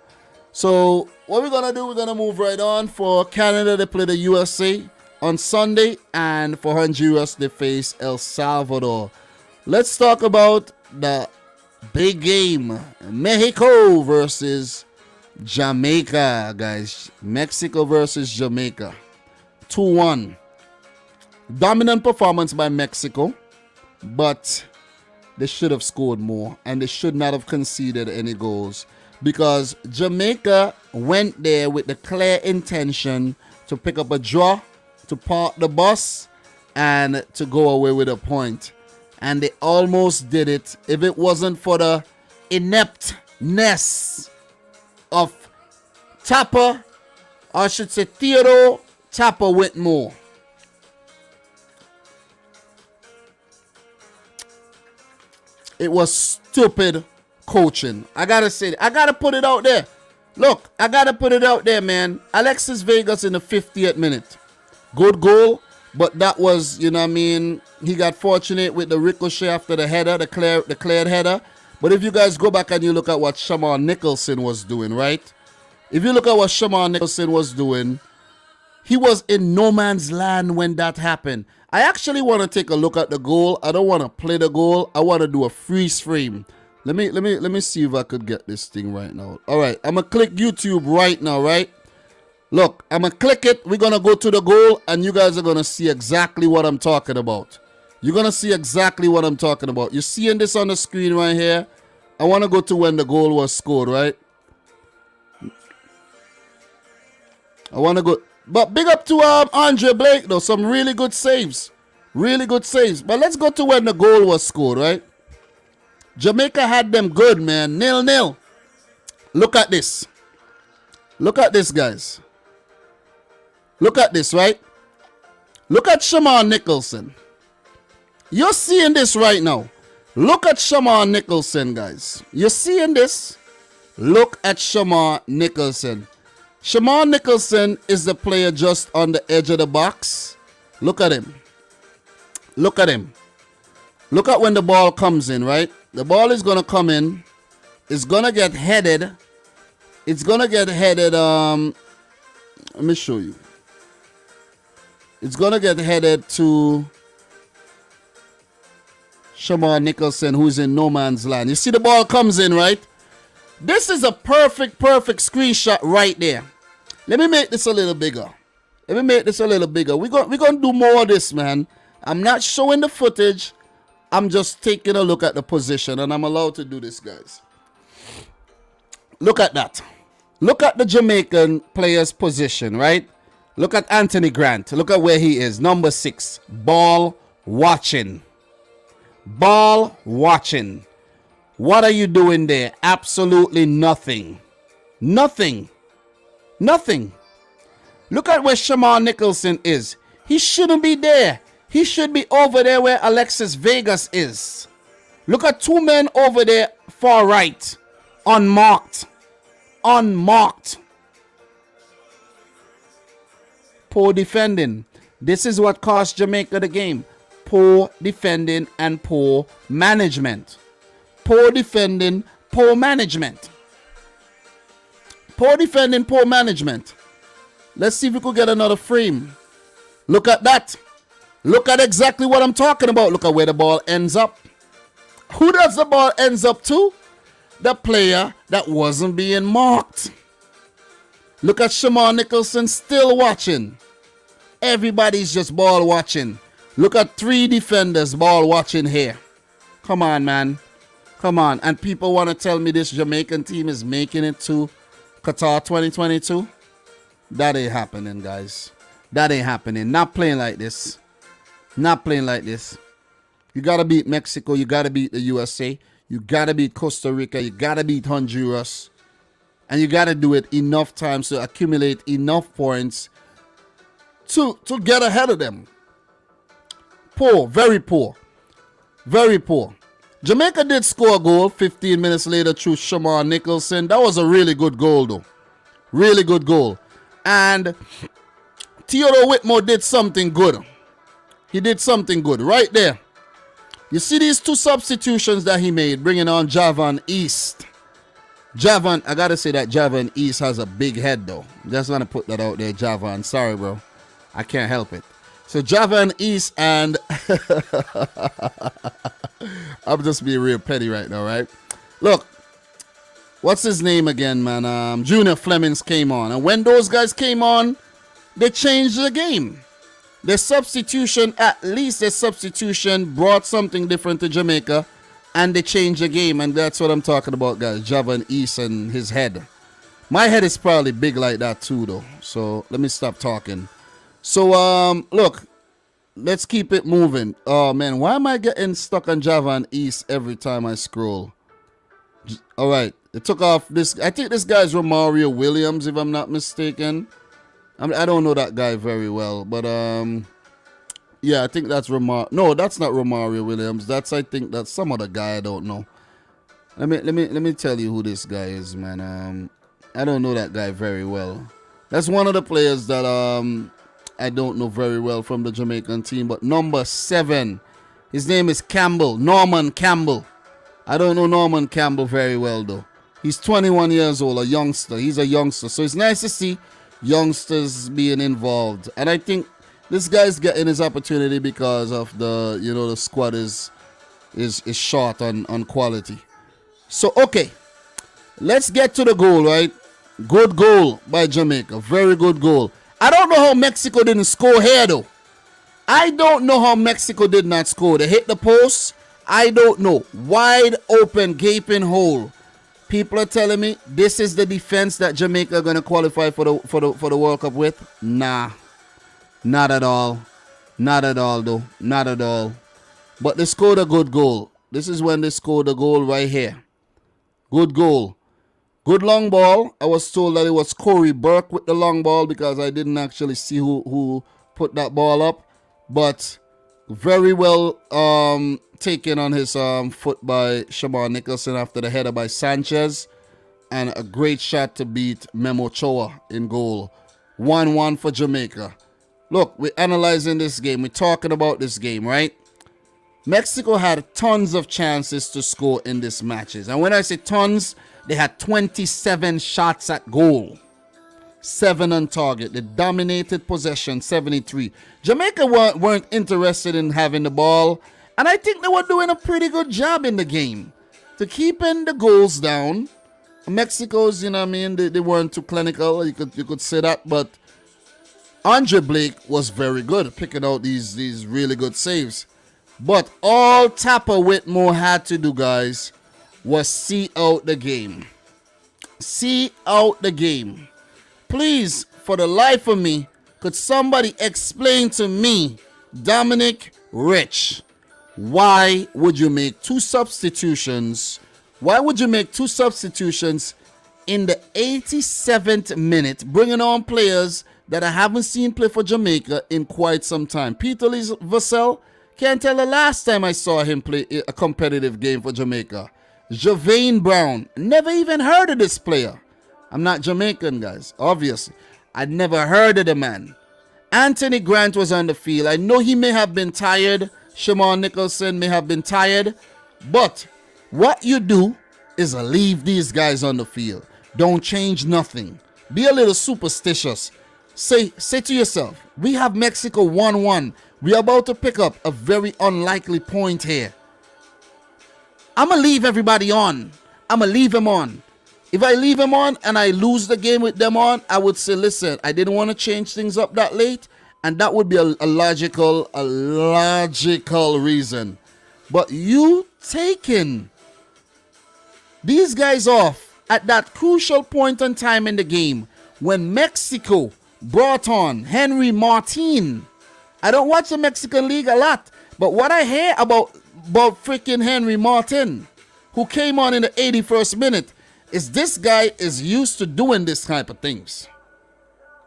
So what we're gonna do, we're gonna move right on. For Canada, they play the USA on Sunday, and for Honduras, they face El Salvador. Let's talk about the big game. Mexico versus Jamaica, guys. Mexico versus Jamaica. 2-1. Dominant performance by Mexico, but they should have scored more, and they should not have conceded any goals, because Jamaica went there with the clear intention to pick up a draw, to park the bus, and to go away with a point. And they almost did it if it wasn't for the ineptness of Tapper, or I should say Theodore Tapper Whitmore. It was stupid coaching. I gotta say that. I gotta put it out there. Look, I gotta put it out there, man. Alexis Vegas in the 50th minute. Good goal, but that was, you know what I mean, he got fortunate with the ricochet after the header, the cleared header. But if you guys go back and you look at what Shamar Nicholson was doing, right? If you look at what Shamar Nicholson was doing, he was in no man's land when that happened. I actually want to take a look at the goal. I don't want to play the goal. I want to do a freeze frame. Let me see if I could get this thing right now. All right, I'm gonna click YouTube right now, right? Look, I'm gonna click it. We're gonna go to the goal, and you guys are gonna see exactly what I'm talking about. You're gonna see exactly what I'm talking about. You're seeing this on the screen right here. I want to go to when the goal was scored, right? I want to go. But big up to Andre Blake, though. Some really good saves. Really good saves. But let's go to when the goal was scored, right? Jamaica had them good, man. 0-0. Look at this. Look at this, guys. Look at this, right? Look at Shamar Nicholson. You're seeing this right now. Look at Shamar Nicholson, guys. You're seeing this? Look at Shamar Nicholson. Shamar Nicholson is the player just on the edge of the box. Look at him. Look at him. Look at when the ball comes in, right? The ball is going to come in. It's going to get headed. It's going to get headed. Let me show you. It's going to get headed to Shamar Nicholson, who's in no man's land. You see the ball comes in, right? This is a perfect screenshot right there. Let me make this a little bigger. We're going to do more of this, man. I'm not showing the footage. I'm just taking a look at the position, and I'm allowed to do this, guys. Look at that. Look at the Jamaican player's position, right? Look at Anthony Grant. Look at where he is. Number 6. Ball watching. Ball watching. What are you doing there? Absolutely nothing. Nothing. Nothing. Look at where Shamar Nicholson is. He shouldn't be there. He should be over there where Alexis Vegas is. Look at 2 men over there far right. Unmarked. Unmarked. Poor defending. This is what cost Jamaica the game. Poor defending and poor management. Poor defending, poor management. Poor defending, poor management. Let's see if we could get another frame. Look at that. Look at exactly what I'm talking about. Look at where the ball ends up. Who does the ball ends up to? The player that wasn't being marked. Look at Shamar Nicholson still watching. Everybody's just ball watching. Look at 3 defenders ball watching here. Come on, man. Come on. And people want to tell me this Jamaican team is making it to Qatar 2022? That ain't happening, guys. That ain't happening. Not playing like this. Not playing like this. You got to beat Mexico. You got to beat the USA. You got to beat Costa Rica. You got to beat Honduras. And you got to do it enough times to accumulate enough points to get ahead of them. Poor. Very poor. Very poor. Jamaica did score a goal 15 minutes later through Shamar Nicholson. That was a really good goal, though. Really good goal. And Theodore Whitmore did something good. He did something good right there. You see these 2 substitutions that he made, bringing on Javan East. Javan, I gotta say that Javan East has a big head, though. Just want to put that out there, Javan. Sorry, bro. I can't help it. So Javan East and... I'm just being real petty right now, right? Look. What's his name again, man? Junior Flemings came on. And when those guys came on, they changed the game. Their substitution, at least their substitution, brought something different to Jamaica. And they changed the game. And that's what I'm talking about, guys. Javan East and his head. My head is probably big like that too, though. So let me stop talking. So, look. Let's keep it moving. Oh, man. Why am I getting stuck on Javan East every time I scroll? All right. It took off this. I think this guy's Romario Williams, if I'm not mistaken. I don't know that guy very well, but yeah, I think that's No, that's not Romario Williams. I think that's some other guy I don't know. Let me tell you who this guy is, man. I don't know that guy very well. That's one of the players that I don't know very well from the Jamaican team, but number 7, his name is Campbell, Norman Campbell. I don't know Norman Campbell very well, though. He's 21 years old, a youngster. He's a youngster. So it's nice to see youngsters being involved. And I think this guy's getting his opportunity because of the squad is short on quality. So, okay. Let's get to the goal, right? Good goal by Jamaica. Very good goal. I don't know how Mexico didn't score here, though. I don't know how Mexico did not score. They hit the post. I don't know. Wide open, gaping hole. People are telling me this is the defense that Jamaica are going to qualify for the World Cup with. Nah. Not at all. Not at all, though. Not at all. But they scored a good goal. This is when they scored a goal right here. Good goal. Good long ball. I was told that it was Corey Burke with the long ball because I didn't actually see who put that ball up. But very well taken on his foot by Shamar Nicholson after the header by Sanchez. And a great shot to beat Memo Choa in goal. 1-1 for Jamaica. Look, we're analyzing this game. We're talking about this game, right? Mexico had tons of chances to score in these matches. And when I say tons, they had 27 shots at goal. 7 on target. They dominated possession, 73. Jamaica weren't interested in having the ball, and I think they were doing a pretty good job in the game to keeping the goals down. Mexico's, you know what I mean, they weren't too clinical, you could say that, but Andre Blake was very good picking out these really good saves. But all Tapper Whitmore had to do, guys, was see out the game. See out the game. Please, for the life of me, could somebody explain to me, Dominic Rich, why would you make 2 substitutions? Why would you make 2 substitutions in the 87th minute, bringing on players that I haven't seen play for Jamaica in quite some time? Peter Vassell, can't tell the last time I saw him play a competitive game for Jamaica. Javane Brown, never even heard of this player. I'm not Jamaican, guys, obviously. I never heard of the man. Anthony Grant was on the field. I know he may have been tired. Shimon Nicholson may have been tired. But what you do is leave these guys on the field. Don't change nothing. Be a little superstitious. Say to yourself, we have Mexico 1-1. We're about to pick up a very unlikely point here. I'm going to leave everybody on. I'm going to leave him on. If I leave him on and I lose the game with them on, I would say, listen, I didn't want to change things up that late. And that would be a logical reason. But you taking these guys off at that crucial point in time in the game when Mexico brought on Henry Martin. I don't watch the Mexican League a lot, but what I hear about freaking Henry Martin, who came on in the 81st minute, is this guy is used to doing this type of things.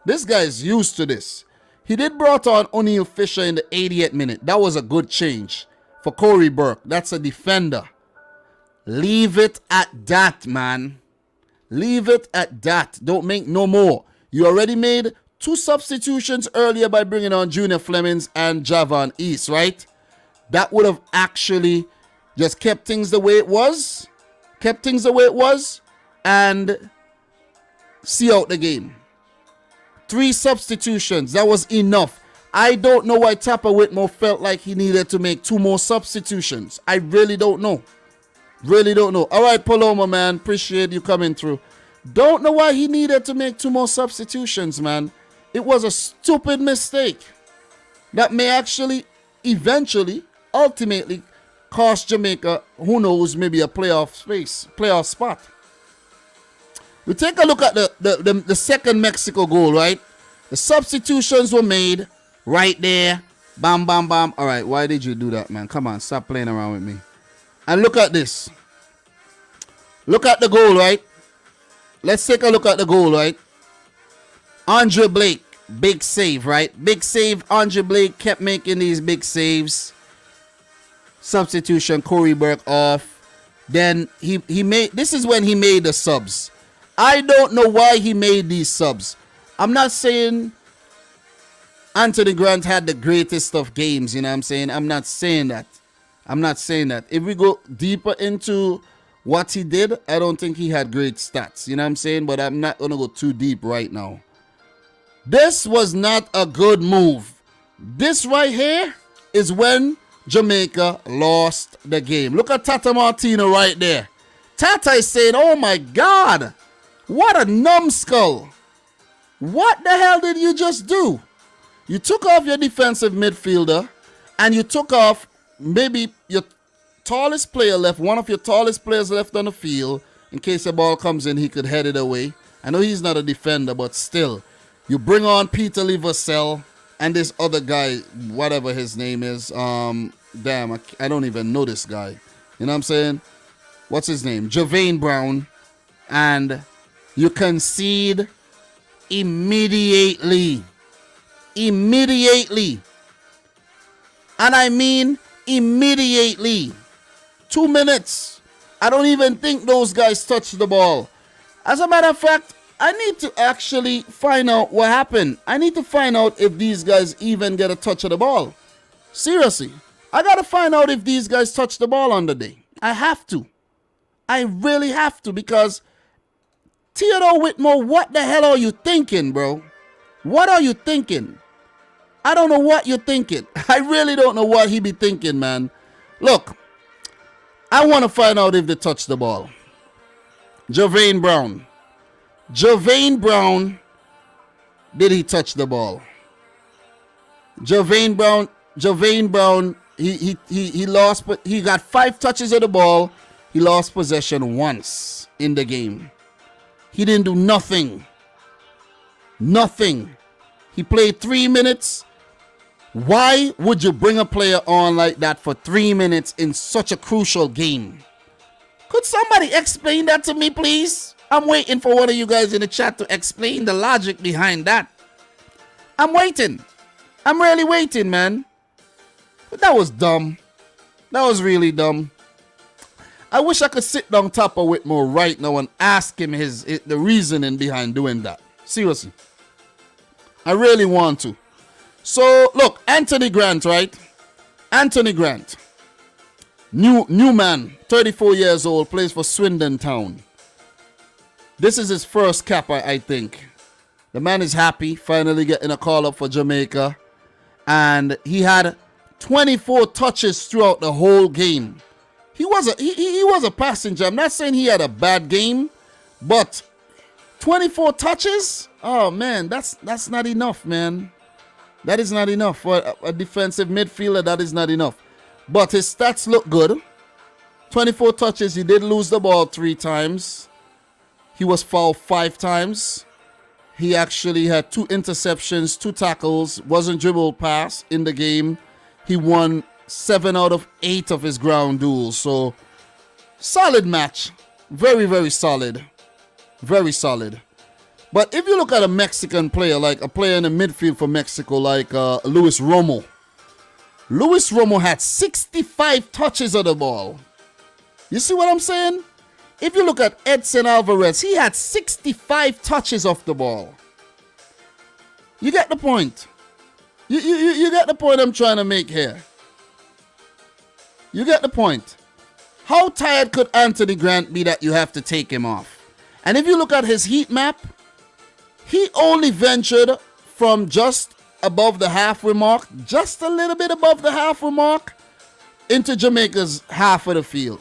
This guy is used to this. He did brought on O'Neal Fisher in the 88th minute. That was a good change for Corey Burke. That's a defender. Leave it at that, man. Leave it at that. Don't make no more. You already made 2 substitutions earlier by bringing on Junior Flemings and Javon East, right? That would have actually just kept things the way it was. And see out the game. 3 substitutions. That was enough. I don't know why Tapper Whitmore felt like he needed to make 2 more substitutions. I really don't know. All right, Paloma, man. Appreciate you coming through. Don't know why he needed to make 2 more substitutions, man. It was a stupid mistake that may actually, ultimately, cost Jamaica, who knows, maybe a playoff spot. We take a look at the second Mexico goal, right? The substitutions were made right there. Bam, bam, bam. All right, why did you do that, man? Come on, stop playing around with me. And look at this. Look at the goal, right? Let's take a look at the goal, right? Andre Blake, big save, right? Big save. Andre Blake kept making these big saves. Substitution, Corey Burke off. Then he made, this is when he made the subs. I don't know why he made these subs. I'm not saying Anthony Grant had the greatest of games, you know what I'm saying? I'm not saying that. If we go deeper into what he did, I don't think he had great stats, you know what I'm saying? But I'm not going to go too deep right now. This was not a good move. This right here is when Jamaica lost the game. Look at Tata Martino right there. Tata is saying, oh my God, what a numbskull. What the hell did you just do? You took off your defensive midfielder and you took off maybe your tallest player left, one of your tallest players left on the field. In case the ball comes in, he could head it away. I know he's not a defender, but still. You bring on Peter Vassell and this other guy, whatever his name is. Damn, I don't even know this guy. You know what I'm saying? What's his name? Javane Brown. And you concede immediately. Immediately. And I mean immediately. 2 minutes. I don't even think those guys touched the ball. As a matter of fact, I need to actually find out what happened. I need to find out if these guys even get a touch of the ball. Seriously. I got to find out if these guys touch the ball on the day. I have to. I really have to, because Theodore Whitmore, what the hell are you thinking, bro? What are you thinking? I don't know what you're thinking. I really don't know what he be thinking, man. Look, I want to find out if they touched the ball. Jervain Brown. Jervain Brown, did he touch the ball? Jervain Brown, he lost, but he got 5 touches of the ball. He lost possession once in the game. He didn't do nothing. Nothing. He played 3 minutes. Why would you bring a player on like that for 3 minutes in such a crucial game? Could somebody explain that to me, please? I'm waiting for one of you guys in the chat to explain the logic behind that. I'm waiting. I'm really waiting, man. But that was dumb. That was really dumb. I wish I could sit down top of Whitmore right now and ask him the reasoning behind doing that. Seriously. I really want to. So, look, Anthony Grant, right? Anthony Grant. New man, 34 years old, plays for Swindon Town. This is his first cap, I think. The man is happy, finally getting a call up for Jamaica. And he had 24 touches throughout the whole game. He was a passenger. I'm not saying he had a bad game, but 24 touches? Oh, man, that's not enough, man. That is not enough. For a defensive midfielder, that is not enough. But his stats look good. 24 touches. He did lose the ball 3 times. He was fouled 5 times. He actually had 2 interceptions, 2 tackles, wasn't dribbled pass in the game. He won 7 out of 8 of his ground duels. So, solid match. Very, very solid. Very solid. But if you look at a Mexican player, like a player in the midfield for Mexico, like Luis Romo. Luis Romo had 65 touches of the ball. You see what I'm saying? If you look at Edson Alvarez, he had 65 touches off the ball. You get the point. You get the point I'm trying to make here. You get the point. How tired could Anthony Grant be that you have to take him off? And if you look at his heat map, he only ventured from just above the halfway mark, just a little bit above the halfway mark, into Jamaica's half of the field.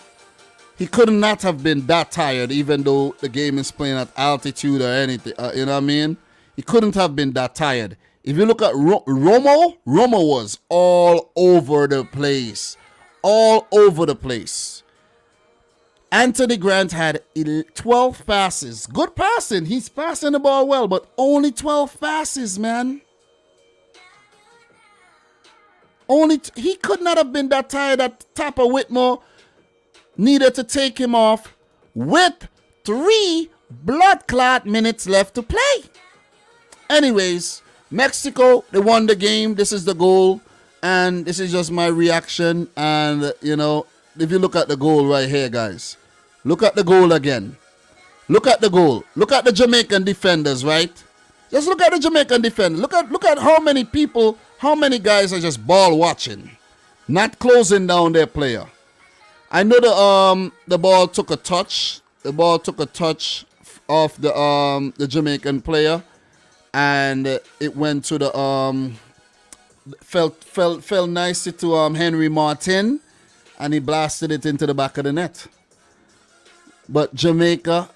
He could not have been that tired, even though the game is playing at altitude or anything. You know what I mean? He couldn't have been that tired. If you look at Romo was all over the place. All over the place. Anthony Grant had 12 passes. Good passing. He's passing the ball well, but only 12 passes, man. He could not have been that tired that Tapper Whitmore needed to take him off with 3 blood clot minutes left to play. Anyways, Mexico, they won the game. This is the goal. And this is just my reaction. And, you know, if you look at the goal right here, guys. Look at the goal again. Look at the goal. Look at the Jamaican defenders, right? Just look at the Jamaican defenders. Look at how many people, how many guys are just ball watching. Not closing down their player. I know the ball took a touch. The ball took a touch off the Jamaican player. And it went to the fell nicely to Henry Martin, and he blasted it into the back of the net. But Jamaica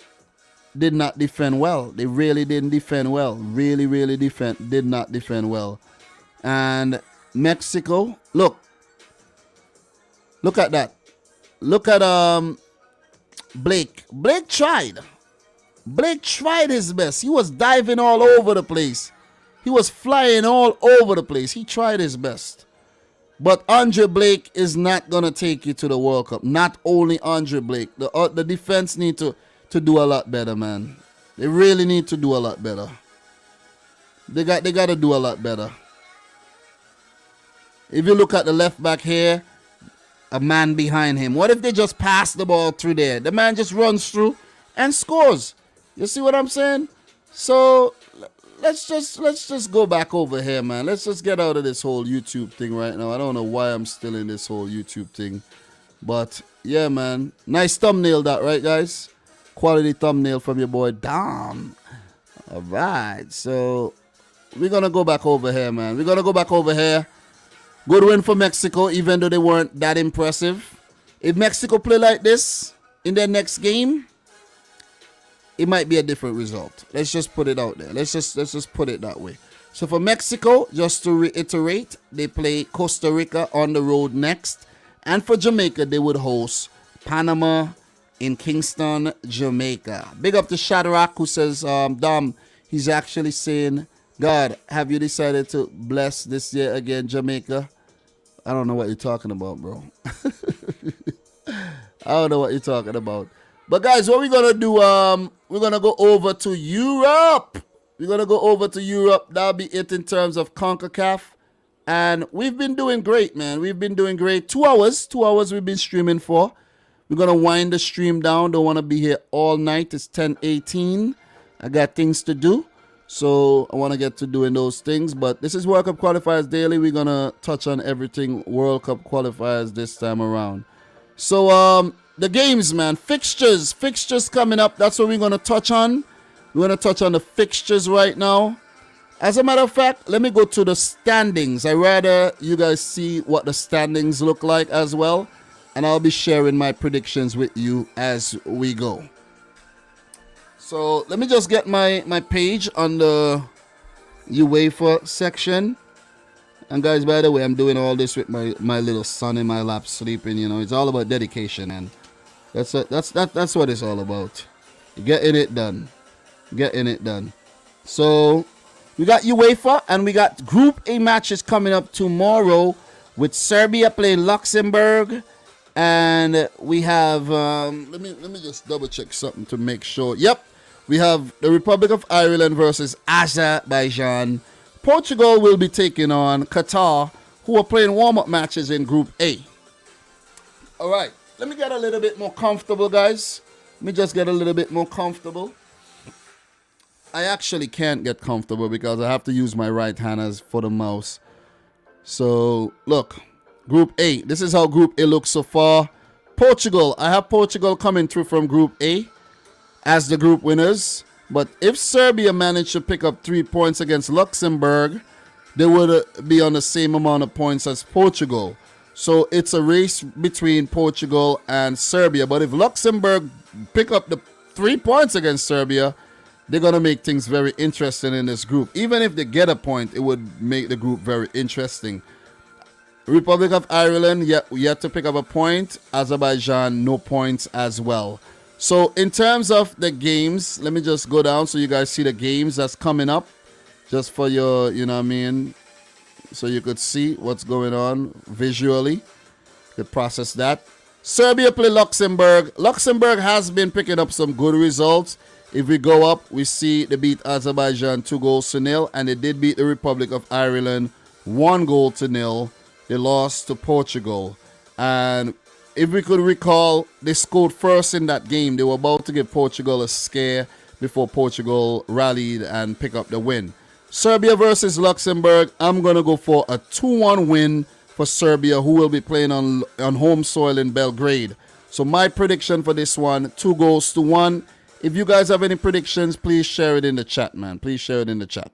did not defend well. They really didn't defend well. Really did not defend well. And Mexico, look at that. Look at Blake. Blake tried. Blake tried his best. He was diving all over the place. He was flying all over the place. He tried his best. But Andre Blake is not going to take you to the World Cup. Not only Andre Blake. The defense need to do a lot better, man. They really need to do a lot better. They got to do a lot better. If you look at the left back here, a man behind him. What if they just pass the ball through there? The man just runs through and scores. You see what I'm saying? So let's just go back over here, man. Let's just get out of this whole YouTube thing right now. I don't know why I'm still in this whole YouTube thing. But yeah, man. Nice thumbnail that, right, guys? Quality thumbnail from your boy Dom. All right, so we're gonna go back over here, man. We're gonna go back over here. Good win for Mexico, even though they weren't that impressive. If Mexico play like this in their next game, it might be a different result. Let's just put it out there. Let's just put it that way. So for Mexico, just to reiterate, they play Costa Rica on the road next. And for Jamaica, they would host Panama in Kingston, Jamaica. Big up to Shadrach, who says, Dom, he's actually saying, God, have you decided to bless this year again, Jamaica? I don't know what you're talking about, bro. I don't know what you're talking about. But guys, what we're going to do, we're going to go over to Europe. We're going to go over to Europe. That'll be it in terms of CONCACAF. And we've been doing great, man. We've been doing great. 2 hours. 2 hours we've been streaming for. We're going to wind the stream down. Don't want to be here all night. It's 10:18. I got things to do. So I want to get to doing those things. But this is World Cup Qualifiers Daily. We're going to touch on everything World Cup Qualifiers this time around. So the games, man. Fixtures coming up. That's what we're going to touch on. We're going to touch on the fixtures right now. As a matter of fact, let me go to the standings. I'd rather you guys see what the standings look like as well. And I'll be sharing my predictions with you as we go. So let me just get my page on the UEFA section. And guys, by the way, I'm doing all this with my little son in my lap sleeping. You know, it's all about dedication, and that's what it's all about. Getting it done. Getting it done. So we got UEFA and we got Group A matches coming up tomorrow with Serbia playing Luxembourg. And we have, let me just double check something to make sure. Yep, we have the Republic of Ireland versus Azerbaijan. Portugal will be taking on Qatar, who are playing warm-up matches in Group A. All right, let me get a little bit more comfortable, guys. Let me just get a little bit more comfortable. I actually can't get comfortable because I have to use my right hand as for the mouse. So, look. Group A. This is how Group A looks so far. Portugal. I have Portugal coming through from Group A as the group winners. But if Serbia managed to pick up 3 points against Luxembourg, they would be on the same amount of points as Portugal. So it's a race between Portugal and Serbia. But if Luxembourg pick up the 3 points against Serbia, they're going to make things very interesting in this group. Even if they get a point, it would make the group very interesting. Republic of Ireland, yet to pick up a point. Azerbaijan, no points as well. So in terms of the games, let me just go down so you guys see the games that's coming up. Just for your, you know what I mean, so you could see what's going on visually. You could process that. Serbia play Luxembourg. Luxembourg has been picking up some good results. If we go up, we see they beat Azerbaijan 2-0, and they did beat the Republic of Ireland 1-0. They lost to Portugal. And if we could recall, they scored first in that game. They were about to give Portugal a scare before Portugal rallied and picked up the win. Serbia versus Luxembourg. I'm going to go for a 2-1 win for Serbia, who will be playing on home soil in Belgrade. So my prediction for this one, 2-1. If you guys have any predictions, please share it in the chat, man. Please share it in the chat.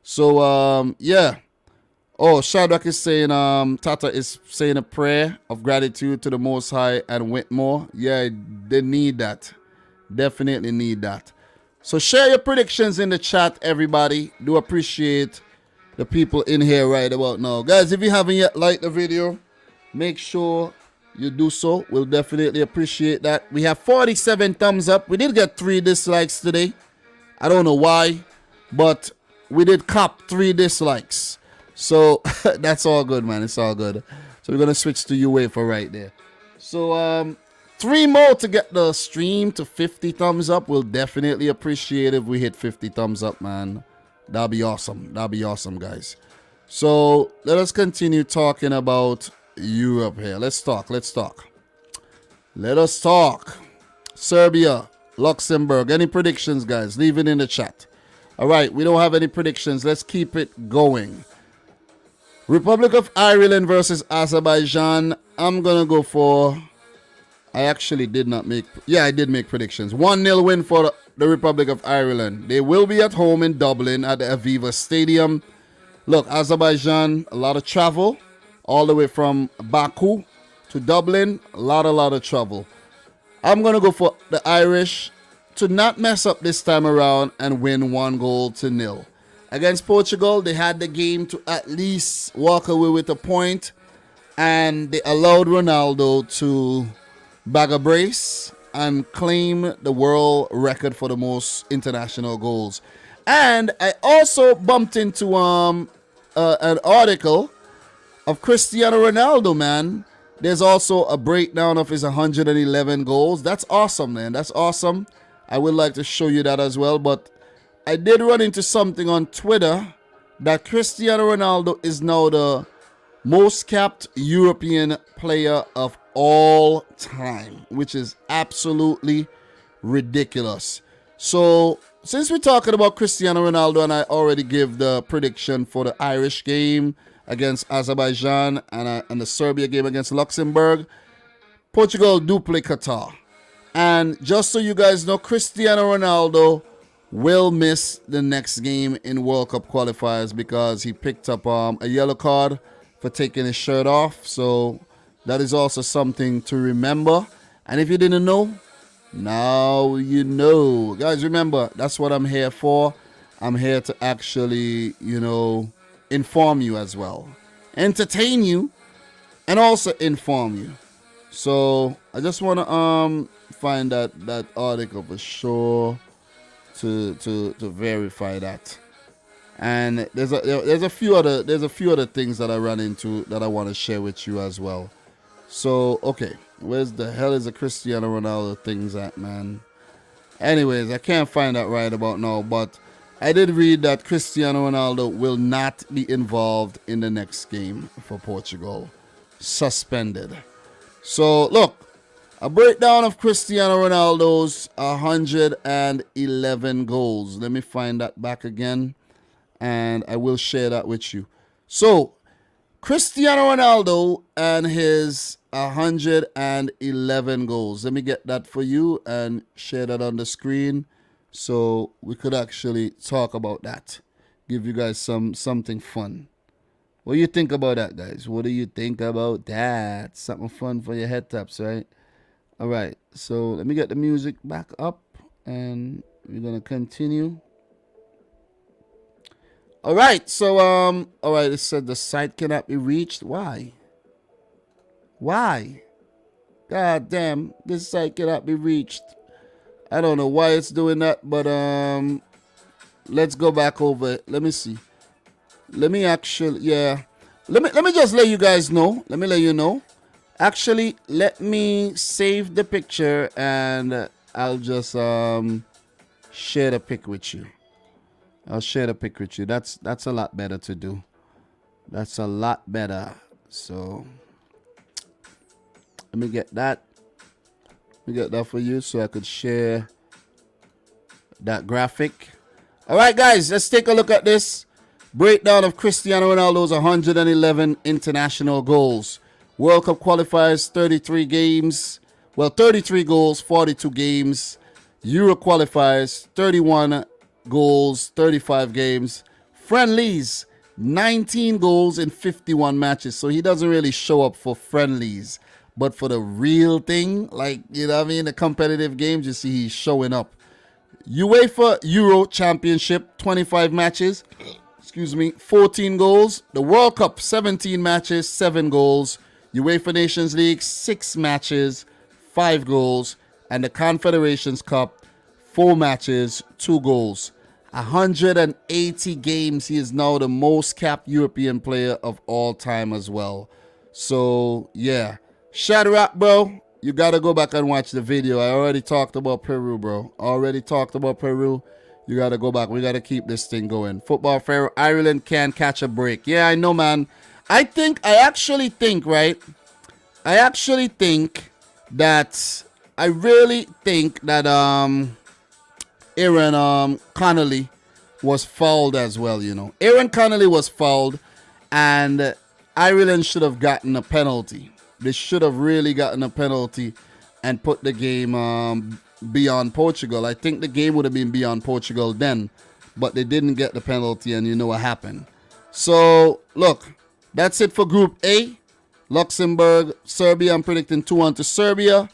So, yeah. Oh, Shadrach is saying, Tata is saying a prayer of gratitude to the Most High and Whitmore. Yeah, they need that. Definitely need that. So share your predictions in the chat, everybody. Do appreciate the people in here right about now. Guys, if you haven't yet liked the video, make sure you do so. We'll definitely appreciate that. We have 47 thumbs up. We did get 3 dislikes today. I don't know why, but we did cop 3 dislikes. So that's all good, man. It's all good. So we're going to switch to UEFA right there. So 3 more to get the stream to 50 thumbs up. We'll definitely appreciate if we hit 50 thumbs up, man. That'll be awesome. That'll be awesome, guys. So let us continue talking about Europe here. Let's talk. Let us talk. Serbia, Luxembourg. Any predictions, guys? Leave it in the chat. All right. We don't have any predictions. Let's keep it going. Republic of Ireland versus Azerbaijan. I'm going to go for I actually did not make. Yeah, I did make predictions. 1-0 win for the Republic of Ireland. They will be at home in Dublin at the Aviva Stadium. Look, Azerbaijan, a lot of travel, all the way from Baku to Dublin. A lot of travel. I'm gonna go for the Irish to not mess up this time around and win 1-0. Against Portugal, they had the game to at least walk away with a point, and they allowed Ronaldo to bag a brace and claim the world record for the most international goals. And I also bumped into an article of Cristiano Ronaldo, man. There's also a breakdown of his 111 goals. That's awesome, man. That's awesome. I would like to show you that as well, but I did run into something on Twitter that Cristiano Ronaldo is now the most capped European player of all time, which is absolutely ridiculous. So, since we're talking about Cristiano Ronaldo, and I already gave the prediction for the Irish game against Azerbaijan and the Serbia game against Luxembourg, Portugal do play Qatar. And just so you guys know, Cristiano Ronaldo will miss the next game in World Cup qualifiers because he picked up a yellow card for taking his shirt off. So that is also something to remember. And if you didn't know, now you know. Guys, remember, that's what I'm here for. I'm here to actually, inform you as well. Entertain you and also inform you. So I just want to find that article for sure to verify that. And there's a few other things that I run into that I want to share with you as well. So okay, where's the hell is the Cristiano Ronaldo things at, man? Anyways, I can't find that right about now, but I did read that Cristiano Ronaldo will not be involved in the next game for Portugal. Suspended. So look, a breakdown of Cristiano Ronaldo's 111 goals. Let me find that back again, and I will share that with you. So, Cristiano Ronaldo and his 111 goals. Let me get that for you and share that on the screen so we could actually talk about that. Give you guys something fun. What do you think about that, guys? What do you think about that? Something fun for your head taps, right? All right, so let me get the music back up and we're going to continue. All right, so, all right, it said the site cannot be reached. Why? God damn, this site cannot be reached. I don't know why it's doing that, but let's go back over it. Let me see. Let me actually, yeah. Let me just let you guys know. Let me let you know. Actually, let me save the picture and I'll just share the pic with you. I'll share the pic with you. That's a lot better to do. That's a lot better. So let me get that. Let me get that for you so I could share that graphic. All right, guys, let's take a look at this breakdown of Cristiano Ronaldo's 111 international goals. World Cup qualifiers, 33 games. Well, 33 goals, 42 games. Euro qualifiers, 31 goals, 35 games. Friendlies, 19 goals in 51 matches. So he doesn't really show up for friendlies. But for the real thing, like, you know what I mean, the competitive games, you see he's showing up. UEFA Euro Championship, 25 matches. 14 goals. The World Cup, 17 matches, 7 goals. UEFA Nations League, 6 matches, 5 goals. And the Confederations Cup, 4 matches, 2 goals. 180 games. He is now the most capped European player of all time as well. So, yeah. Shadrach, bro, you got to go back and watch the video. I already talked about Peru, bro. You got to go back. We got to keep this thing going. Football Pharaoh, Ireland can catch a break. Yeah, I know, man. I really think that Aaron Connolly was fouled as well, you know. Aaron Connolly was fouled and Ireland should have gotten a penalty. They should have really gotten a penalty. and put the game beyond Portugal. I think the game would have been beyond Portugal then, but they didn't get the penalty, and you know what happened. So, look, that's it for Group A. Luxembourg, Serbia, I'm predicting 2-1 to Serbia.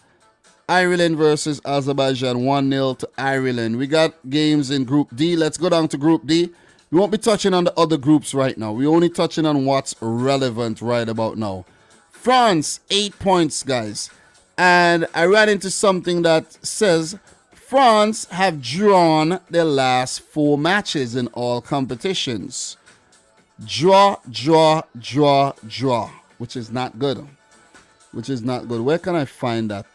Ireland versus Azerbaijan, 1-0 to Ireland. We got games in Group D. Let's go down to Group D. We won't be touching on the other groups right now. We're only touching on what's relevant right about now. France, 8 points, guys. And I ran into something that says France have drawn their last 4 matches in all competitions. Draw, which is not good. Where can I find that?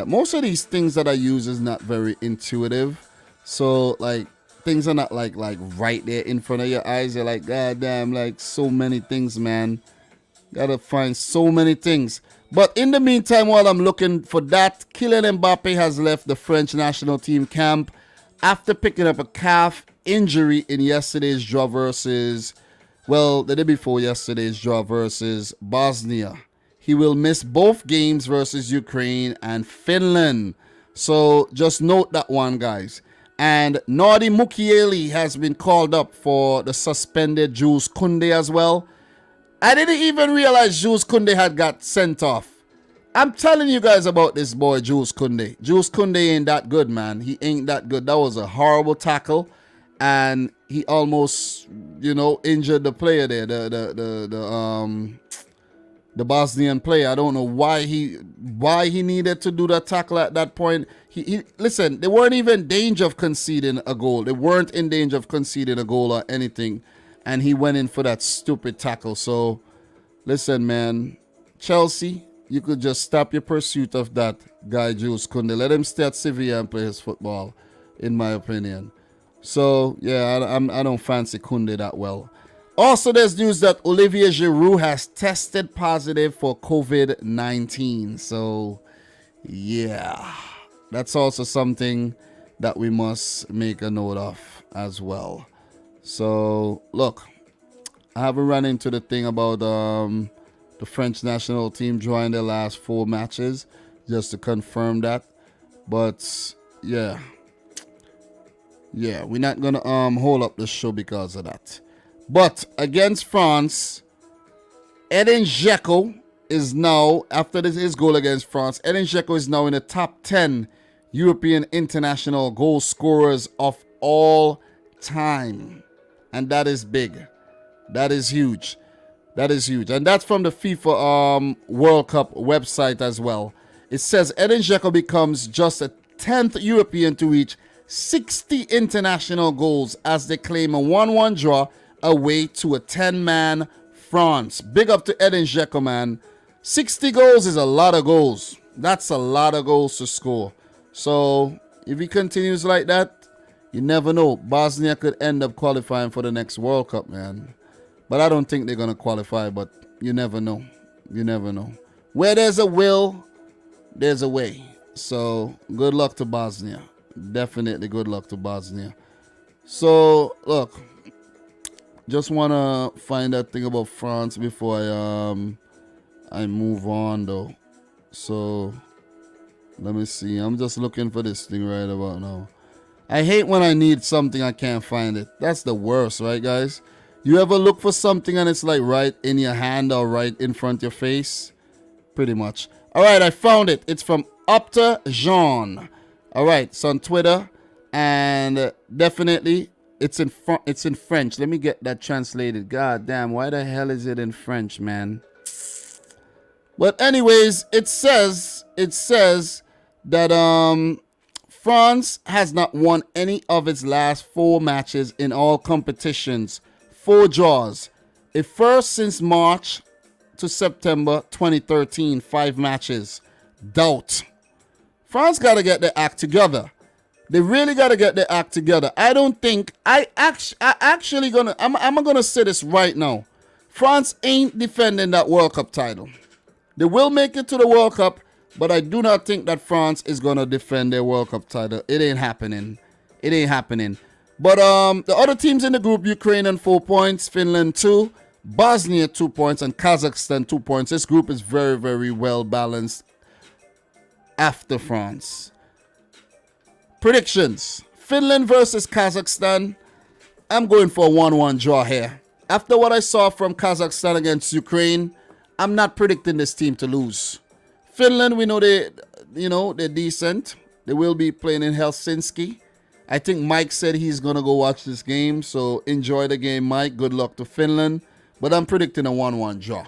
Most of these things that I use is not very intuitive. So, like, things are not like right there in front of your eyes. You're like, God damn, like so many things, man. Gotta find so many things. But in the meantime, while I'm looking for that, Kylian Mbappe has left the French national team camp after picking up a calf injury in yesterday's draw versus, well, the day before yesterday's draw versus Bosnia. He will miss both games versus Ukraine and Finland. So just note that one, guys. And Nordi Mukiele has been called up for the suspended Jules Koundé as well. I didn't even realize Jules Koundé had got sent off. I'm telling you guys about this boy, Jules Koundé. Jules Koundé ain't that good, man. He ain't that good. That was a horrible tackle. And he almost, injured the player there, the Bosnian player. I don't know why he needed to do that tackle at that point. Listen, they weren't even in danger of conceding a goal. They weren't in danger of conceding a goal or anything. And he went in for that stupid tackle. So, listen, man. Chelsea, you could just stop your pursuit of that guy, Jules Koundé. Let him stay at Sevilla and play his football, in my opinion. So, yeah, I don't fancy Koundé that well. Also, there's news that Olivier Giroud has tested positive for COVID-19. So, yeah, that's also something that we must make a note of as well. So, look, I haven't run into the thing about the French national team drawing their last 4 matches, just to confirm that. But, yeah, we're not going to hold up the show because of that. But against France, Edin Dzeko is now, after his goal against France, Edin Dzeko is now in the top 10 European international goal scorers of all time. And that is big. That is huge. And that's from the FIFA World Cup website as well. It says Edin Dzeko becomes just a 10th European to reach 60 international goals as they claim a 1-1 draw away to a 10-man France. Big up to Edin Dzeko, man. 60 goals is a lot of goals. That's a lot of goals to score. So if he continues like that, you never know. Bosnia could end up qualifying for the next World Cup, man. But I don't think they're going to qualify, but you never know. Where there's a will, there's a way. So good luck to Bosnia. Definitely good luck to Bosnia. So, look, just want to find that thing about France before I move on, though. So, let me see. I'm just looking for this thing right about now. I hate when I need something I can't find it. That's the worst, right, guys? You ever look for something and it's like right in your hand or right in front of your face? Pretty much. All right, I found it. It's from Opta Jean. All right, it's on Twitter. And definitely, it's in French. Let me get that translated. God damn, why the hell is it in French, man? But anyways, it says that France has not won any of its last 4 matches in all competitions. 4 draws. A first since March to September 2013. 5 matches. Doubt. France got to get their act together. They really got to get their act together. I don't think... I'm going to say this right now. France ain't defending that World Cup title. They will make it to the World Cup, but I do not think that France is going to defend their World Cup title. It ain't happening. But the other teams in the group, Ukraine on 4 points, Finland 2, Bosnia 2 points, and Kazakhstan 2 points. This group is very, very well balanced. after France. Predictions. Finland versus Kazakhstan. I'm going for a 1-1 draw here. After what I saw from Kazakhstan against Ukraine, I'm not predicting this team to lose. Finland, we know they're decent. They will be playing in Helsinki. I think Mike said he's going to go watch this game. So enjoy the game, Mike. Good luck to Finland. But I'm predicting a 1-1 draw.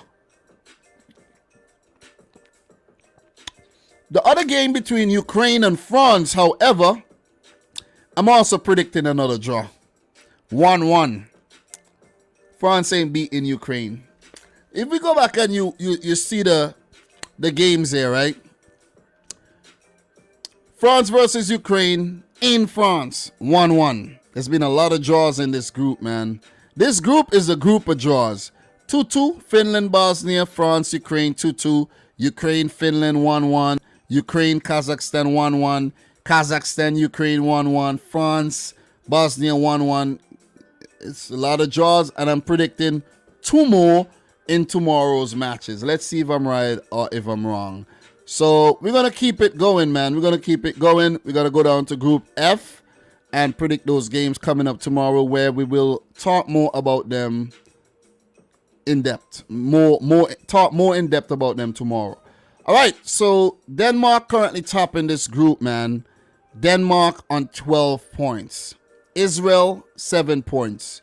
The other game between Ukraine and France, however, I'm also predicting another draw. 1-1. France ain't beating Ukraine. If we go back and you see the games here, right? France versus Ukraine in France, 1-1. There's been a lot of draws in this group, man. This group is a group of draws. 2-2, Finland, Bosnia, France, Ukraine, 2-2. Ukraine, Finland, 1-1. Ukraine, Kazakhstan, 1-1. Kazakhstan, Ukraine, 1-1. France, Bosnia, 1-1. It's a lot of draws, and I'm predicting 2 more in tomorrow's matches. Let's see if I'm right or if I'm wrong. So we're going to keep it going, man. We're going to keep it going. We're going to go down to Group F and predict those games coming up tomorrow, where we will talk more about them in depth. Talk more in depth about them tomorrow. All right, so Denmark currently topping this group, man. Denmark on 12 points. Israel, 7 points.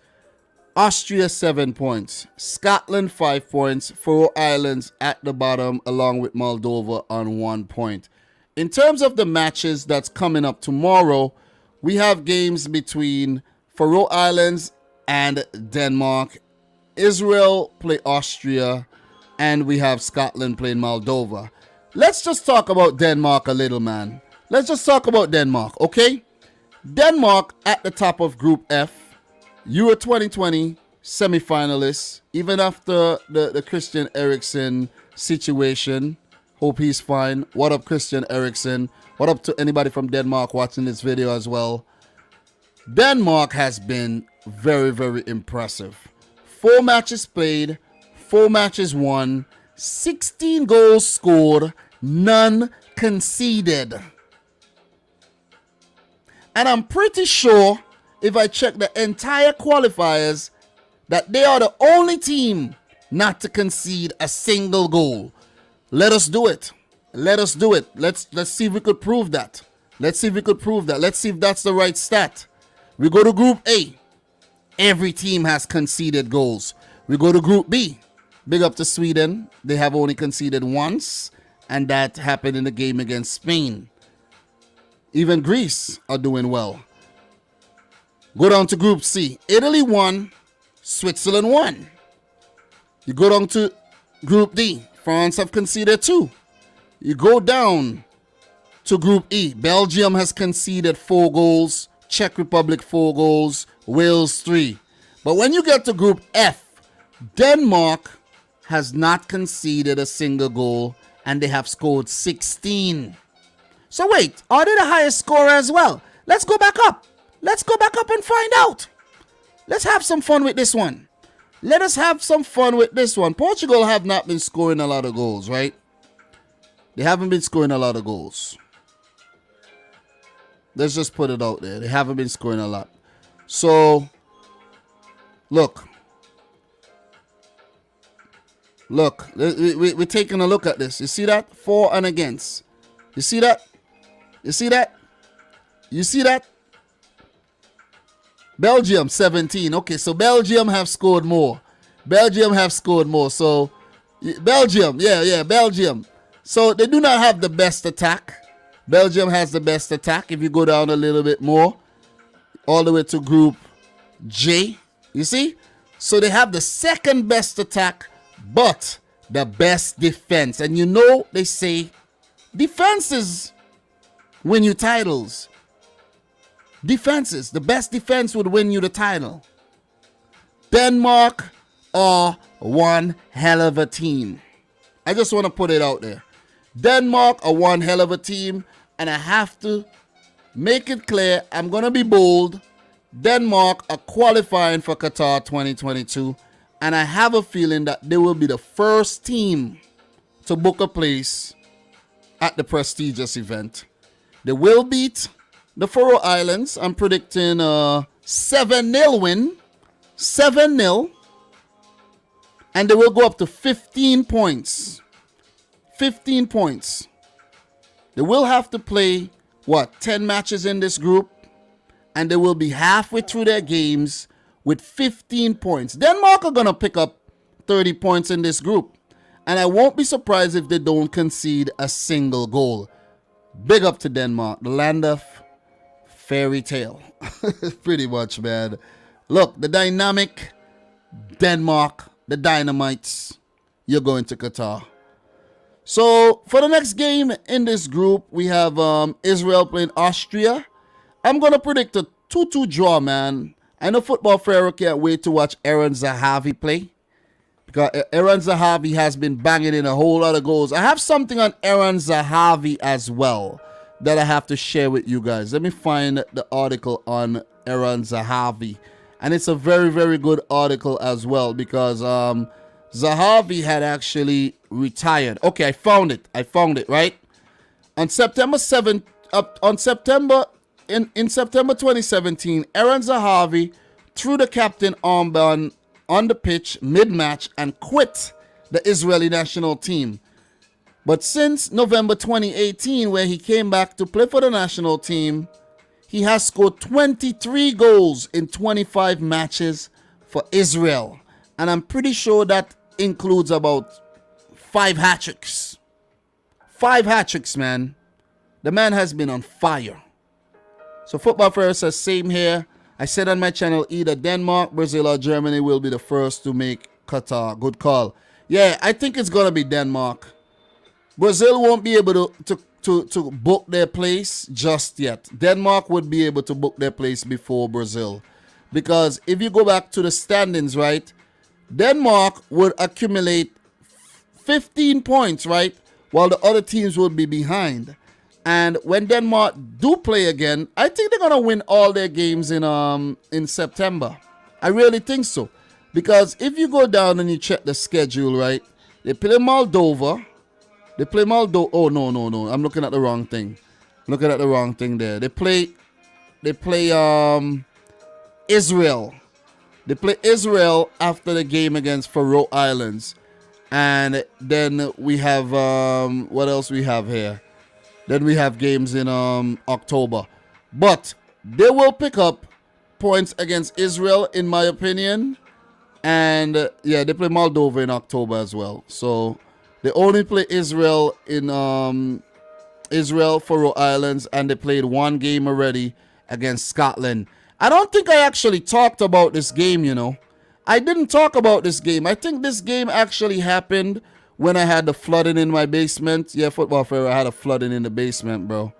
Austria, 7 points. Scotland, 5 points. Faroe Islands at the bottom, along with Moldova on 1 point. In terms of the matches that's coming up tomorrow, we have games between Faroe Islands and Denmark. Israel play Austria, and we have Scotland playing Moldova. Let's just talk about Denmark a little, man. Let's just talk about Denmark, okay? Denmark at the top of Group F. Euro 2020 semi-finalists, even after the Christian Eriksen situation. Hope he's fine. What up, Christian Eriksen? What up to anybody from Denmark watching this video as well? Denmark has been very, very impressive. 4 matches played, 4 matches won, 16 goals scored, none conceded. And I'm pretty sure, if I check the entire qualifiers, that they are the only team not to concede a single goal. Let us do it. Let us do it. Let's see if we could prove that. Let's see if we could prove that. Let's see if that's the right stat. We go to Group A. Every team has conceded goals. We go to Group B. Big up to Sweden. They have only conceded once, and that happened in the game against Spain. Even Greece are doing well. Go down to Group C. Italy won. Switzerland won. You go down to Group D. France have conceded 2. You go down to Group E. Belgium has conceded 4 goals. Czech Republic 4 goals. Wales 3. But when you get to Group F, Denmark has not conceded a single goal, and they have scored 16. So wait, are they the highest scorer as well? Let's go back up. Let's go back up and find out. Let's have some fun with this one. Let us have some fun with this one. Portugal have not been scoring a lot of goals, right? They haven't been scoring a lot of goals. Let's just put it out there. They haven't been scoring a lot. So, look. Look, we're taking a look at this. You see that? For and against. You see that? You see that? You see that? Belgium, 17. Okay, so Belgium have scored more. Belgium have scored more. So, Belgium, Belgium. So, they do not have the best attack. Belgium has the best attack. If you go down a little bit more, all the way to Group J, you see? So, they have the second best attack, but the best defense. And you know, they say defenses win you titles. Defenses. The best defense would win you the title. Denmark are one hell of a team. I just want to put it out there. Denmark are one hell of a team, and I have to make it clear, I'm going to be bold. Denmark are qualifying for Qatar 2022, and I have a feeling that they will be the first team to book a place at the prestigious event. They will beat the Faroe Islands. I'm predicting a 7-0 win. 7-0. And they will go up to 15 points. 15 points. They will have to play, 10 matches in this group. And they will be halfway through their games with 15 points. Denmark are going to pick up 30 points in this group. And I won't be surprised if they don't concede a single goal. Big up to Denmark, the land of fairy tale. Pretty much, man. Look, the dynamic Denmark, the Dynamites, you're going to Qatar. So, for the next game in this group, we have Israel playing Austria. I'm going to predict a 2-2 draw, man. I know Football Pharaoh can't wait to watch Aaron Zahavi play. Because Aaron Zahavi has been banging in a whole lot of goals. I have something on Aaron Zahavi as well that I have to share with you guys. Let me find the article on Aaron Zahavi. And it's a very, very good article as well because Zahavi had actually retired. Okay, I found it. Right? On September 7th, in September 2017, Aaron Zahavi threw the captain armband on the pitch mid-match and quit the Israeli national team. But since November 2018, where he came back to play for the national team, he has scored 23 goals in 25 matches for Israel. And I'm pretty sure that includes about 5 hat-tricks. 5 hat-tricks, man. The man has been on fire. So Football Pharaoh says, same here. I said on my channel, either Denmark, Brazil, or Germany will be the first to make Qatar. Good call. Yeah, I think it's going to be Denmark. Brazil won't be able to book their place just yet. Denmark would be able to book their place before Brazil. Because if you go back to the standings, right, Denmark would accumulate 15 points, right, while the other teams would be behind. And when Denmark do play again, I think they're going to win all their games in September. I really think so. Because if you go down and you check the schedule, right, they play Moldova. Oh, no. I'm looking at the wrong thing. Looking at the wrong thing there. They play Israel. They play Israel after the game against Faroe Islands. And then we have, what else we have here? Then we have games in October. But they will pick up points against Israel, in my opinion. And, yeah, they play Moldova in October as well. So, they only play Israel in Israel, Faroe Islands, and they played one game already against Scotland. I don't think I actually talked about this game, you know. I didn't talk about this game. I think this game actually happened when I had the flooding in my basement. Yeah, Football Pharaoh, I had a flooding in the basement, bro.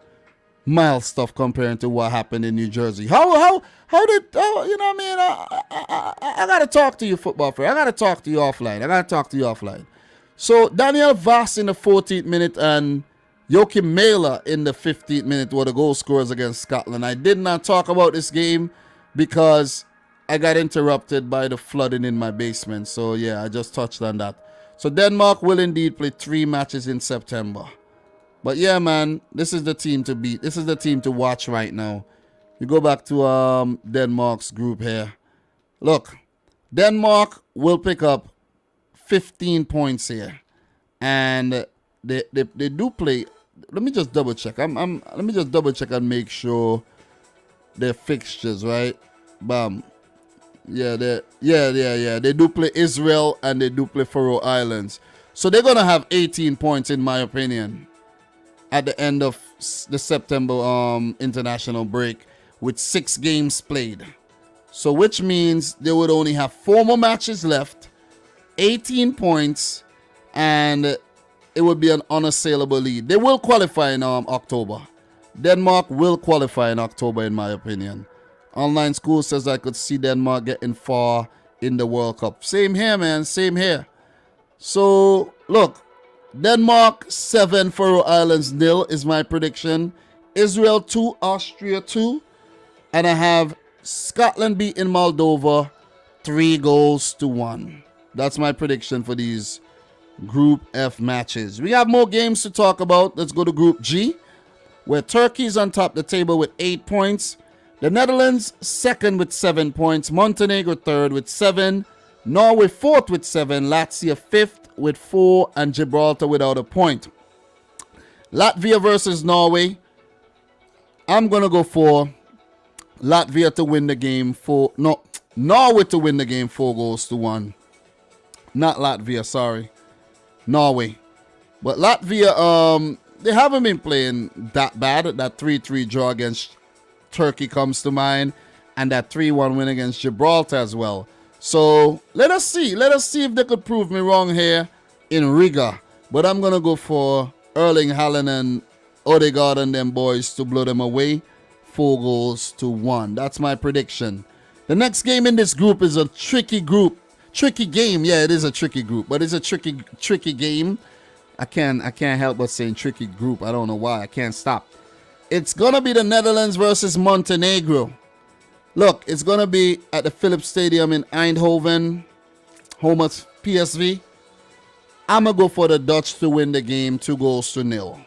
Mild stuff comparing to what happened in New Jersey. How did, you know what I mean? I got to talk to you, Football Pharaoh. I got to talk to you offline. So, Daniel Vass in the 14th minute and Joachim Mæhle in the 15th minute were the goal scorers against Scotland. I did not talk about this game because I got interrupted by the flooding in my basement. So, yeah, I just touched on that. So, Denmark will indeed play 3 matches in September. But, yeah, man, this is the team to beat. This is the team to watch right now. You go back to Denmark's group here. Look, Denmark will pick up 15 points here. And they do play. Let me just double check. Let me just double check and make sure their fixtures, right? Bam. Yeah, they do play Israel and they do play Faroe Islands. So they're gonna have 18 points in my opinion at the end of the September international break with 6 games played. So which means they would only have 4 more matches left, 18 points, and it would be an unassailable lead. They will qualify in October. Denmark will qualify in October, in my opinion. Online School says I could see Denmark getting far in the World Cup. Same here, man. Same here. So, look. Denmark 7, Faroe Islands 0 is my prediction. Israel 2, Austria 2. And I have Scotland beating Moldova 3-1. That's my prediction for these Group F matches. We have more games to talk about. Let's go to Group G, where Turkey is on top of the table with 8 points. The Netherlands second with 7 points. Montenegro third with 7. Norway fourth with 7. Latvia fifth with 4. And Gibraltar without a point. Latvia versus Norway. I'm going to go for Latvia to win the game Norway to win the game 4-1. Not Latvia, sorry. Norway. But Latvia, they haven't been playing that bad. That 3-3 draw against Turkey comes to mind. And that 3-1 win against Gibraltar as well. So, let us see. Let us see if they could prove me wrong here in Riga. But I'm going to go for Erling Haaland and Odegaard and them boys to blow them away. 4-1. That's my prediction. The next game in this group is a tricky game. Yeah, it is a tricky group, but it's a tricky game. I can't help but saying tricky group. I don't know why. I can't stop. It's gonna be the Netherlands versus Montenegro. Look, it's gonna be at the Philips Stadium in Eindhoven, home of PSV. I'm gonna go for the Dutch to win the game 2-0.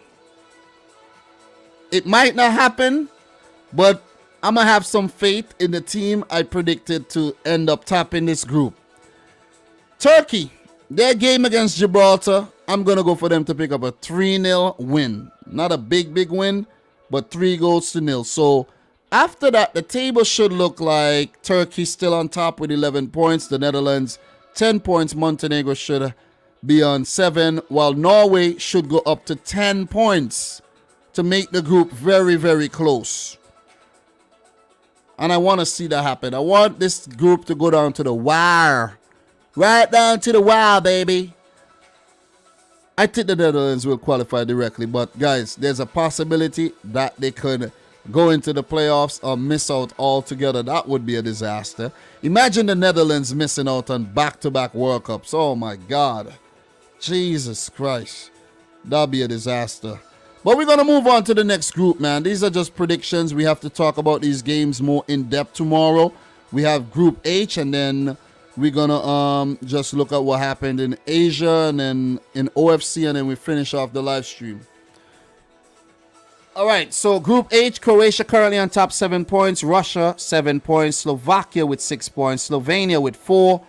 It might not happen, but I'm going to have some faith in the team I predicted to end up top in this group. Turkey, their game against Gibraltar, I'm going to go for them to pick up a 3-0 win. Not a big win, but 3-0. So after that, the table should look like Turkey still on top with 11 points. The Netherlands, 10 points. Montenegro should be on 7, while Norway should go up to 10 points to make the group very, very close. And I want to see that happen. I want this group to go down to the wire. Right down to the wire, baby. I think the Netherlands will qualify directly. But, guys, there's a possibility that they could go into the playoffs or miss out altogether. That would be a disaster. Imagine the Netherlands missing out on back-to-back World Cups. Oh, my God. Jesus Christ. That'd be a disaster. But we're going to move on to the next group, man. These are just predictions. We have to talk about these games more in depth tomorrow. We have Group H, and then we're going to just look at what happened in Asia and then in OFC, and then we finish off the live stream. All right, so Group H, Croatia currently on top, 7 points. Russia, 7 points. Slovakia with 6 points. Slovenia with 4.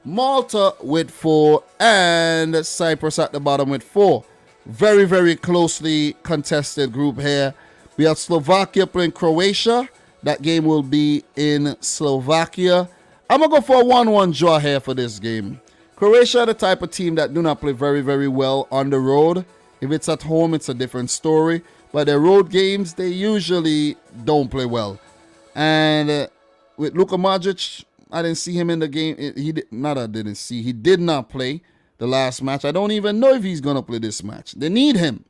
Malta with 4. And Cyprus at the bottom with 4. Very, very closely contested group here. We have Slovakia playing Croatia. That game will be in Slovakia. I'm going to go for a 1-1 draw here for this game. Croatia are the type of team that do not play very, very well on the road. If it's at home, it's a different story. But their road games, they usually don't play well. And with Luka Modric, I didn't see him in the game. He did not play the last match. I don't even know if he's going to play this match. They need him.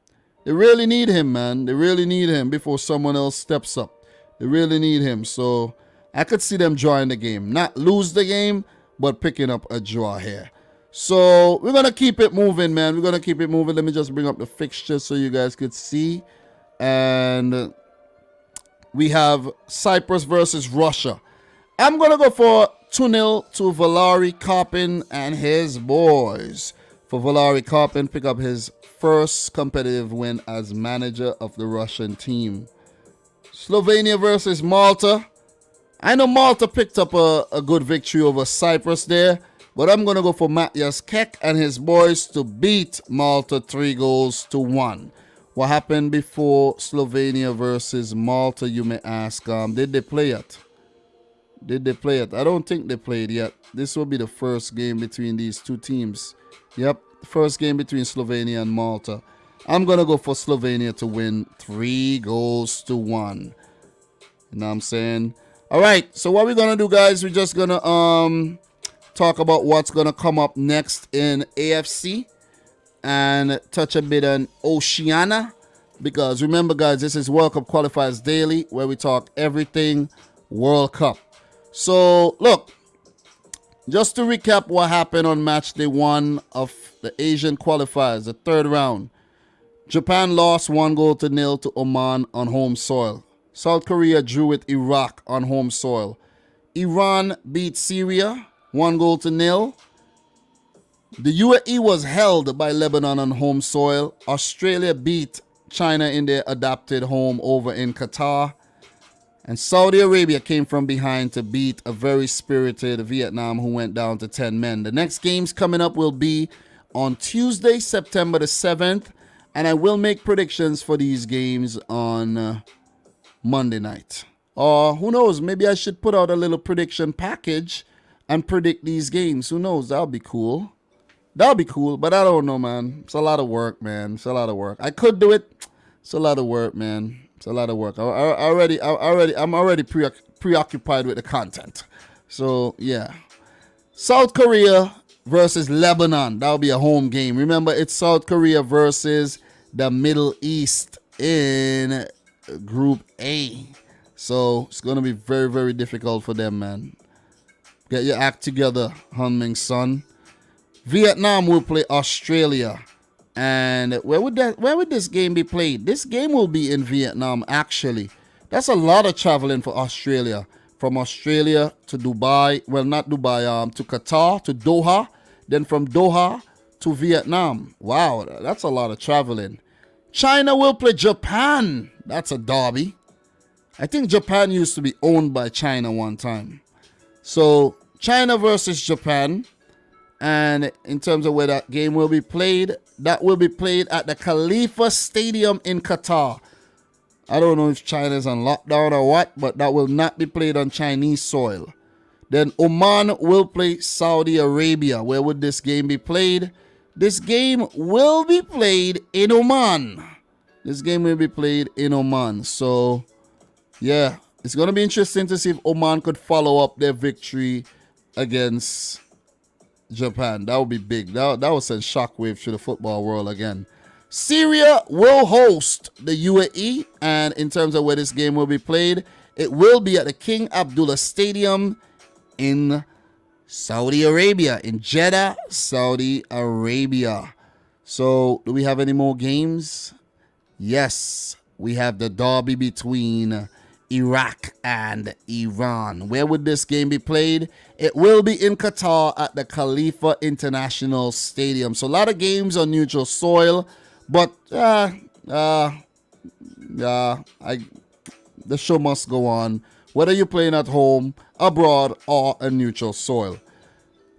They really need him, man. They really need him before someone else steps up. They really need him. So I could see them drawing the game. Not lose the game, but picking up a draw here. So we're going to keep it moving, man. We're going to keep it moving. Let me just bring up the fixtures so you guys could see. And we have Cyprus versus Russia. I'm going to go for 2-0 to Valery Karpin and his boys. For Valery Karpin, pick up his first competitive win as manager of the Russian team. Slovenia versus Malta. I know Malta picked up a good victory over Cyprus there, but I'm going to go for Matthias Kek and his boys to beat Malta 3-1. What happened before Slovenia versus Malta, you may ask? Did they play it? Did they play it? I don't think they played yet. This will be the first game between these two teams. Yep, first game between Slovenia and Malta. I'm going to go for Slovenia to win 3-1. You know what I'm saying? All right, so what we're going to do, guys, we're just going to talk about what's going to come up next in AFC and touch a bit on Oceania. Because remember, guys, this is World Cup Qualifiers Daily, where we talk everything World Cup. So, look, just to recap what happened on match day 1 of the Asian qualifiers, the third round. Japan lost 1-0 to Oman on home soil. South Korea drew with Iraq on home soil. Iran beat Syria 1-0. The UAE was held by Lebanon on home soil. Australia beat China in their adapted home over in Qatar. And Saudi Arabia came from behind to beat a very spirited Vietnam who went down to 10 men. The next games coming up will be on Tuesday, September the 7th. And I will make predictions for these games on Monday night. Or who knows, maybe I should put out a little prediction package and predict these games. Who knows, that'll be cool. That'll be cool, but I don't know, man. It's a lot of work, man. It's a lot of work. I could do it. It's a lot of work, man. It's a lot of work. I'm already preoccupied with the content. So, yeah. South Korea versus Lebanon. That'll be a home game. Remember, it's South Korea versus the Middle East in Group A. So, it's going to be very, very difficult for them, man. Get your act together, Hunming son. Vietnam will play Australia. And where would this game be played? This game will be in Vietnam, actually. That's a lot of traveling for Australia. From Australia to Dubai, well, not Dubai, to Qatar, to Doha. Then from Doha to Vietnam. Wow, that's a lot of traveling. China will play Japan. That's a derby. I think Japan used to be owned by China one time. So, China versus Japan. And in terms of where that game will be played, that will be played at the Khalifa Stadium in Qatar. I don't know if China is on lockdown or what, but that will not be played on Chinese soil. Then Oman will play Saudi Arabia. Where would this game be played? This game will be played in Oman. This game will be played in Oman. So, yeah, it's going to be interesting to see if Oman could follow up their victory against Japan. That would be big. That would send shockwave through the football world again. Syria will host the UAE, and in terms of where this game will be played, it will be at the King Abdullah Stadium in Saudi Arabia, in Jeddah, Saudi Arabia. So, do we have any more games? Yes, we have the derby between Iraq and Iran. Where would this game be played? It will be in Qatar at the Khalifa International Stadium. So a lot of games on neutral soil, but the show must go on, whether you're playing at home, abroad, or a neutral soil.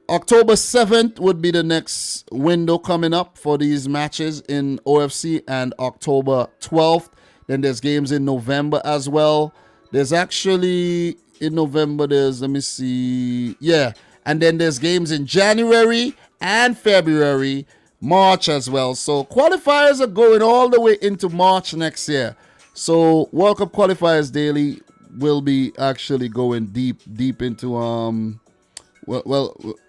October 7th would be the next window coming up for these matches in OFC, and October 12th. Then there's games in November as well. There's actually, in November, let me see. Yeah. And then there's games in January and February, March as well. So qualifiers are going all the way into March next year. So World Cup qualifiers daily will be actually going deep into,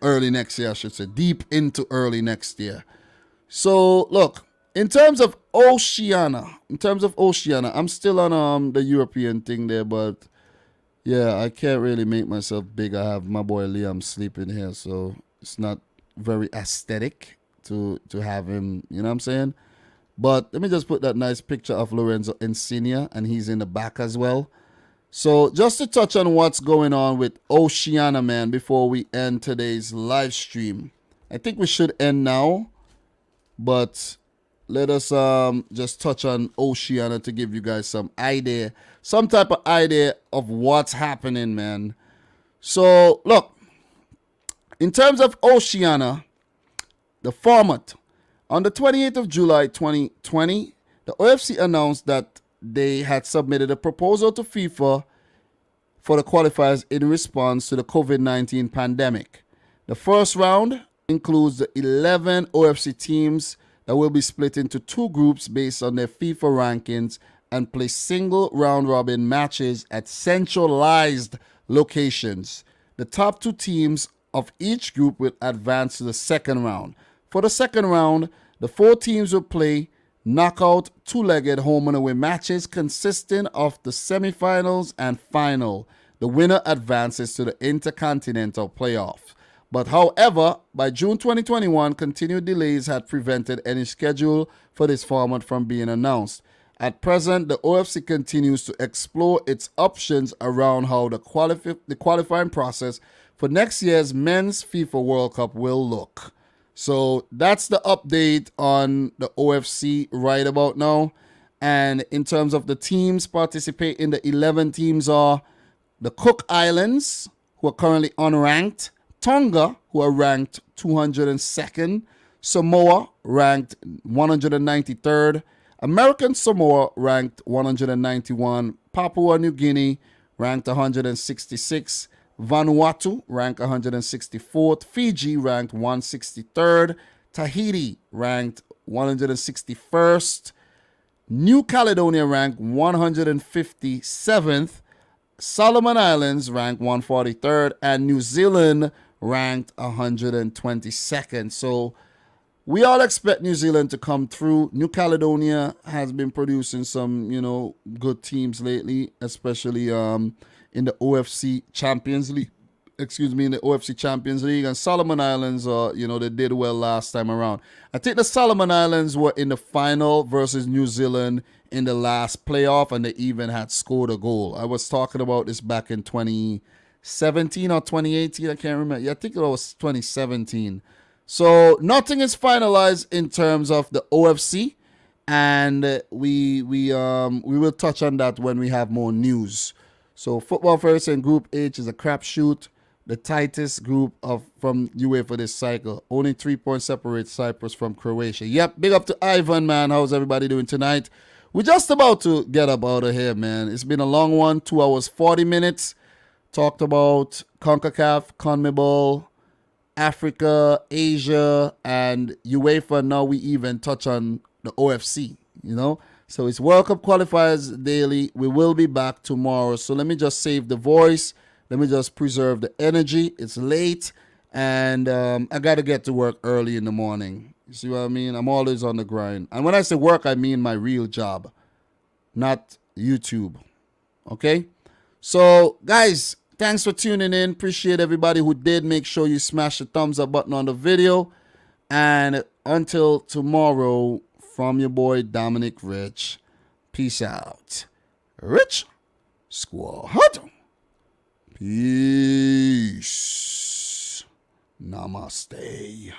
early next year, I should say. Deep into early next year. So, look. In terms of Oceania, I'm still on the European thing there, but yeah, I can't really make myself big. I have my boy Liam sleeping here, so it's not very aesthetic to have him, you know what I'm saying? But let me just put that nice picture of Lorenzo Insigne, and he's in the back as well. So just to touch on what's going on with Oceania, man, before we end today's live stream. I think we should end now, but let us just touch on Oceania to give you guys some type of idea of what's happening, man. So, look, in terms of Oceania, the format, on the 28th of July 2020, the OFC announced that they had submitted a proposal to FIFA for the qualifiers in response to the COVID-19 pandemic. The first round includes the 11 OFC teams that will be split into two groups based on their FIFA rankings and play single round-robin matches at centralized locations. The top two teams of each group will advance to the second round. For the second round, the four teams will play knockout two-legged home and away matches consisting of the semifinals and final. The winner advances to the Intercontinental Playoff. But however, by June 2021, continued delays had prevented any schedule for this format from being announced. At present, the OFC continues to explore its options around how the qualifying process for next year's Men's FIFA World Cup will look. So that's the update on the OFC right about now. And in terms of the teams participating, the 11 teams are the Cook Islands, who are currently unranked, Tonga, who are ranked 202nd, Samoa, ranked 193rd, American Samoa, ranked 191, Papua New Guinea, ranked 166, Vanuatu, ranked 164th, Fiji, ranked 163rd, Tahiti, ranked 161st, New Caledonia, ranked 157th, Solomon Islands, ranked 143rd, and New Zealand, ranked 122nd. So we all expect New Zealand to come through. New Caledonia has been producing some, good teams lately, especially in the OFC Champions League. In the OFC Champions League. And Solomon Islands, they did well last time around. I think the Solomon Islands were in the final versus New Zealand in the last playoff, and they even had scored a goal. I was talking about this back in 2017 or 2018. I can't remember. Yeah, I think it was 2017. So nothing is finalized in terms of the OFC, and we will touch on that when we have more news. So Football First and Group H is a crapshoot, the tightest group from UEFA this cycle. Only 3 points separate Cyprus from Croatia. Yep, big up to Ivan, man. How's everybody doing tonight? We're just about to get up out of here, man. It's been a long one, 2 hours, 40 minutes. Talked about CONCACAF, CONMEBOL, Africa, Asia, and UEFA. Now we even touch on the OFC, So it's World Cup qualifiers daily. We will be back tomorrow. So let me just save the voice. Let me just preserve the energy. It's late, and I got to get to work early in the morning. You see what I mean? I'm always on the grind. And when I say work, I mean my real job, not YouTube. Okay? So, guys, thanks for tuning in. Appreciate everybody who did. Make sure you smash the thumbs up button on the video. And until tomorrow, from your boy Dominic Rich, peace out. Rich Squad. Peace. Namaste.